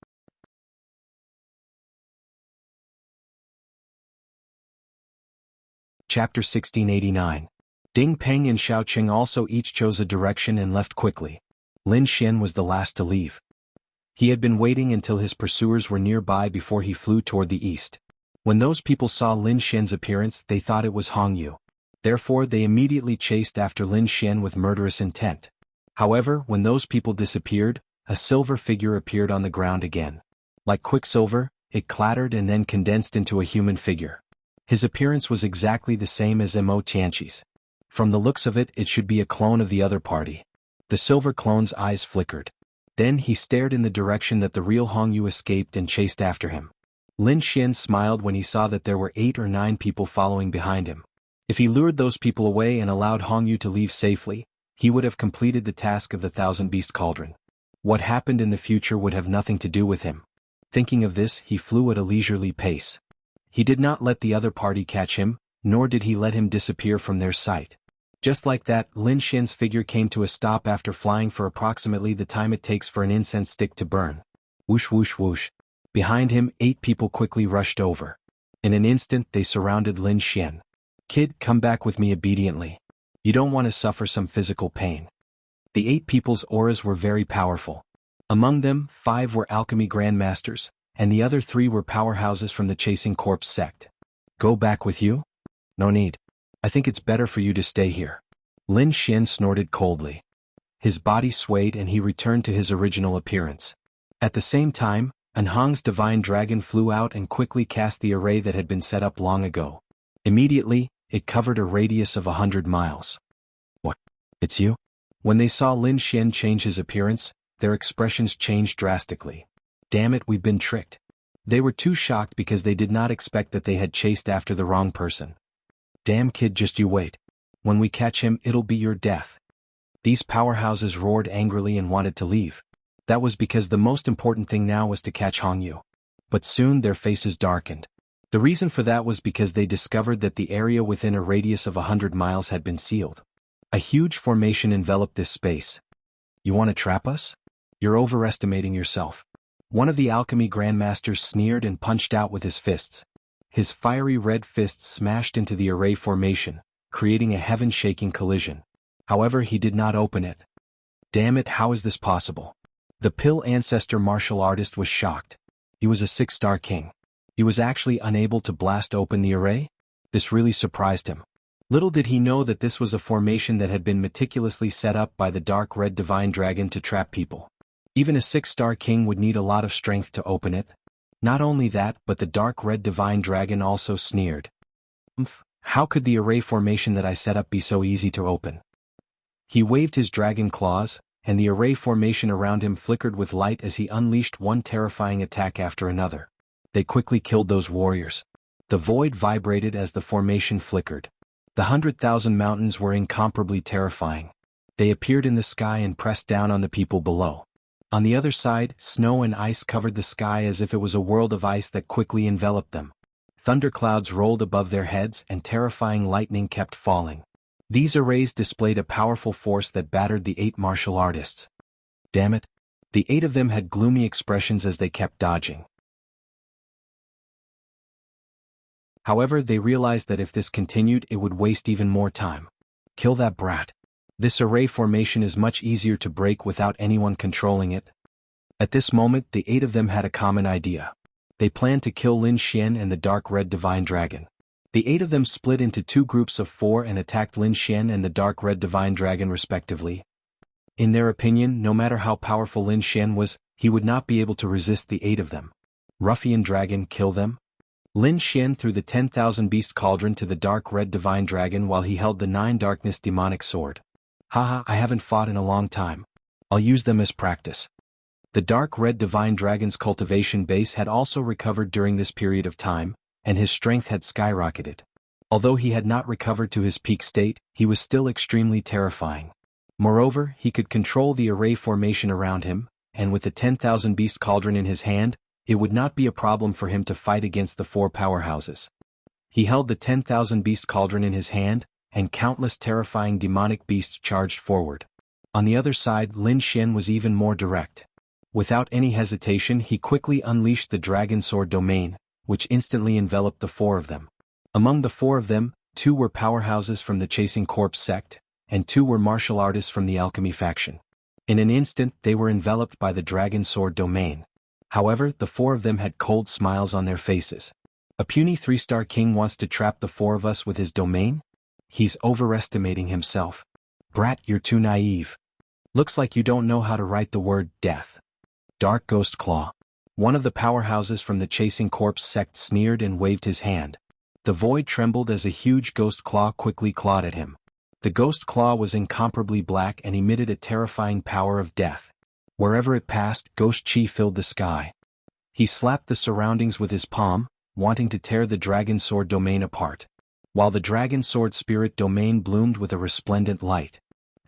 Chapter 1689. Ding Peng and Xiaoqing also each chose a direction and left quickly. Lin Xian was the last to leave. He had been waiting until his pursuers were nearby before he flew toward the east. When those people saw Lin Xian's appearance, they thought it was Hong Yu. Therefore, they immediately chased after Lin Xian with murderous intent. However, when those people disappeared, a silver figure appeared on the ground again. Like quicksilver, it clattered and then condensed into a human figure. His appearance was exactly the same as Mo Tianqi's. From the looks of it, it should be a clone of the other party. The silver clone's eyes flickered. Then he stared in the direction that the real Hong Yu escaped and chased after him. Lin Xian smiled when he saw that there were 8 or 9 people following behind him. If he lured those people away and allowed Hong Yu to leave safely, he would have completed the task of the thousand-beast cauldron. What happened in the future would have nothing to do with him. Thinking of this, he flew at a leisurely pace. He did not let the other party catch him, nor did he let him disappear from their sight. Just like that, Lin Xian's figure came to a stop after flying for approximately the time it takes for an incense stick to burn. Whoosh whoosh whoosh. Behind him, 8 people quickly rushed over. In an instant, they surrounded Lin Xian. Kid, come back with me obediently. You don't want to suffer some physical pain. The 8 people's auras were very powerful. Among them, 5 were alchemy grandmasters, and the other 3 were powerhouses from the Chasing Corpse sect. Go back with you? No need. I think it's better for you to stay here. Lin Xian snorted coldly. His body swayed and he returned to his original appearance. At the same time, Anhang's divine dragon flew out and quickly cast the array that had been set up long ago. Immediately, it covered a radius of 100 miles. What? It's you? When they saw Lin Xian change his appearance, their expressions changed drastically. Damn it, we've been tricked. They were too shocked because they did not expect that they had chased after the wrong person. Damn kid, just you wait. When we catch him, it'll be your death. These powerhouses roared angrily and wanted to leave. That was because the most important thing now was to catch Hong Yu. But soon their faces darkened. The reason for that was because they discovered that the area within a radius of 100 miles had been sealed. A huge formation enveloped this space. You want to trap us? You're overestimating yourself. One of the alchemy grandmasters sneered and punched out with his fists. His fiery red fists smashed into the array formation, creating a heaven-shaking collision. However, he did not open it. Damn it, how is this possible? The Pill Ancestor martial artist was shocked. He was a 6-star king. He was actually unable to blast open the array? This really surprised him. Little did he know that this was a formation that had been meticulously set up by the dark red divine dragon to trap people. Even a 6-star king would need a lot of strength to open it. Not only that, but the dark red divine dragon also sneered. How could the array formation that I set up be so easy to open? He waved his dragon claws, and the array formation around him flickered with light as he unleashed one terrifying attack after another. They quickly killed those warriors. The void vibrated as the formation flickered. The 100,000 mountains were incomparably terrifying. They appeared in the sky and pressed down on the people below. On the other side, snow and ice covered the sky as if it was a world of ice that quickly enveloped them. Thunderclouds rolled above their heads and terrifying lightning kept falling. These arrays displayed a powerful force that battered the 8 martial artists. Damn it. The 8 of them had gloomy expressions as they kept dodging. However, they realized that if this continued, it would waste even more time. Kill that brat. This array formation is much easier to break without anyone controlling it. At this moment, the 8 of them had a common idea. They planned to kill Lin Xian and the dark red divine dragon. The 8 of them split into 2 groups of 4 and attacked Lin Xian and the dark red divine dragon respectively. In their opinion, no matter how powerful Lin Xian was, he would not be able to resist the 8 of them. Ruffian dragon, kill them? Lin Xian threw the 10,000 beast cauldron to the dark red divine dragon while he held the 9 darkness demonic sword. Haha, I haven't fought in a long time. I'll use them as practice. The dark red divine dragon's cultivation base had also recovered during this period of time, and his strength had skyrocketed. Although he had not recovered to his peak state, he was still extremely terrifying. Moreover, he could control the array formation around him, and with the 10,000 beast cauldron in his hand, it would not be a problem for him to fight against the 4 powerhouses. He held the 10,000 beast cauldron in his hand, and countless terrifying demonic beasts charged forward. On the other side, Lin Xian was even more direct. Without any hesitation, he quickly unleashed the dragon sword domain, which instantly enveloped the 4 of them. Among the 4 of them, 2 were powerhouses from the Chasing Corpse sect, and 2 were martial artists from the Alchemy faction. In an instant, they were enveloped by the dragon sword domain. However, the 4 of them had cold smiles on their faces. A puny 3-star king wants to trap the 4 of us with his domain? He's overestimating himself. Brat, you're too naive. Looks like you don't know how to write the word death. Dark Ghost Claw. One of the powerhouses from the Chasing Corpse sect sneered and waved his hand. The void trembled as a huge ghost claw quickly clawed at him. The ghost claw was incomparably black and emitted a terrifying power of death. Wherever it passed, ghost chi filled the sky. He slapped the surroundings with his palm, wanting to tear the dragon sword domain apart. While the dragon sword spirit domain bloomed with a resplendent light.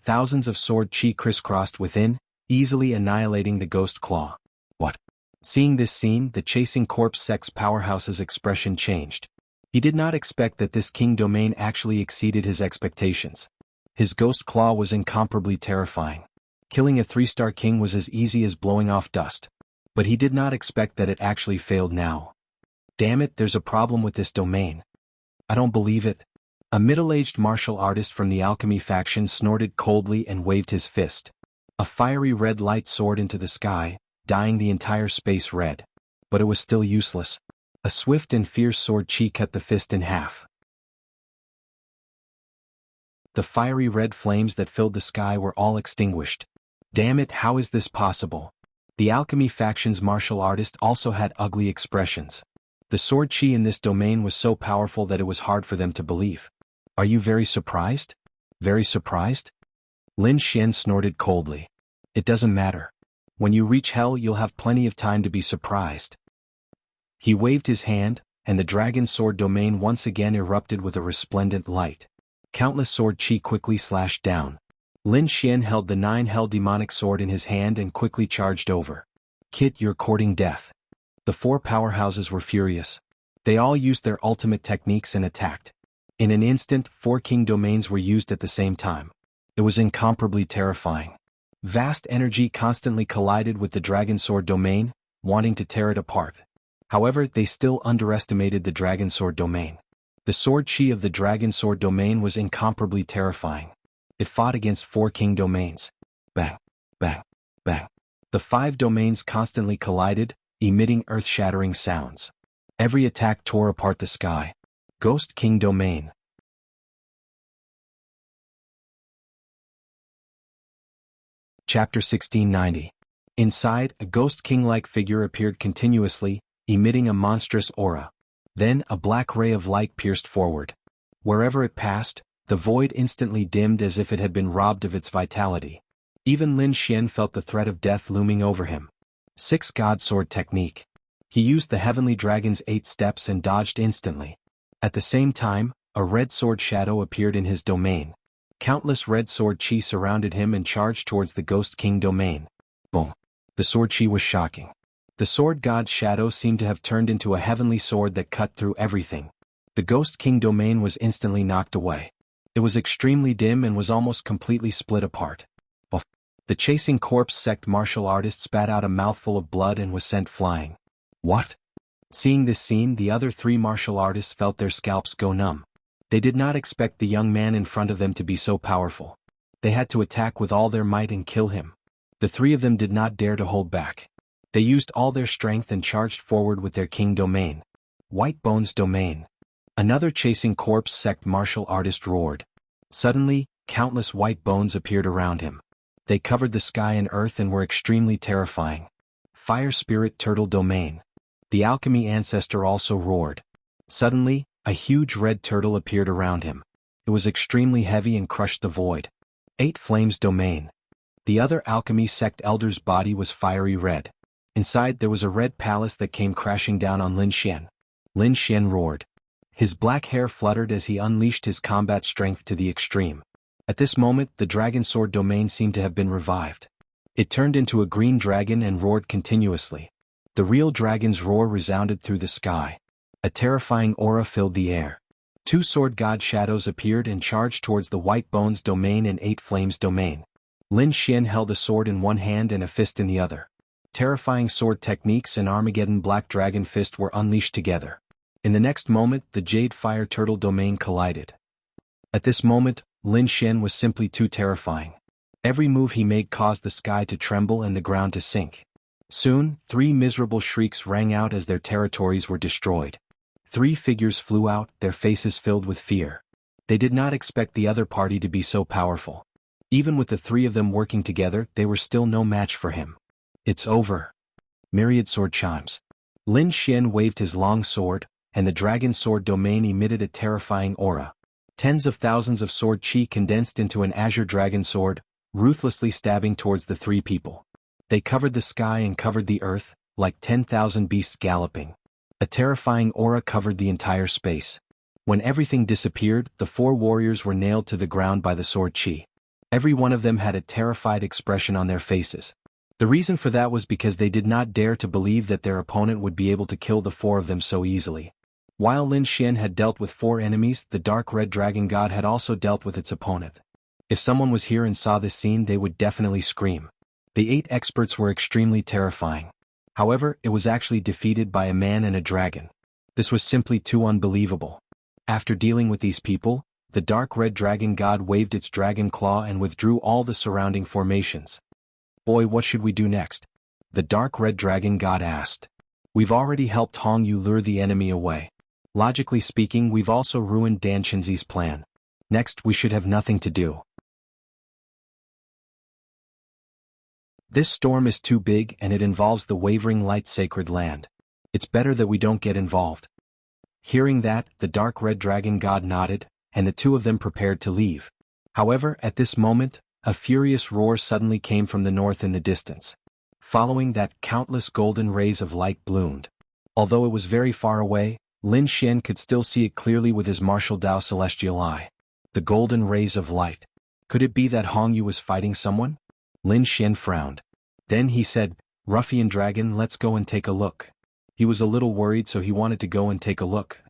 Thousands of sword chi crisscrossed within, easily annihilating the ghost claw. What? Seeing this scene, the Chasing Corpse sect's powerhouse's expression changed. He did not expect that this king domain actually exceeded his expectations. His ghost claw was incomparably terrifying. Killing a 3-star king was as easy as blowing off dust. But he did not expect that it actually failed now. Damn it, there's a problem with this domain. I don't believe it. A middle-aged martial artist from the Alchemy faction snorted coldly and waved his fist. A fiery red light soared into the sky, dyeing the entire space red. But it was still useless. A swift and fierce sword chi cut the fist in half. The fiery red flames that filled the sky were all extinguished. Damn it, how is this possible? The Alchemy faction's martial artist also had ugly expressions. The sword chi in this domain was so powerful that it was hard for them to believe. Are you very surprised? Very surprised? Lin Xian snorted coldly. It doesn't matter. When you reach hell, you'll have plenty of time to be surprised. He waved his hand, and the dragon sword domain once again erupted with a resplendent light. Countless sword chi quickly slashed down. Lin Xian held the 9 hell demonic sword in his hand and quickly charged over. Kit, you're courting death. The 4 powerhouses were furious. They all used their ultimate techniques and attacked. In an instant, 4 king domains were used at the same time. It was incomparably terrifying. Vast energy constantly collided with the dragon sword domain, wanting to tear it apart. However, they still underestimated the dragon sword domain. The sword chi of the dragon sword domain was incomparably terrifying. It fought against 4 king domains. Bang, bang, bang. The 5 domains constantly collided, emitting earth-shattering sounds. Every attack tore apart the sky. Ghost King Domain. Chapter 1690. Inside, a ghost king-like figure appeared continuously, emitting a monstrous aura. Then, a black ray of light pierced forward. Wherever it passed, the void instantly dimmed as if it had been robbed of its vitality. Even Lin Xian felt the threat of death looming over him. 6 God Sword Technique. He used the Heavenly Dragon's 8 steps and dodged instantly. At the same time, a red sword shadow appeared in his domain. Countless red sword chi surrounded him and charged towards the Ghost King domain. Boom. The sword chi was shocking. The sword god's shadow seemed to have turned into a heavenly sword that cut through everything. The Ghost King domain was instantly knocked away. It was extremely dim and was almost completely split apart. The Chasing Corpse sect martial artist spat out a mouthful of blood and was sent flying. What? Seeing this scene, the other 3 martial artists felt their scalps go numb. They did not expect the young man in front of them to be so powerful. They had to attack with all their might and kill him. The 3 of them did not dare to hold back. They used all their strength and charged forward with their king domain. White Bones Domain. Another Chasing Corpse sect martial artist roared. Suddenly, countless white bones appeared around him. They covered the sky and earth and were extremely terrifying. Fire Spirit Turtle Domain. The alchemy ancestor also roared. Suddenly, a huge red turtle appeared around him. It was extremely heavy and crushed the void. 8 Flames Domain. The other alchemy sect elder's body was fiery red. Inside there was a red palace that came crashing down on Lin Xian. Lin Xian roared. His black hair fluttered as he unleashed his combat strength to the extreme. At this moment, the Dragon Sword Domain seemed to have been revived. It turned into a green dragon and roared continuously. The real dragon's roar resounded through the sky. A terrifying aura filled the air. 2 Sword God shadows appeared and charged towards the White Bones Domain and 8 Flames Domain. Lin Xian held a sword in one hand and a fist in the other. Terrifying sword techniques and Armageddon Black Dragon Fist were unleashed together. In the next moment, the Jade Fire Turtle Domain collided. At this moment, Lin Xian was simply too terrifying. Every move he made caused the sky to tremble and the ground to sink. Soon, 3 miserable shrieks rang out as their territories were destroyed. 3 figures flew out, their faces filled with fear. They did not expect the other party to be so powerful. Even with the 3 of them working together, they were still no match for him. It's over. Myriad sword chimes. Lin Xian waved his long sword, and the Dragon Sword Domain emitted a terrifying aura. Tens of thousands of sword chi condensed into an azure dragon sword, ruthlessly stabbing towards the 3 people. They covered the sky and covered the earth, like 10,000 beasts galloping. A terrifying aura covered the entire space. When everything disappeared, the 4 warriors were nailed to the ground by the sword chi. Every one of them had a terrified expression on their faces. The reason for that was because they did not dare to believe that their opponent would be able to kill the 4 of them so easily. While Lin Xian had dealt with 4 enemies, the Dark Red Dragon God had also dealt with its opponent. If someone was here and saw this scene, they would definitely scream. The 8 experts were extremely terrifying. However, it was actually defeated by a man and a dragon. This was simply too unbelievable. After dealing with these people, the Dark Red Dragon God waved its dragon claw and withdrew all the surrounding formations. Boy, what should we do next? The Dark Red Dragon God asked. We've already helped Hong Yu lure the enemy away. Logically speaking, we've also ruined Dan Chenzi's plan. Next, we should have nothing to do. This storm is too big and it involves the Wavering Light Sacred Land. It's better that we don't get involved. Hearing that, the Dark Red Dragon God nodded, and the 2 of them prepared to leave. However, at this moment, a furious roar suddenly came from the north in the distance. Following that, countless golden rays of light bloomed. Although it was very far away, Lin Xian could still see it clearly with his martial Dao celestial eye. The golden rays of light. Could it be that Hong Yu was fighting someone? Lin Xian frowned. Then he said, Ruffian Dragon, let's go and take a look. He was a little worried, so he wanted to go and take a look.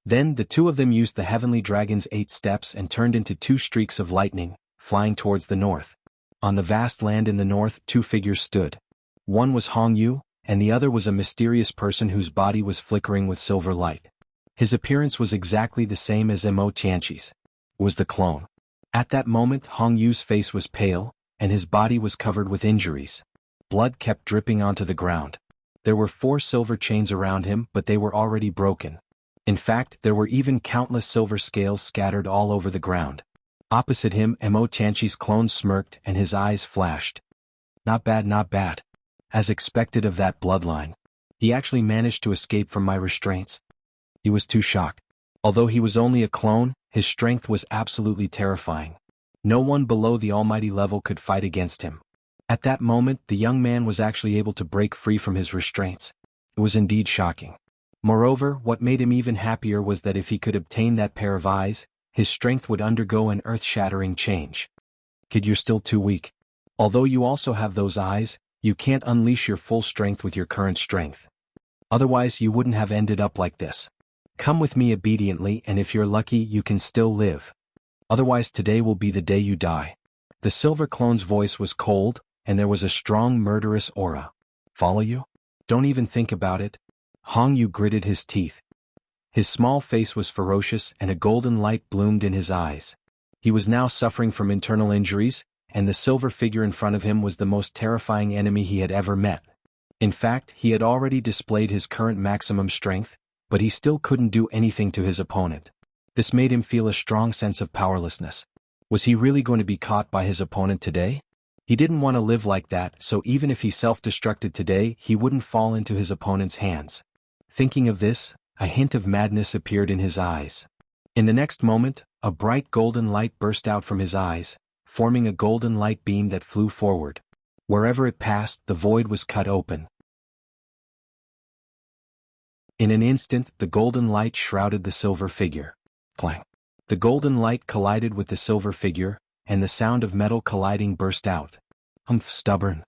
Then the 2 of them used the Heavenly Dragon's 8 steps and turned into 2 streaks of lightning, flying towards the north. On the vast land in the north, 2 figures stood. One was Hong Yu, and the other was a mysterious person whose body was flickering with silver light. His appearance was exactly the same as Mo Tianqi's. It was the clone. At that moment, Hong Yu's face was pale, and his body was covered with injuries. Blood kept dripping onto the ground. There were 4 silver chains around him, but they were already broken. In fact, there were even countless silver scales scattered all over the ground. Opposite him, Mo Tianqi's clone smirked and his eyes flashed. Not bad, not bad. As expected of that bloodline. He actually managed to escape from my restraints. He was too shocked. Although he was only a clone, his strength was absolutely terrifying. No one below the almighty level could fight against him. At that moment, the young man was actually able to break free from his restraints. It was indeed shocking. Moreover, what made him even happier was that if he could obtain that pair of eyes, his strength would undergo an earth-shattering change. Kid, you're still too weak. Although you also have those eyes, you can't unleash your full strength with your current strength. Otherwise, you wouldn't have ended up like this. Come with me obediently, and if you're lucky, you can still live. Otherwise, today will be the day you die. The silver clone's voice was cold, and there was a strong murderous aura. Follow you? Don't even think about it. Hong Yu gritted his teeth. His small face was ferocious and a golden light bloomed in his eyes. He was now suffering from internal injuries, and the silver figure in front of him was the most terrifying enemy he had ever met. In fact, he had already displayed his current maximum strength, but he still couldn't do anything to his opponent. This made him feel a strong sense of powerlessness. Was he really going to be caught by his opponent today? He didn't want to live like that, so even if he self-destructed today, he wouldn't fall into his opponent's hands. Thinking of this, a hint of madness appeared in his eyes. In the next moment, a bright golden light burst out from his eyes, forming a golden light beam that flew forward. Wherever it passed, the void was cut open. In an instant, the golden light shrouded the silver figure. Clang! The golden light collided with the silver figure, and the sound of metal colliding burst out. Humph, stubborn.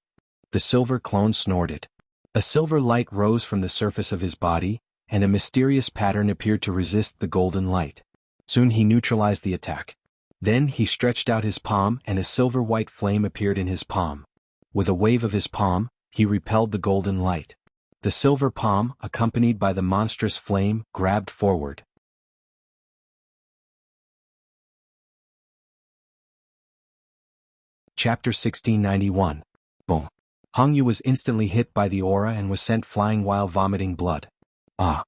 The silver clone snorted. A silver light rose from the surface of his body, and a mysterious pattern appeared to resist the golden light. Soon he neutralized the attack. Then he stretched out his palm and a silver-white flame appeared in his palm. With a wave of his palm, he repelled the golden light. The silver palm, accompanied by the monstrous flame, grabbed forward. Chapter 1691. Boom. Hongyu was instantly hit by the aura and was sent flying while vomiting blood. Ah!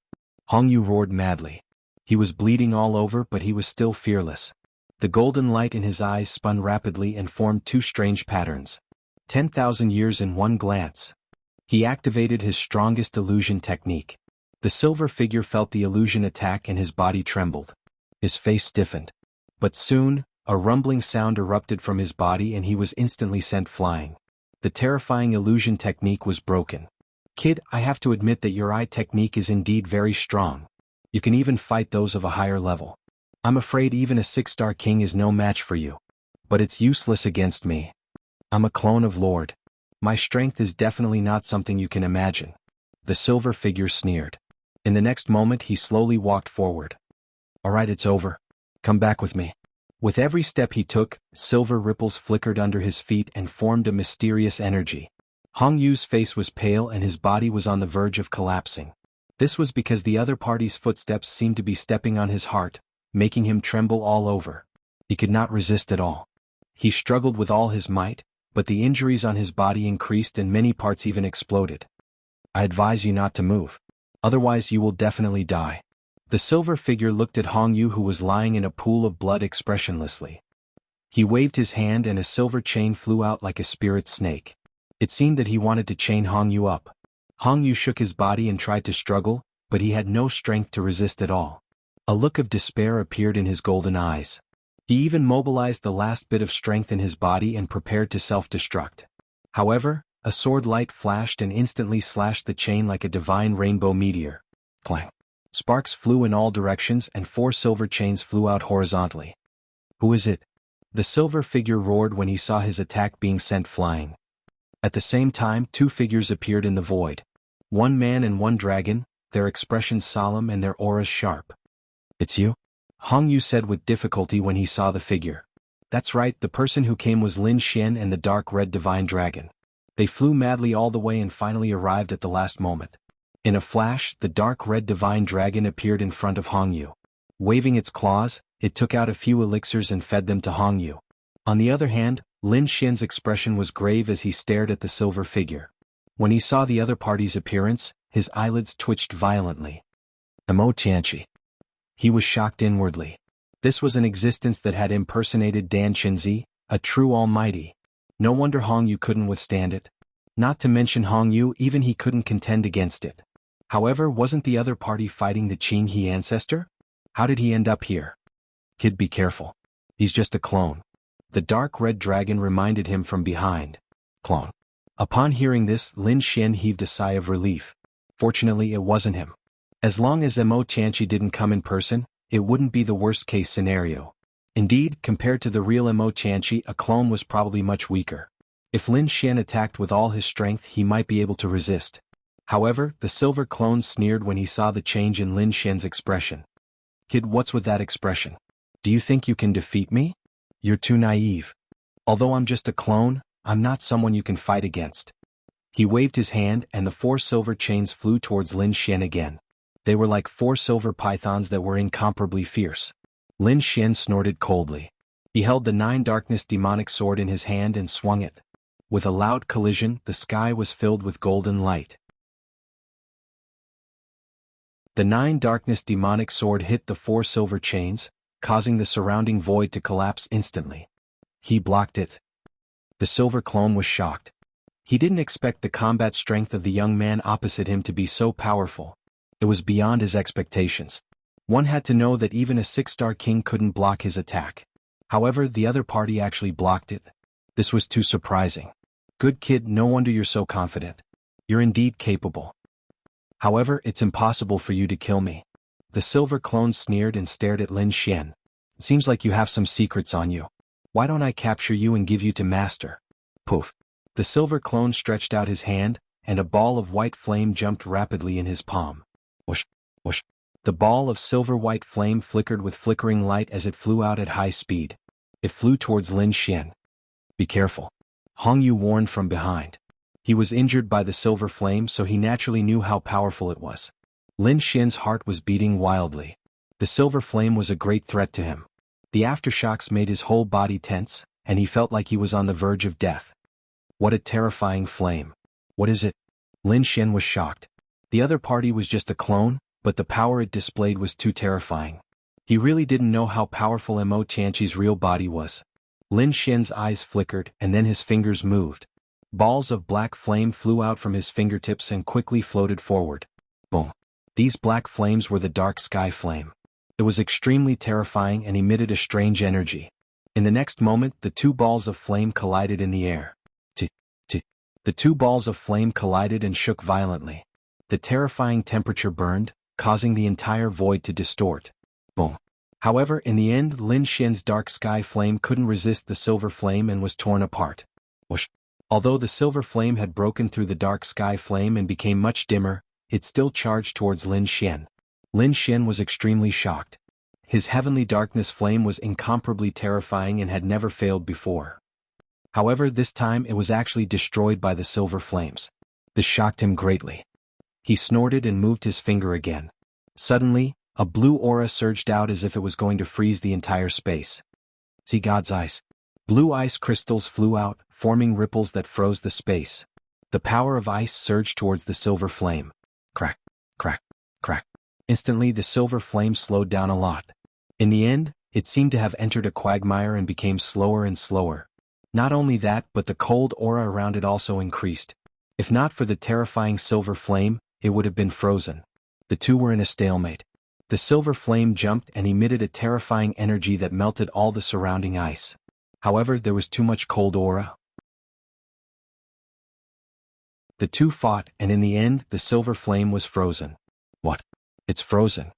Hongyu roared madly. He was bleeding all over, but he was still fearless. The golden light in his eyes spun rapidly and formed two strange patterns. 10,000 years in one glance. He activated his strongest illusion technique. The silver figure felt the illusion attack and his body trembled. His face stiffened. But soon, a rumbling sound erupted from his body and he was instantly sent flying. The terrifying illusion technique was broken. Kid, I have to admit that your eye technique is indeed very strong. You can even fight those of a higher level. I'm afraid even a 6-star king is no match for you. But it's useless against me. I'm a clone of Lord. My strength is definitely not something you can imagine. The silver figure sneered. In the next moment he slowly walked forward. Alright, it's over. Come back with me. With every step he took, silver ripples flickered under his feet and formed a mysterious energy. Hongyu's face was pale and his body was on the verge of collapsing. This was because the other party's footsteps seemed to be stepping on his heart, making him tremble all over. He could not resist at all. He struggled with all his might, but the injuries on his body increased and many parts even exploded. I advise you not to move. Otherwise you will definitely die. The silver figure looked at Hongyu, who was lying in a pool of blood, expressionlessly. He waved his hand and a silver chain flew out like a spirit snake. It seemed that he wanted to chain Hongyu up. Hongyu shook his body and tried to struggle, but he had no strength to resist at all. A look of despair appeared in his golden eyes. He even mobilized the last bit of strength in his body and prepared to self-destruct. However, a sword light flashed and instantly slashed the chain like a divine rainbow meteor. Clang! Sparks flew in all directions and 4 silver chains flew out horizontally. Who is it? The silver figure roared when he saw his attack being sent flying. At the same time, 2 figures appeared in the void. 1 man and 1 dragon, their expressions solemn and their auras sharp. It's you? Hongyu said with difficulty when he saw the figure. That's right, the person who came was Lin Xian and the dark red divine dragon. They flew madly all the way and finally arrived at the last moment. In a flash, the dark red divine dragon appeared in front of Hongyu. Waving its claws, it took out a few elixirs and fed them to Hongyu. On the other hand, Lin Xian's expression was grave as he stared at the silver figure. When he saw the other party's appearance, his eyelids twitched violently. Immortality. He was shocked inwardly. This was an existence that had impersonated Dan Qinzi, a true almighty. No wonder Hongyu couldn't withstand it. Not to mention Hongyu, even he couldn't contend against it. However, wasn't the other party fighting the Qin He ancestor? How did he end up here? Kid, be careful. He's just a clone. The dark red dragon reminded him from behind. Clone. Upon hearing this, Lin Xian heaved a sigh of relief. Fortunately, it wasn't him. As long as Mo Tianqi didn't come in person, it wouldn't be the worst-case scenario. Indeed, compared to the real Mo Tianqi, a clone was probably much weaker. If Lin Xian attacked with all his strength, he might be able to resist. However, the silver clone sneered when he saw the change in Lin Xian's expression. Kid, what's with that expression? Do you think you can defeat me? You're too naive. Although I'm just a clone, I'm not someone you can fight against. He waved his hand and the 4 silver chains flew towards Lin Xian again. They were like 4 silver pythons that were incomparably fierce. Lin Xian snorted coldly. He held the 9 darkness demonic sword in his hand and swung it. With a loud collision, the sky was filled with golden light. The 9 darkness demonic sword hit the 4 silver chains, causing the surrounding void to collapse instantly. He blocked it. The silver clone was shocked. He didn't expect the combat strength of the young man opposite him to be so powerful. It was beyond his expectations. One had to know that even a 6-star king couldn't block his attack. However, the other party actually blocked it. This was too surprising. Good kid, no wonder you're so confident. You're indeed capable. However, it's impossible for you to kill me. The silver clone sneered and stared at Lin Xian. It seems like you have some secrets on you. Why don't I capture you and give you to master? Poof. The silver clone stretched out his hand, and a ball of white flame jumped rapidly in his palm. Whoosh, whoosh. The ball of silver-white flame flickered with flickering light as it flew out at high speed. It flew towards Lin Xian. Be careful. Hong Yu warned from behind. He was injured by the silver flame, so he naturally knew how powerful it was. Lin Xian's heart was beating wildly. The silver flame was a great threat to him. The aftershocks made his whole body tense, and he felt like he was on the verge of death. What a terrifying flame. What is it? Lin Xian was shocked. The other party was just a clone, but the power it displayed was too terrifying. He really didn't know how powerful Mo Tianqi's real body was. Lin Xian's eyes flickered, and then his fingers moved. Balls of black flame flew out from his fingertips and quickly floated forward. Boom. These black flames were the dark sky flame. It was extremely terrifying and emitted a strange energy. In the next moment, the two balls of flame collided in the air. The two balls of flame collided and shook violently. The terrifying temperature burned, causing the entire void to distort. Boom. However, in the end, Lin Xian's dark sky flame couldn't resist the silver flame and was torn apart. Whoosh. Although the silver flame had broken through the dark sky flame and became much dimmer, it still charged towards Lin Xian. Lin Xian was extremely shocked. His heavenly darkness flame was incomparably terrifying and had never failed before. However, this time it was actually destroyed by the silver flames. This shocked him greatly. He snorted and moved his finger again. Suddenly, a blue aura surged out as if it was going to freeze the entire space. See God's ice. Blue ice crystals flew out, forming ripples that froze the space. The power of ice surged towards the silver flame. Crack, crack, crack. Instantly the silver flame slowed down a lot. In the end, it seemed to have entered a quagmire and became slower and slower. Not only that, but the cold aura around it also increased. If not for the terrifying silver flame, it would have been frozen. The two were in a stalemate. The silver flame jumped and emitted a terrifying energy that melted all the surrounding ice. However, there was too much cold aura. The two fought, and in the end, the silver flame was frozen. What? It's frozen.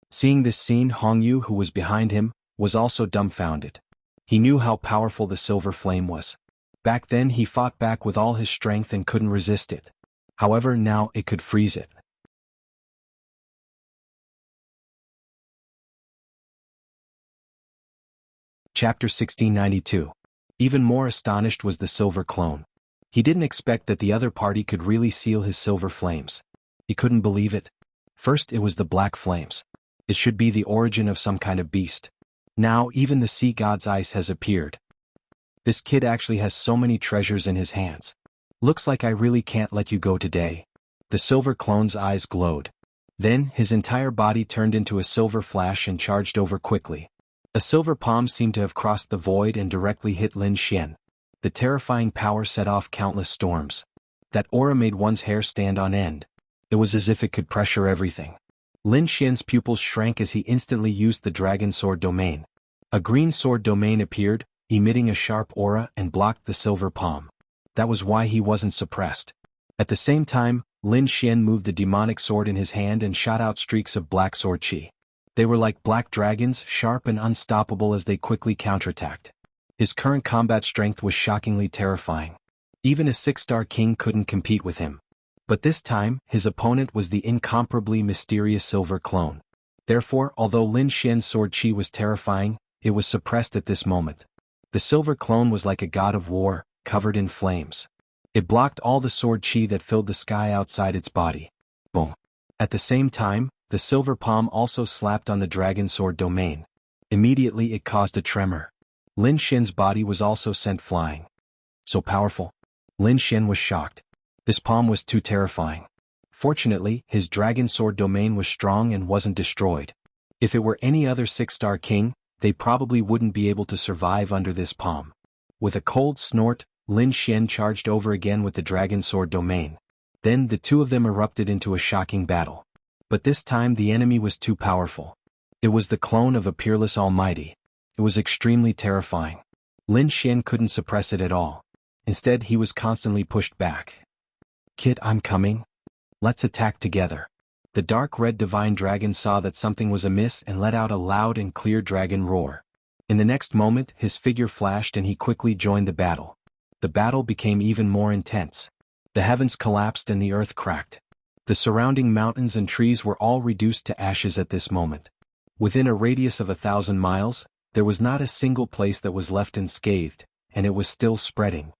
Seeing this scene, Hong Yu, who was behind him, was also dumbfounded. He knew how powerful the silver flame was. Back then he fought back with all his strength and couldn't resist it. However, now it could freeze it. Chapter 1692. Even more astonished was the silver clone. He didn't expect that the other party could really seal his silver flames. He couldn't believe it. First it was the black flames. It should be the origin of some kind of beast. Now even the sea god's ice has appeared. This kid actually has so many treasures in his hands. Looks like I really can't let you go today. The silver clone's eyes glowed. Then his entire body turned into a silver flash and charged over quickly. A silver palm seemed to have crossed the void and directly hit Lin Xian. The terrifying power set off countless storms. That aura made one's hair stand on end. It was as if it could pressure everything. Lin Xian's pupils shrank as he instantly used the dragon sword domain. A green sword domain appeared, emitting a sharp aura and blocked the silver palm. That was why he wasn't suppressed. At the same time, Lin Xian moved the demonic sword in his hand and shot out streaks of black sword chi. They were like black dragons, sharp and unstoppable as they quickly counterattacked. His current combat strength was shockingly terrifying. Even a 6-star king couldn't compete with him. But this time, his opponent was the incomparably mysterious silver clone. Therefore, although Lin Xian's sword chi was terrifying, it was suppressed at this moment. The silver clone was like a god of war, covered in flames. It blocked all the sword chi that filled the sky outside its body. Boom. At the same time, the silver palm also slapped on the dragon sword domain. Immediately it caused a tremor. Lin Xian's body was also sent flying. So powerful. Lin Xian was shocked. This palm was too terrifying. Fortunately, his dragon sword domain was strong and wasn't destroyed. If it were any other 6-star king, they probably wouldn't be able to survive under this palm. With a cold snort, Lin Xian charged over again with the dragon sword domain. Then the two of them erupted into a shocking battle. But this time the enemy was too powerful. It was the clone of a peerless almighty. It was extremely terrifying. Lin Xian couldn't suppress it at all. Instead he was constantly pushed back. "Kid, I'm coming. Let's attack together." The dark red divine dragon saw that something was amiss and let out a loud and clear dragon roar. In the next moment his figure flashed and he quickly joined the battle. The battle became even more intense. The heavens collapsed and the earth cracked. The surrounding mountains and trees were all reduced to ashes at this moment. Within a radius of 1,000 miles, there was not a single place that was left unscathed, and it was still spreading.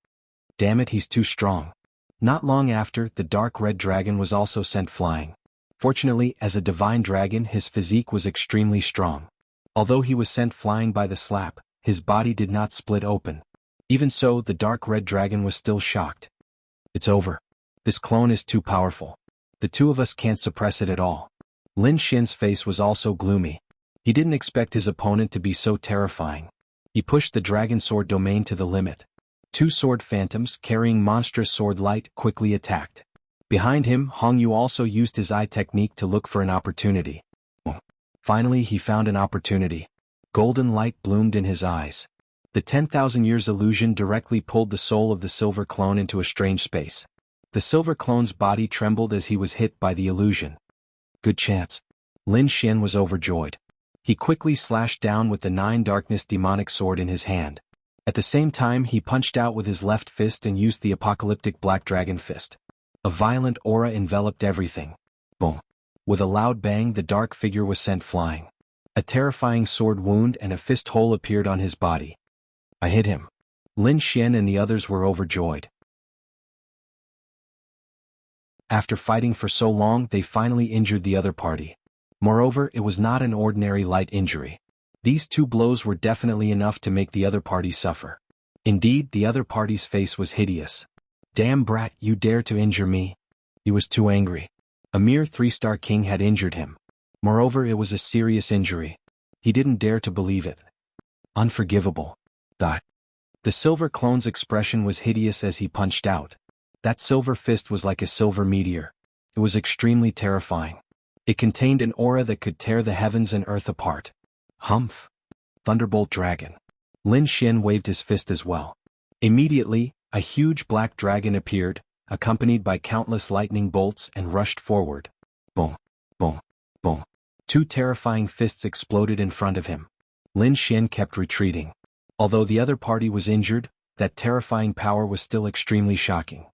Damn it, he's too strong. Not long after, the dark red dragon was also sent flying. Fortunately, as a divine dragon, his physique was extremely strong. Although he was sent flying by the slap, his body did not split open. Even so, the dark red dragon was still shocked. "It's over. This clone is too powerful. The two of us can't suppress it at all." Lin Xian's face was also gloomy. He didn't expect his opponent to be so terrifying. He pushed the dragon sword domain to the limit. Two sword phantoms carrying monstrous sword light quickly attacked. Behind him, Hongyu also used his eye technique to look for an opportunity. Finally he found an opportunity. Golden light bloomed in his eyes. The 10,000 years illusion directly pulled the soul of the silver clone into a strange space. The silver clone's body trembled as he was hit by the illusion. Good chance. Lin Xian was overjoyed. He quickly slashed down with the 9 darkness demonic sword in his hand. At the same time he punched out with his left fist and used the apocalyptic black dragon fist. A violent aura enveloped everything. Boom. With a loud bang the dark figure was sent flying. A terrifying sword wound and a fist hole appeared on his body. I hit him. Lin Xian and the others were overjoyed. After fighting for so long they finally injured the other party. Moreover, it was not an ordinary light injury. These 2 blows were definitely enough to make the other party suffer. Indeed, the other party's face was hideous. "Damn brat, you dare to injure me." He was too angry. A mere 3-star king had injured him. Moreover, it was a serious injury. He didn't dare to believe it. Unforgivable. The silver clone's expression was hideous as he punched out. That silver fist was like a silver meteor. It was extremely terrifying. It contained an aura that could tear the heavens and earth apart. Humph. Thunderbolt dragon. Lin Xian waved his fist as well. Immediately, a huge black dragon appeared, accompanied by countless lightning bolts and rushed forward. Boom, boom, boom. 2 terrifying fists exploded in front of him. Lin Xian kept retreating. Although the other party was injured, that terrifying power was still extremely shocking.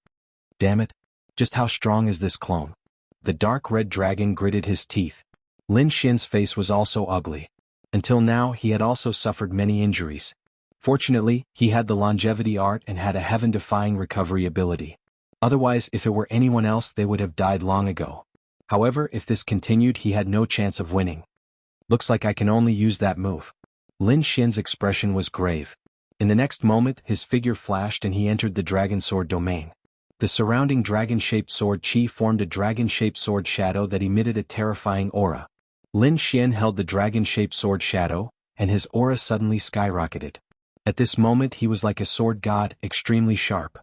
Damn it. Just how strong is this clone? The dark red dragon gritted his teeth. Lin Xian's face was also ugly. Until now he had also suffered many injuries. Fortunately, he had the longevity art and had a heaven-defying recovery ability. Otherwise, if it were anyone else they would have died long ago. However, if this continued he had no chance of winning. Looks like I can only use that move. Lin Xian's expression was grave. In the next moment his figure flashed and he entered the dragon sword domain. The surrounding dragon-shaped sword chi formed a dragon-shaped sword shadow that emitted a terrifying aura. Lin Xian held the dragon-shaped sword shadow, and his aura suddenly skyrocketed. At this moment he was like a sword god, extremely sharp.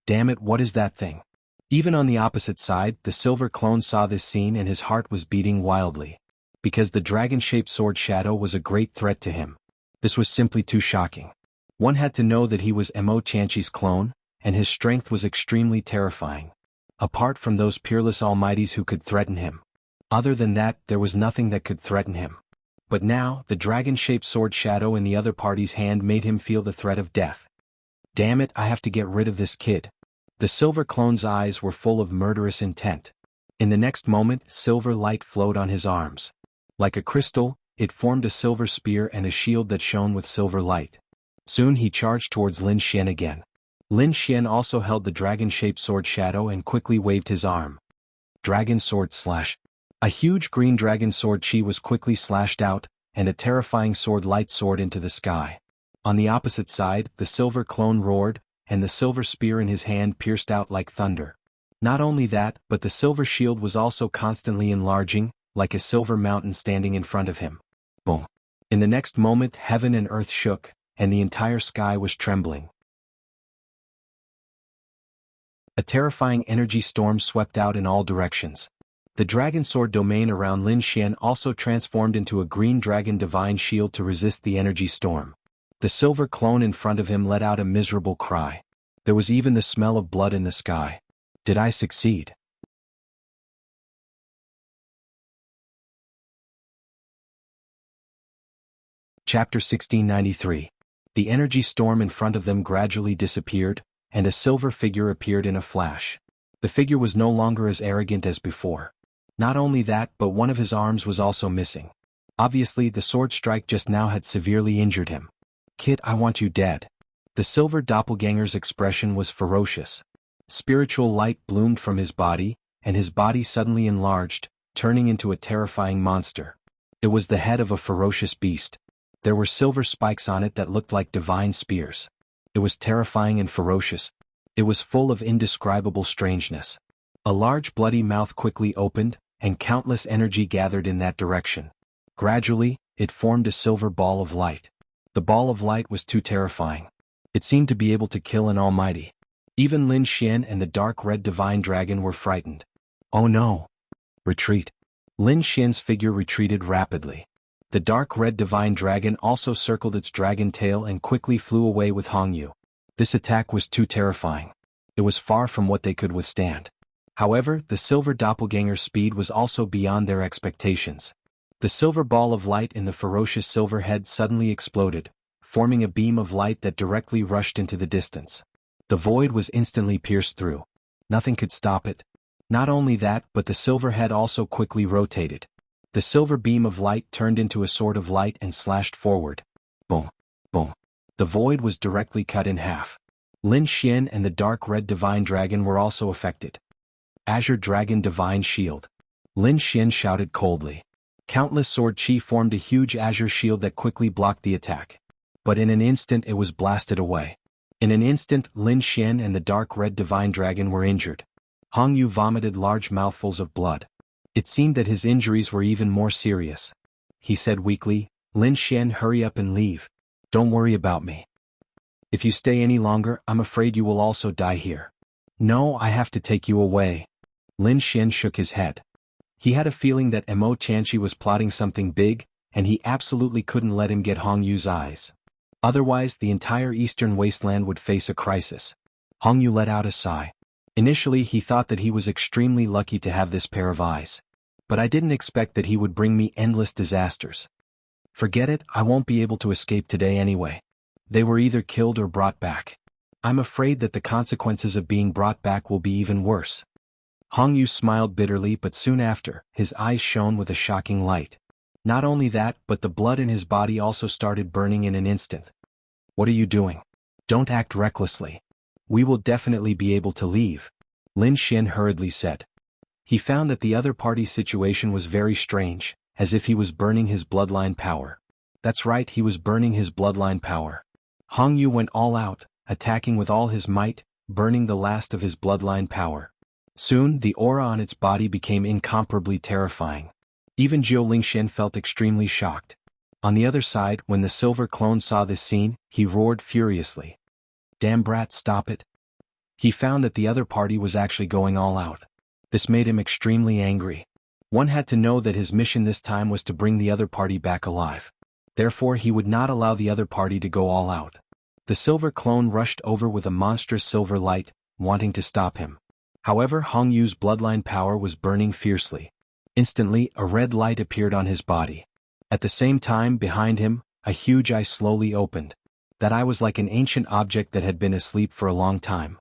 Damn it, what is that thing? Even on the opposite side, the silver clone saw this scene and his heart was beating wildly. Because the dragon-shaped sword shadow was a great threat to him. This was simply too shocking. One had to know that he was Mo Tianqi's clone, and his strength was extremely terrifying. Apart from those peerless almighties who could threaten him. Other than that, there was nothing that could threaten him. But now, the dragon-shaped sword shadow in the other party's hand made him feel the threat of death. Damn it, I have to get rid of this kid. The silver clone's eyes were full of murderous intent. In the next moment, silver light flowed on his arms. Like a crystal, it formed a silver spear and a shield that shone with silver light. Soon he charged towards Lin Xian again. Lin Xian also held the dragon-shaped sword shadow and quickly waved his arm. Dragon sword slash. A huge green dragon sword chi was quickly slashed out, and a terrifying sword light soared into the sky. On the opposite side, the silver clone roared, and the silver spear in his hand pierced out like thunder. Not only that, but the silver shield was also constantly enlarging, like a silver mountain standing in front of him. Boom. In the next moment heaven and earth shook, and the entire sky was trembling. A terrifying energy storm swept out in all directions. The dragon sword domain around Lin Xian also transformed into a green dragon divine shield to resist the energy storm. The silver clone in front of him let out a miserable cry. There was even the smell of blood in the sky. Did I succeed? Chapter 1693. The energy storm in front of them gradually disappeared, and a silver figure appeared in a flash. The figure was no longer as arrogant as before. Not only that, but one of his arms was also missing. Obviously, the sword strike just now had severely injured him. "Kid, I want you dead." The silver doppelganger's expression was ferocious. Spiritual light bloomed from his body, and his body suddenly enlarged, turning into a terrifying monster. It was the head of a ferocious beast. There were silver spikes on it that looked like divine spears. It was terrifying and ferocious. It was full of indescribable strangeness. A large bloody mouth quickly opened, and countless energy gathered in that direction. Gradually, it formed a silver ball of light. The ball of light was too terrifying. It seemed to be able to kill an almighty. Even Lin Xian and the dark red divine dragon were frightened. "Oh no! Retreat!" Lin Xian's figure retreated rapidly. The dark red divine dragon also circled its dragon tail and quickly flew away with Hongyu. This attack was too terrifying. It was far from what they could withstand. However, the silver doppelganger's speed was also beyond their expectations. The silver ball of light in the ferocious silver head suddenly exploded, forming a beam of light that directly rushed into the distance. The void was instantly pierced through. Nothing could stop it. Not only that, but the silver head also quickly rotated. The silver beam of light turned into a sword of light and slashed forward. Boom! Boom! The void was directly cut in half. Lin Xian and the dark red divine dragon were also affected. "Azure Dragon Divine Shield." Lin Xian shouted coldly. Countless sword chi formed a huge azure shield that quickly blocked the attack. But in an instant it was blasted away. In an instant, Lin Xian and the dark red divine dragon were injured. Hongyu vomited large mouthfuls of blood. It seemed that his injuries were even more serious. He said weakly, "Lin Xian, hurry up and leave. Don't worry about me. If you stay any longer, I'm afraid you will also die here." "No, I have to take you away." Lin Xian shook his head. He had a feeling that Mo Tianqi was plotting something big, and he absolutely couldn't let him get Hongyu's eyes. Otherwise, the entire eastern wasteland would face a crisis. Hongyu let out a sigh. Initially, he thought that he was extremely lucky to have this pair of eyes. But I didn't expect that he would bring me endless disasters. Forget it, I won't be able to escape today anyway. They were either killed or brought back. I'm afraid that the consequences of being brought back will be even worse. Hongyu smiled bitterly, but soon after, his eyes shone with a shocking light. Not only that, but the blood in his body also started burning in an instant. "What are you doing? Don't act recklessly. We will definitely be able to leave," Lin Xian hurriedly said. He found that the other party's situation was very strange, as if he was burning his bloodline power. That's right, he was burning his bloodline power. Hongyu went all out, attacking with all his might, burning the last of his bloodline power. Soon, the aura on its body became incomparably terrifying. Even Jiao Lingxian felt extremely shocked. On the other side, when the silver clone saw this scene, he roared furiously. "Damn brat, stop it." He found that the other party was actually going all out. This made him extremely angry. One had to know that his mission this time was to bring the other party back alive. Therefore, he would not allow the other party to go all out. The silver clone rushed over with a monstrous silver light, wanting to stop him. However, Hongyu's bloodline power was burning fiercely. Instantly, a red light appeared on his body. At the same time, behind him, a huge eye slowly opened. That eye was like an ancient object that had been asleep for a long time.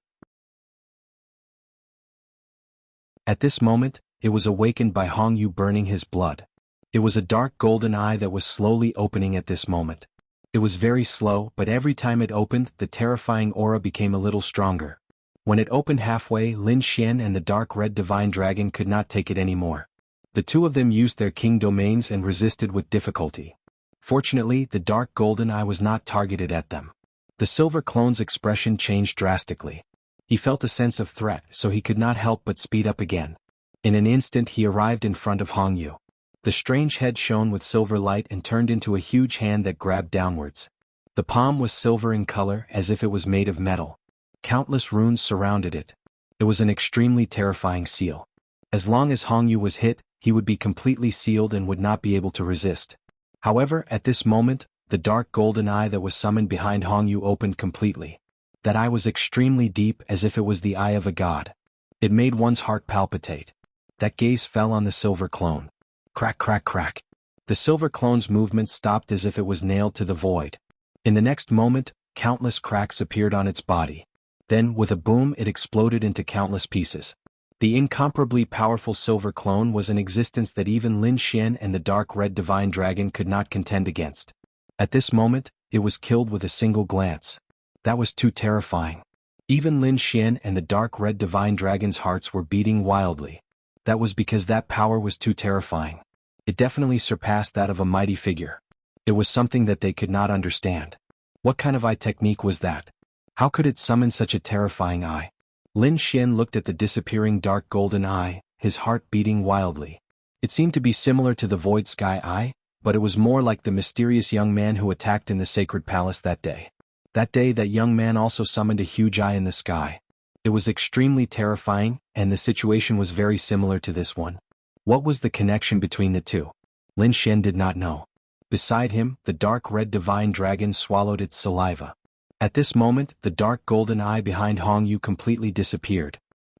At this moment, it was awakened by Hongyu burning his blood. It was a dark golden eye that was slowly opening at this moment. It was very slow, but every time it opened, the terrifying aura became a little stronger. When it opened halfway, Lin Xian and the dark red divine dragon could not take it anymore. The two of them used their king domains and resisted with difficulty. Fortunately, the dark golden eye was not targeted at them. The silver clone's expression changed drastically. He felt a sense of threat, so he could not help but speed up again. In an instant he arrived in front of Hongyu. The strange head shone with silver light and turned into a huge hand that grabbed downwards. The palm was silver in color, as if it was made of metal. Countless runes surrounded it. It was an extremely terrifying seal. As long as Hongyu was hit, he would be completely sealed and would not be able to resist. However, at this moment, the dark golden eye that was summoned behind Hongyu opened completely. That eye was extremely deep, as if it was the eye of a god. It made one's heart palpitate. That gaze fell on the silver clone. Crack, crack, crack. The silver clone's movement stopped as if it was nailed to the void. In the next moment, countless cracks appeared on its body. Then, with a boom, it exploded into countless pieces. The incomparably powerful silver clone was an existence that even Lin Xian and the dark red divine dragon could not contend against. At this moment, it was killed with a single glance. That was too terrifying. Even Lin Xian and the dark red divine dragon's hearts were beating wildly. That was because that power was too terrifying. It definitely surpassed that of a mighty figure. It was something that they could not understand. What kind of eye technique was that? How could it summon such a terrifying eye? Lin Xian looked at the disappearing dark golden eye, his heart beating wildly. It seemed to be similar to the void sky eye, but it was more like the mysterious young man who attacked in the sacred palace that day. That day, that young man also summoned a huge eye in the sky. It was extremely terrifying, and the situation was very similar to this one. What was the connection between the two? Lin Xian did not know. Beside him, the dark red divine dragon swallowed its saliva. At this moment, the dark golden eye behind Hongyu completely disappeared.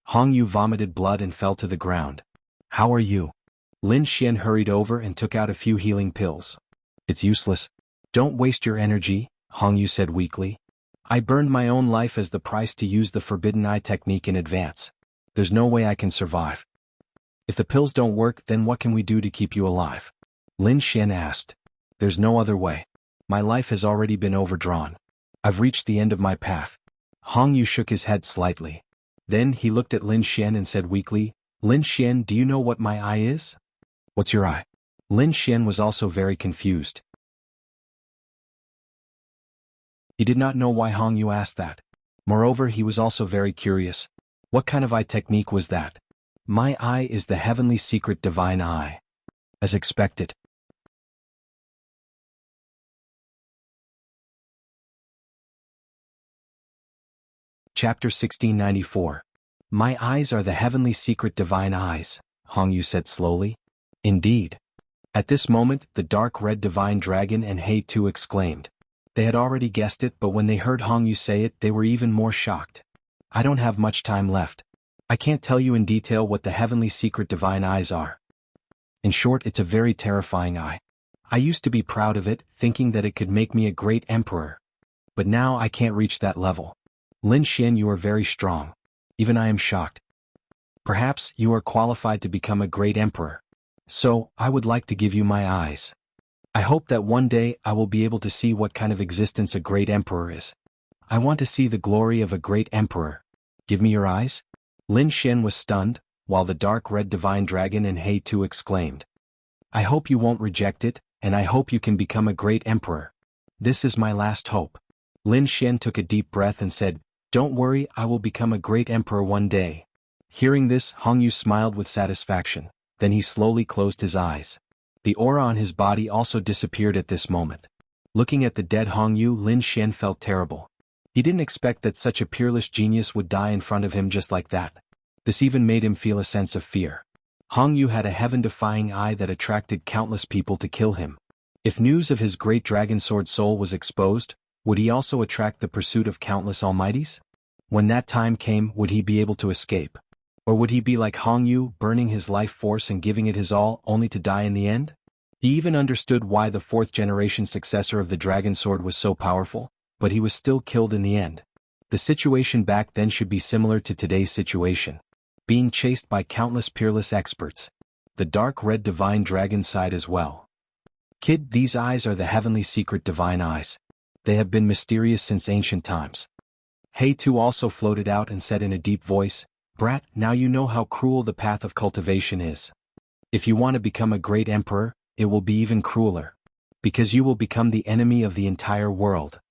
Hongyu vomited blood and fell to the ground. How are you? Lin Xian hurried over and took out a few healing pills. It's useless. Don't waste your energy, Hongyu said weakly. I burned my own life as the price to use the forbidden eye technique in advance. There's no way I can survive. If the pills don't work, then what can we do to keep you alive? Lin Xian asked. There's no other way. My life has already been overdrawn. I've reached the end of my path. Hongyu shook his head slightly. Then he looked at Lin Xian and said weakly, Lin Xian, do you know what my eye is? What's your eye? Lin Xian was also very confused. He did not know why Hongyu asked that. Moreover, he was also very curious. What kind of eye technique was that? My eye is the heavenly secret divine eye. As expected. Chapter 1694. My eyes are the heavenly secret divine eyes, Hongyu said slowly. Indeed. At this moment, the dark red divine dragon and He too exclaimed. They had already guessed it, but when they heard Hongyu say it, they were even more shocked. I don't have much time left. I can't tell you in detail what the heavenly secret divine eyes are. In short, it's a very terrifying eye. I used to be proud of it, thinking that it could make me a great emperor. But now I can't reach that level. Lin Xian, you are very strong. Even I am shocked. Perhaps you are qualified to become a great emperor. So, I would like to give you my eyes. I hope that one day I will be able to see what kind of existence a great emperor is. I want to see the glory of a great emperor. Give me your eyes? Lin Xian was stunned, while the dark red divine dragon and He too exclaimed. I hope you won't reject it, and I hope you can become a great emperor. This is my last hope. Lin Xian took a deep breath and said, Don't worry, I will become a great emperor one day. Hearing this, Hongyu smiled with satisfaction. Then he slowly closed his eyes. The aura on his body also disappeared at this moment. Looking at the dead Hongyu, Lin Xian felt terrible. He didn't expect that such a peerless genius would die in front of him just like that. This even made him feel a sense of fear. Hongyu had a heaven-defying eye that attracted countless people to kill him. If news of his great dragon sword soul was exposed, would he also attract the pursuit of countless almighties? When that time came, would he be able to escape? Or would he be like Hongyu, burning his life force and giving it his all, only to die in the end? He even understood why the fourth-generation successor of the dragon sword was so powerful, but he was still killed in the end. The situation back then should be similar to today's situation. Being chased by countless peerless experts. The dark red divine dragon sighed as well. Kid, these eyes are the heavenly secret divine eyes. They have been mysterious since ancient times. He too also floated out and said in a deep voice, Brat, now you know how cruel the path of cultivation is. If you want to become a great emperor, it will be even crueler. Because you will become the enemy of the entire world.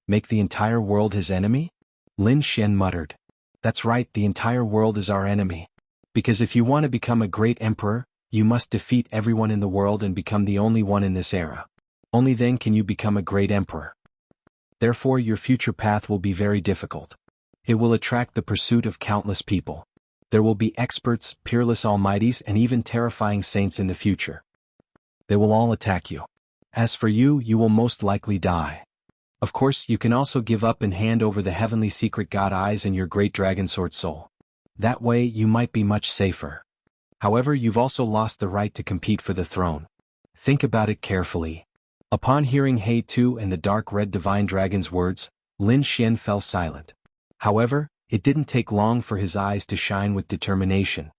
Make the entire world his enemy? Lin Xian muttered. That's right, the entire world is our enemy. Because if you want to become a great emperor, you must defeat everyone in the world and become the only one in this era. Only then can you become a great emperor. Therefore your future path will be very difficult. It will attract the pursuit of countless people. There will be experts, peerless almighties, and even terrifying saints in the future. They will all attack you. As for you, you will most likely die. Of course, you can also give up and hand over the heavenly secret God eyes and your great dragon sword soul. That way, you might be much safer. However, you've also lost the right to compete for the throne. Think about it carefully. Upon hearing He Tu and the dark red divine dragon's words, Lin Xian fell silent. However, it didn't take long for his eyes to shine with determination.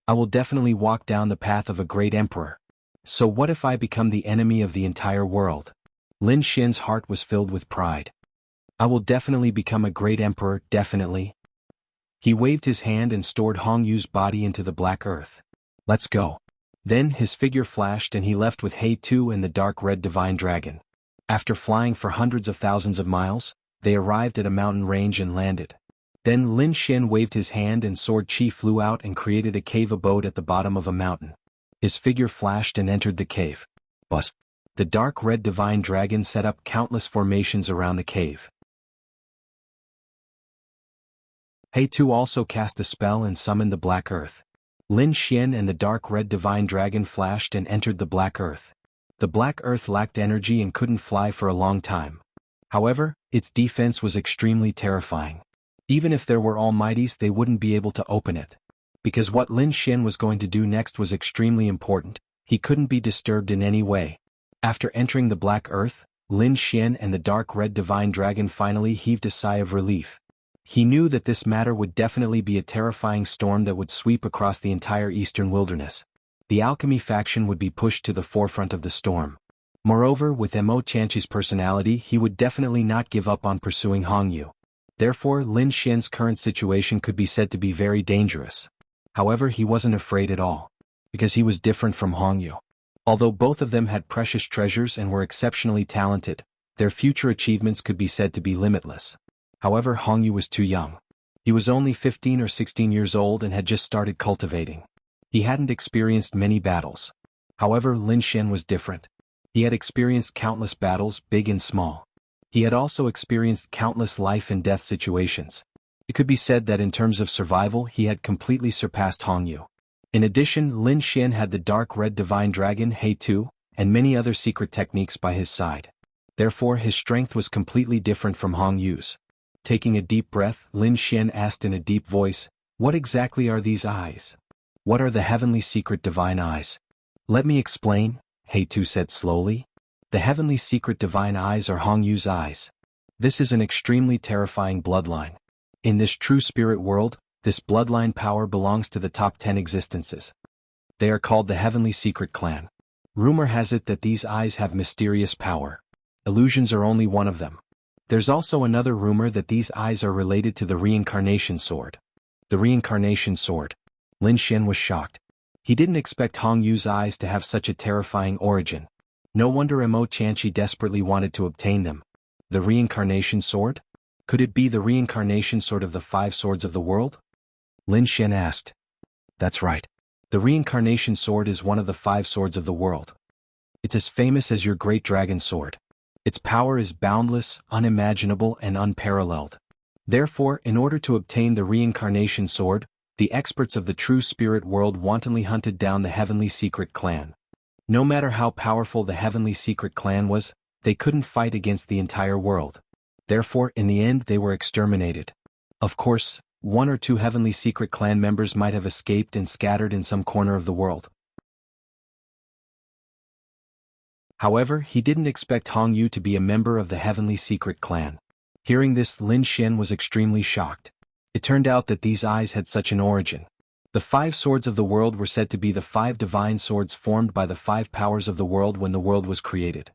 I will definitely walk down the path of a great emperor. So what if I become the enemy of the entire world? Lin Xian's heart was filled with pride. I will definitely become a great emperor, definitely. He waved his hand and stored Hong Yu's body into the black earth. Let's go. Then his figure flashed and he left with He Tu and the dark red divine dragon. After flying for hundreds of thousands of miles, they arrived at a mountain range and landed. Then Lin Xian waved his hand and sword chi flew out and created a cave abode at the bottom of a mountain. His figure flashed and entered the cave. Buzz. The dark red divine dragon set up countless formations around the cave. He Tu also cast a spell and summoned the black earth. Lin Xian and the dark red divine dragon flashed and entered the black earth. The black earth lacked energy and couldn't fly for a long time. However, its defense was extremely terrifying. Even if there were almighties, they wouldn't be able to open it. Because what Lin Xian was going to do next was extremely important, he couldn't be disturbed in any way. After entering the black earth, Lin Xian and the dark red divine dragon finally heaved a sigh of relief. He knew that this matter would definitely be a terrifying storm that would sweep across the entire eastern wilderness. The alchemy faction would be pushed to the forefront of the storm. Moreover, with Mo Tianqi's personality, he would definitely not give up on pursuing Hong Yu. Therefore, Lin Xian's current situation could be said to be very dangerous. However, he wasn't afraid at all, because he was different from Hong Yu. Although both of them had precious treasures and were exceptionally talented, their future achievements could be said to be limitless. However, Hong Yu was too young. He was only 15 or 16 years old and had just started cultivating. He hadn't experienced many battles. However, Lin Xian was different. He had experienced countless battles, big and small. He had also experienced countless life and death situations. It could be said that in terms of survival, he had completely surpassed Hong Yu. In addition, Lin Xian had the dark red divine dragon He Tu, and many other secret techniques by his side. Therefore, his strength was completely different from Hong Yu's. Taking a deep breath, Lin Xian asked in a deep voice, "What exactly are these eyes? What are the heavenly secret divine eyes?" "Let me explain," He Tu said slowly. "The heavenly secret divine eyes are Hong Yu's eyes. This is an extremely terrifying bloodline. In this true spirit world, this bloodline power belongs to the top 10 existences. They are called the Heavenly Secret Clan. Rumor has it that these eyes have mysterious power. Illusions are only one of them. There's also another rumor that these eyes are related to the reincarnation sword." The reincarnation sword. Lin Xian was shocked. He didn't expect Hong Yu's eyes to have such a terrifying origin. No wonder Mo Tianqi desperately wanted to obtain them. The reincarnation sword? Could it be the reincarnation sword of the 5 swords of the world? Lin Xian asked. That's right. The reincarnation sword is one of the 5 swords of the world. It's as famous as your great dragon sword. Its power is boundless, unimaginable, and unparalleled. Therefore, in order to obtain the reincarnation sword, the experts of the true spirit world wantonly hunted down the Heavenly Secret Clan. No matter how powerful the Heavenly Secret Clan was, they couldn't fight against the entire world. Therefore, in the end, they were exterminated. Of course, 1 or 2 Heavenly Secret Clan members might have escaped and scattered in some corner of the world. However, he didn't expect Hong Yu to be a member of the Heavenly Secret Clan. Hearing this, Lin Xian was extremely shocked. It turned out that these eyes had such an origin. The 5 swords of the world were said to be the 5 divine swords formed by the 5 powers of the world when the world was created.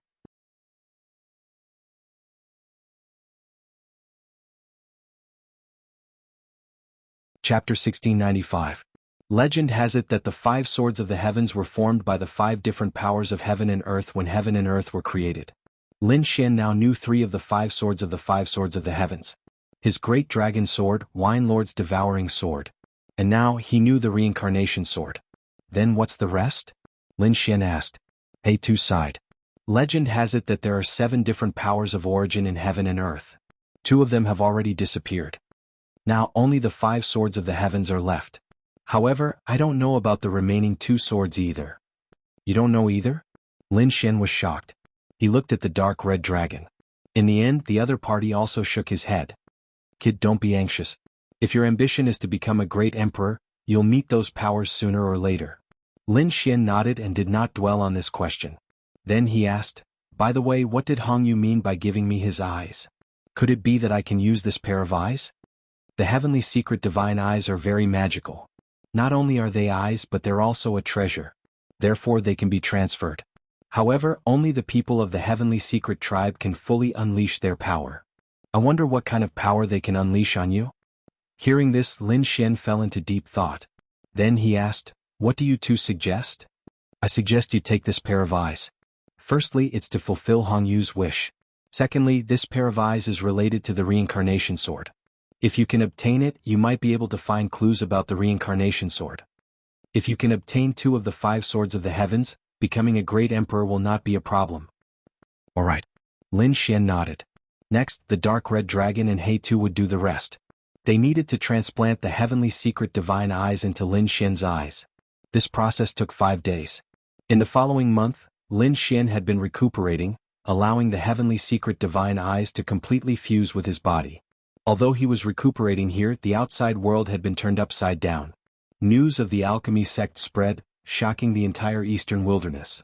Chapter 1695. Legend has it that the 5 swords of the heavens were formed by the 5 different powers of heaven and earth when heaven and earth were created. Lin Xian now knew 3 of the 5 swords of the 5 swords of the heavens. His great dragon sword, Wine Lord's devouring sword. And now he knew the reincarnation sword. Then what's the rest? Lin Xian asked. He Tu sighed. Legend has it that there are 7 different powers of origin in heaven and earth. 2 of them have already disappeared. Now only the 5 swords of the heavens are left. However, I don't know about the remaining 2 swords either. You don't know either? Lin Xian was shocked. He looked at the dark red dragon. In the end, the other party also shook his head. Kid, don't be anxious. If your ambition is to become a great emperor, you'll meet those powers sooner or later. Lin Xian nodded and did not dwell on this question. Then he asked, by the way, what did Hong Yu mean by giving me his eyes? Could it be that I can use this pair of eyes? The heavenly secret divine eyes are very magical. Not only are they eyes, but they're also a treasure. Therefore they can be transferred. However, only the people of the heavenly secret tribe can fully unleash their power. I wonder what kind of power they can unleash on you? Hearing this, Lin Xian fell into deep thought. Then he asked, what do you two suggest? I suggest you take this pair of eyes. Firstly, it's to fulfill Hong Yu's wish. Secondly, this pair of eyes is related to the reincarnation sword. If you can obtain it, you might be able to find clues about the reincarnation sword. If you can obtain 2 of the 5 swords of the heavens, becoming a great emperor will not be a problem. Alright. Lin Xian nodded. Next, the dark red dragon and He Tu would do the rest. They needed to transplant the heavenly secret divine eyes into Lin Xian's eyes. This process took 5 days. In the following month, Lin Xian had been recuperating, allowing the heavenly secret divine eyes to completely fuse with his body. Although he was recuperating here, the outside world had been turned upside down. News of the alchemy sect spread, shocking the entire eastern wilderness.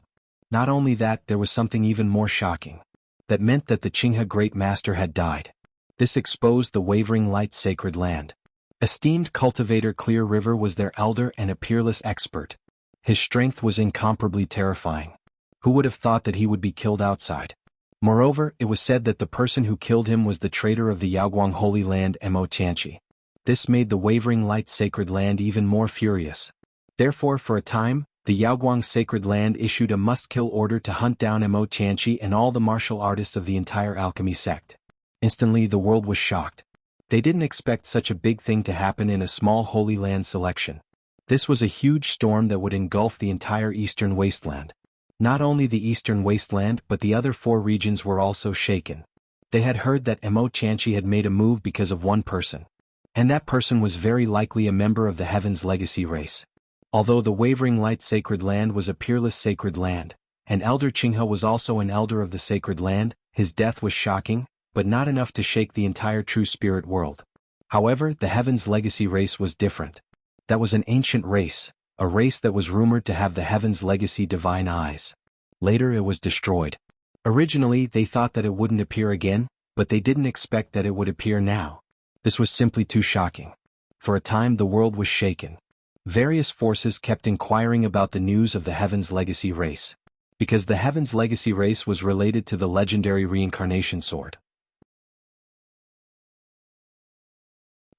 Not only that, there was something even more shocking. That meant that the Qinghe Great Master had died. This exposed the wavering light sacred land. Esteemed cultivator Clear River was their elder and a peerless expert. His strength was incomparably terrifying. Who would have thought that he would be killed outside? Moreover, it was said that the person who killed him was the traitor of the Yaoguang Holy Land Mo Tianqi. This made the wavering light sacred land even more furious. Therefore, for a time, the Yaoguang sacred land issued a must-kill order to hunt down Mo Tianqi and all the martial artists of the entire alchemy sect. Instantly, the world was shocked. They didn't expect such a big thing to happen in a small Holy Land selection. This was a huge storm that would engulf the entire eastern wasteland. Not only the eastern wasteland, but the other 4 regions were also shaken. They had heard that Mo Tianqi had made a move because of one person. And that person was very likely a member of the Heaven's Legacy race. Although the wavering light sacred land was a peerless sacred land, and Elder Qinghe was also an elder of the sacred land, his death was shocking, but not enough to shake the entire true spirit world. However, the Heaven's Legacy race was different. That was an ancient race, a race that was rumored to have the Heaven's Legacy divine eyes. Later it was destroyed. Originally they thought that it wouldn't appear again, but they didn't expect that it would appear now. This was simply too shocking. For a time the world was shaken. Various forces kept inquiring about the news of the Heaven's Legacy race. Because the Heaven's Legacy race was related to the legendary reincarnation sword.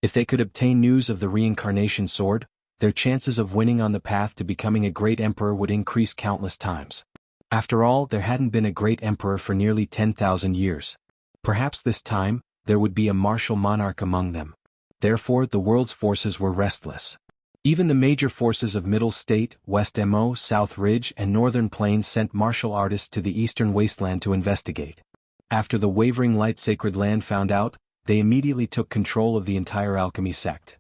If they could obtain news of the reincarnation sword, their chances of winning on the path to becoming a great emperor would increase countless times. After all, there hadn't been a great emperor for nearly 10,000 years. Perhaps this time, there would be a martial monarch among them. Therefore, the world's forces were restless. Even the major forces of Middle State, West Mo, South Ridge, and Northern Plains sent martial artists to the eastern wasteland to investigate. After the wavering light sacred land found out, they immediately took control of the entire alchemy sect.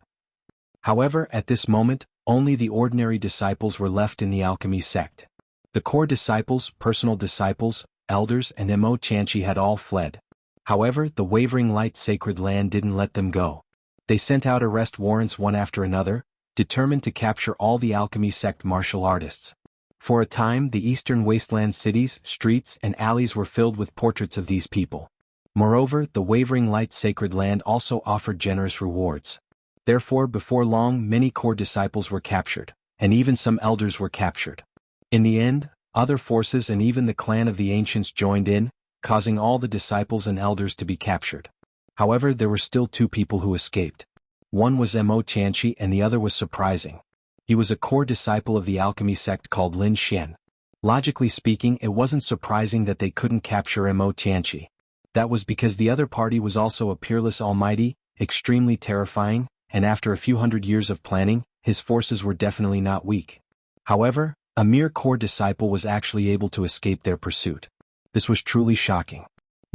However, at this moment, only the ordinary disciples were left in the alchemy sect. The core disciples, personal disciples, elders, and Mo Tianqi had all fled. However, the wavering light sacred land didn't let them go. They sent out arrest warrants one after another, determined to capture all the alchemy sect martial artists. For a time, the eastern wasteland cities, streets, and alleys were filled with portraits of these people. Moreover, the wavering light sacred land also offered generous rewards. Therefore, before long, many core disciples were captured, and even some elders were captured. In the end, other forces and even the clan of the ancients joined in, causing all the disciples and elders to be captured. However, there were still 2 people who escaped. One was Mo Tianqi and the other was surprising. He was a core disciple of the alchemy sect called Lin Xian. Logically speaking, it wasn't surprising that they couldn't capture Mo Tianqi. That was because the other party was also a peerless almighty, extremely terrifying, and after a few hundred years of planning, his forces were definitely not weak. However, a mere core disciple was actually able to escape their pursuit. This was truly shocking.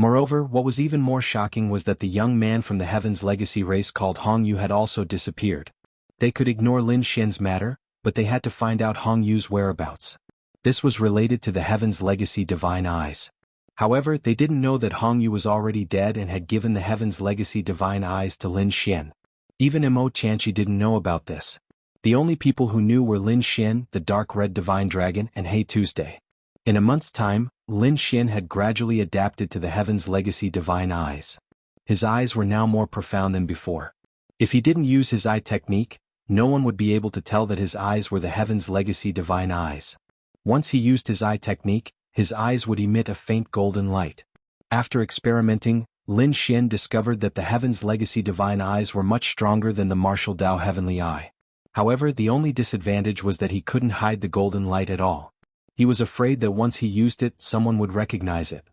Moreover, what was even more shocking was that the young man from the Heaven's Legacy race called Hong Yu had also disappeared. They could ignore Lin Xian's matter, but they had to find out Hong Yu's whereabouts. This was related to the Heaven's Legacy Divine Eyes. However, they didn't know that Hong Yu was already dead and had given the Heaven's Legacy Divine Eyes to Lin Xian. Even Immortality didn't know about this. The only people who knew were Lin Xian, the Dark Red Divine Dragon, and Hey Tuesday. In a month's time, Lin Xian had gradually adapted to the Heaven's Legacy Divine Eyes. His eyes were now more profound than before. If he didn't use his eye technique, no one would be able to tell that his eyes were the Heaven's Legacy Divine Eyes. Once he used his eye technique, his eyes would emit a faint golden light. After experimenting, Lin Xian discovered that the Heaven's Legacy Divine Eyes were much stronger than the Martial Dao Heavenly Eye. However, the only disadvantage was that he couldn't hide the golden light at all. He was afraid that once he used it, someone would recognize it.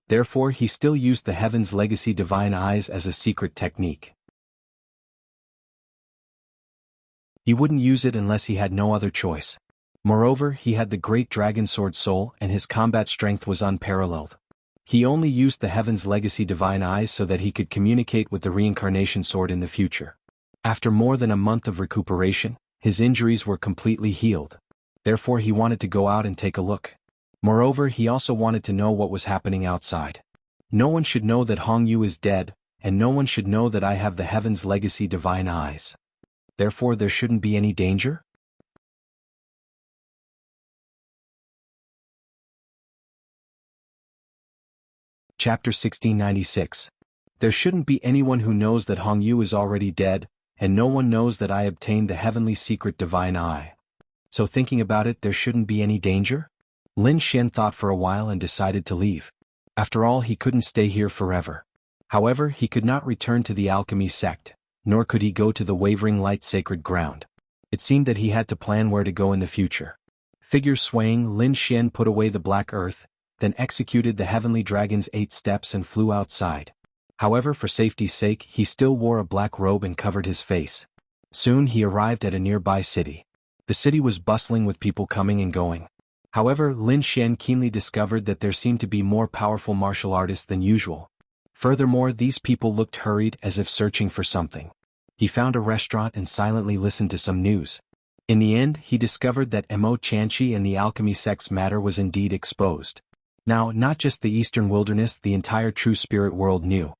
Therefore, he still used the Heaven's Legacy Divine Eyes as a secret technique. He wouldn't use it unless he had no other choice. Moreover, he had the great dragon sword soul and his combat strength was unparalleled. He only used the Heaven's Legacy Divine Eyes so that he could communicate with the reincarnation sword in the future. After more than a month of recuperation, his injuries were completely healed. Therefore he wanted to go out and take a look. Moreover, he also wanted to know what was happening outside. No one should know that Hong Yu is dead, and no one should know that I have the Heaven's Legacy Divine Eyes. Therefore there shouldn't be any danger? Chapter 1696. There shouldn't be anyone who knows that Hong Yu is already dead, and no one knows that I obtained the Heavenly Secret Divine Eye. So thinking about it, there shouldn't be any danger? Lin Xian thought for a while and decided to leave. After all, he couldn't stay here forever. However, he could not return to the alchemy sect, nor could he go to the Wavering Light Sacred Ground. It seemed that he had to plan where to go in the future. Figure swaying, Lin Xian put away the black earth, then executed the Heavenly Dragon's 8 steps and flew outside. However, for safety's sake, he still wore a black robe and covered his face. Soon he arrived at a nearby city. The city was bustling with people coming and going. However, Lin Xian keenly discovered that there seemed to be more powerful martial artists than usual. Furthermore, these people looked hurried as if searching for something. He found a restaurant and silently listened to some news. In the end, he discovered that Immortality and the alchemy sect's matter was indeed exposed. Now, not just the Eastern Wilderness, the entire True Spirit world knew.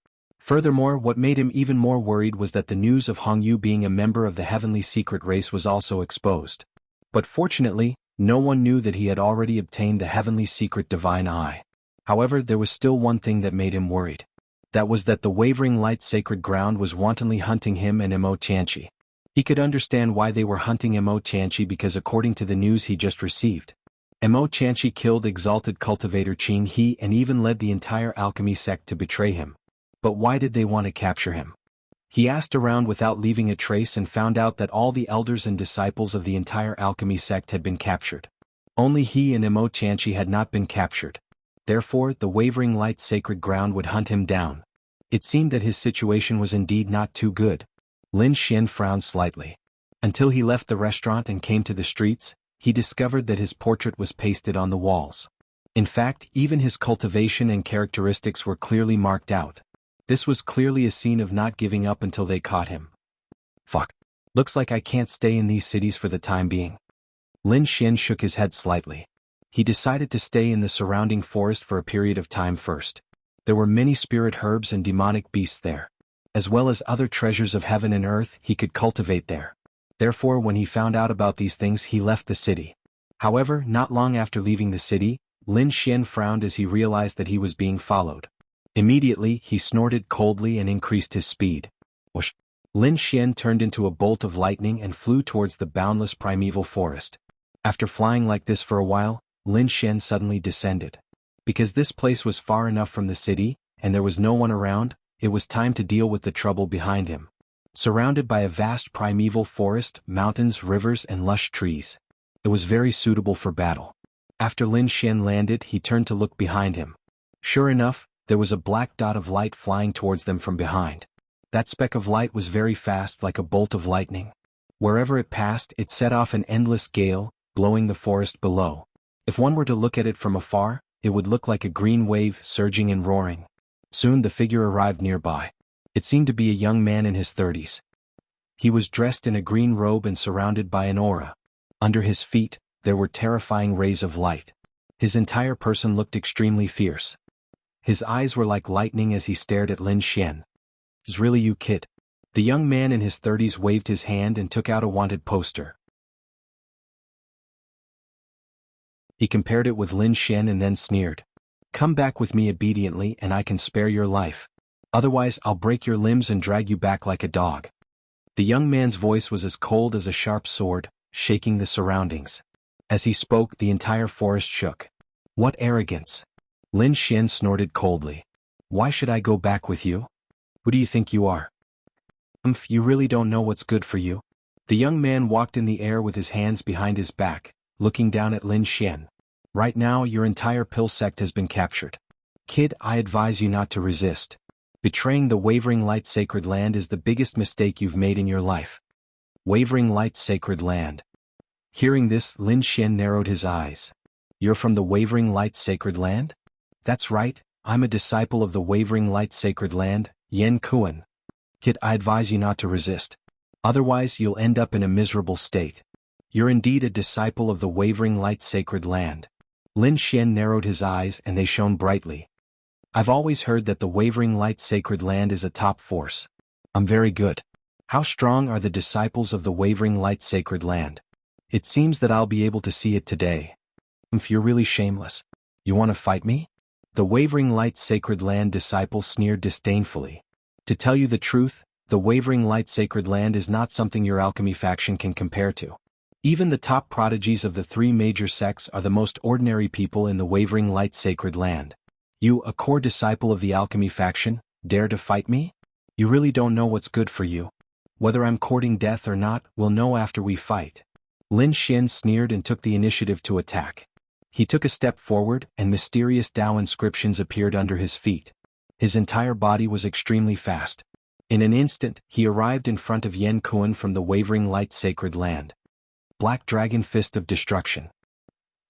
Furthermore, what made him even more worried was that the news of Hong Yu being a member of the Heavenly Secret Race was also exposed. But fortunately, no one knew that he had already obtained the Heavenly Secret Divine Eye. However, there was still one thing that made him worried. That was that the Wavering Light Sacred Ground was wantonly hunting him and Immortality. He could understand why they were hunting Immortality because according to the news he just received, Immortality killed exalted cultivator Qing He and even led the entire alchemy sect to betray him. But why did they want to capture him? He asked around without leaving a trace and found out that all the elders and disciples of the entire alchemy sect had been captured. Only he and Immortality had not been captured. Therefore, the Wavering Light Sacred Ground would hunt him down. It seemed that his situation was indeed not too good. Lin Xian frowned slightly. Until he left the restaurant and came to the streets, he discovered that his portrait was pasted on the walls. In fact, even his cultivation and characteristics were clearly marked out. This was clearly a scene of not giving up until they caught him. Fuck. Looks like I can't stay in these cities for the time being. Lin Xian shook his head slightly. He decided to stay in the surrounding forest for a period of time first. There were many spirit herbs and demonic beasts there, as well as other treasures of heaven and earth he could cultivate there. Therefore, when he found out about these things, he left the city. However, not long after leaving the city, Lin Xian frowned as he realized that he was being followed. Immediately, he snorted coldly and increased his speed. Whoosh! Lin Xian turned into a bolt of lightning and flew towards the boundless primeval forest. After flying like this for a while, Lin Xian suddenly descended. Because this place was far enough from the city, and there was no one around, it was time to deal with the trouble behind him. Surrounded by a vast primeval forest, mountains, rivers, and lush trees, it was very suitable for battle. After Lin Xian landed, he turned to look behind him. Sure enough, there was a black dot of light flying towards them from behind. That speck of light was very fast, like a bolt of lightning. Wherever it passed, it set off an endless gale, blowing the forest below. If one were to look at it from afar, it would look like a green wave surging and roaring. Soon the figure arrived nearby. It seemed to be a young man in his 30s. He was dressed in a green robe and surrounded by an aura. Under his feet, there were terrifying rays of light. His entire person looked extremely fierce. His eyes were like lightning as he stared at Lin Xian. "Is really you, kid?" The young man in his 30s waved his hand and took out a wanted poster. He compared it with Lin Xian and then sneered. "Come back with me obediently and I can spare your life. Otherwise I'll break your limbs and drag you back like a dog." The young man's voice was as cold as a sharp sword, shaking the surroundings. As he spoke, the entire forest shook. "What arrogance!" Lin Xian snorted coldly. "Why should I go back with you? Who do you think you are? You really don't know what's good for you?" The young man walked in the air with his hands behind his back, looking down at Lin Xian. "Right now your entire pill sect has been captured. Kid, I advise you not to resist. Betraying the Wavering Light Sacred Land is the biggest mistake you've made in your life." Wavering Light Sacred Land. Hearing this, Lin Xian narrowed his eyes. "You're from the Wavering Light Sacred Land?" "That's right, I'm a disciple of the Wavering Light Sacred Land, Yen Kuan. Kid, I advise you not to resist. Otherwise you'll end up in a miserable state. You're indeed a disciple of the Wavering Light Sacred Land." Lin Xian narrowed his eyes and they shone brightly. "I've always heard that the Wavering Light Sacred Land is a top force. I'm very good. How strong are the disciples of the Wavering Light Sacred Land? It seems that I'll be able to see it today. If you're really shameless. You want to fight me?" The Wavering Light Sacred Land disciple sneered disdainfully. "To tell you the truth, the Wavering Light Sacred Land is not something your alchemy faction can compare to. Even the top prodigies of the three major sects are the most ordinary people in the Wavering Light Sacred Land. You, a core disciple of the alchemy faction, dare to fight me? You really don't know what's good for you. Whether I'm courting death or not, we'll know after we fight." Lin Xian sneered and took the initiative to attack. He took a step forward and mysterious Dao inscriptions appeared under his feet. His entire body was extremely fast. In an instant, he arrived in front of Yen Kuan from the Wavering Light Sacred Land. Black Dragon Fist of Destruction.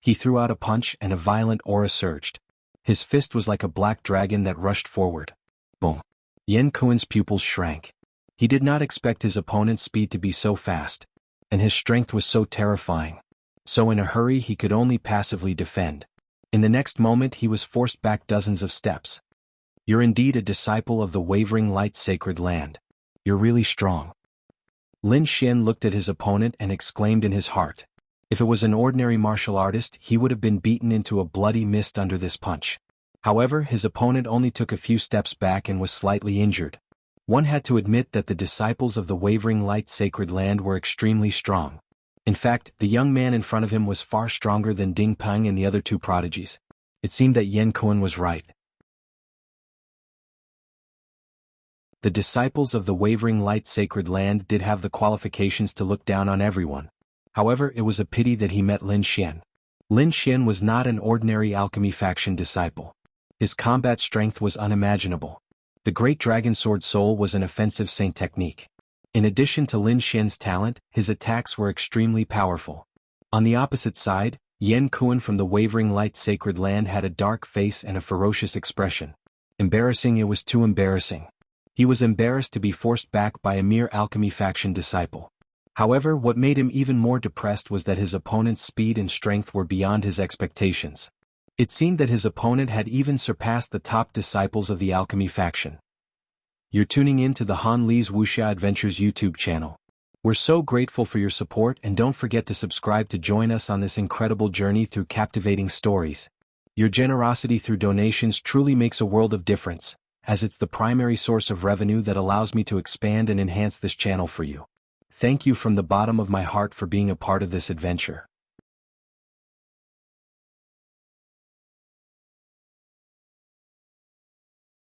He threw out a punch and a violent aura surged. His fist was like a black dragon that rushed forward. Boom. Yen Kuan's pupils shrank. He did not expect his opponent's speed to be so fast. And his strength was so terrifying. So in a hurry he could only passively defend. In the next moment he was forced back dozens of steps. "You're indeed a disciple of the Wavering Light Sacred Land. You're really strong." Lin Xian looked at his opponent and exclaimed in his heart. If it was an ordinary martial artist, he would have been beaten into a bloody mist under this punch. However, his opponent only took a few steps back and was slightly injured. One had to admit that the disciples of the Wavering Light Sacred Land were extremely strong. In fact, the young man in front of him was far stronger than Ding Peng and the other two prodigies. It seemed that Yen Kuan was right. The disciples of the Wavering Light Sacred Land did have the qualifications to look down on everyone. However, it was a pity that he met Lin Xian. Lin Xian was not an ordinary alchemy faction disciple. His combat strength was unimaginable. The Great Dragon Sword Soul was an offensive saint technique. In addition to Lin Xian's talent, his attacks were extremely powerful. On the opposite side, Yen Kuan from the Wavering Light Sacred Land had a dark face and a ferocious expression. Embarrassing, it was too embarrassing. He was embarrassed to be forced back by a mere alchemy faction disciple. However, what made him even more depressed was that his opponent's speed and strength were beyond his expectations. It seemed that his opponent had even surpassed the top disciples of the alchemy faction. You're tuning in to the Han Li's Wuxia Adventures YouTube channel. We're so grateful for your support and don't forget to subscribe to join us on this incredible journey through captivating stories. Your generosity through donations truly makes a world of difference, as it's the primary source of revenue that allows me to expand and enhance this channel for you. Thank you from the bottom of my heart for being a part of this adventure.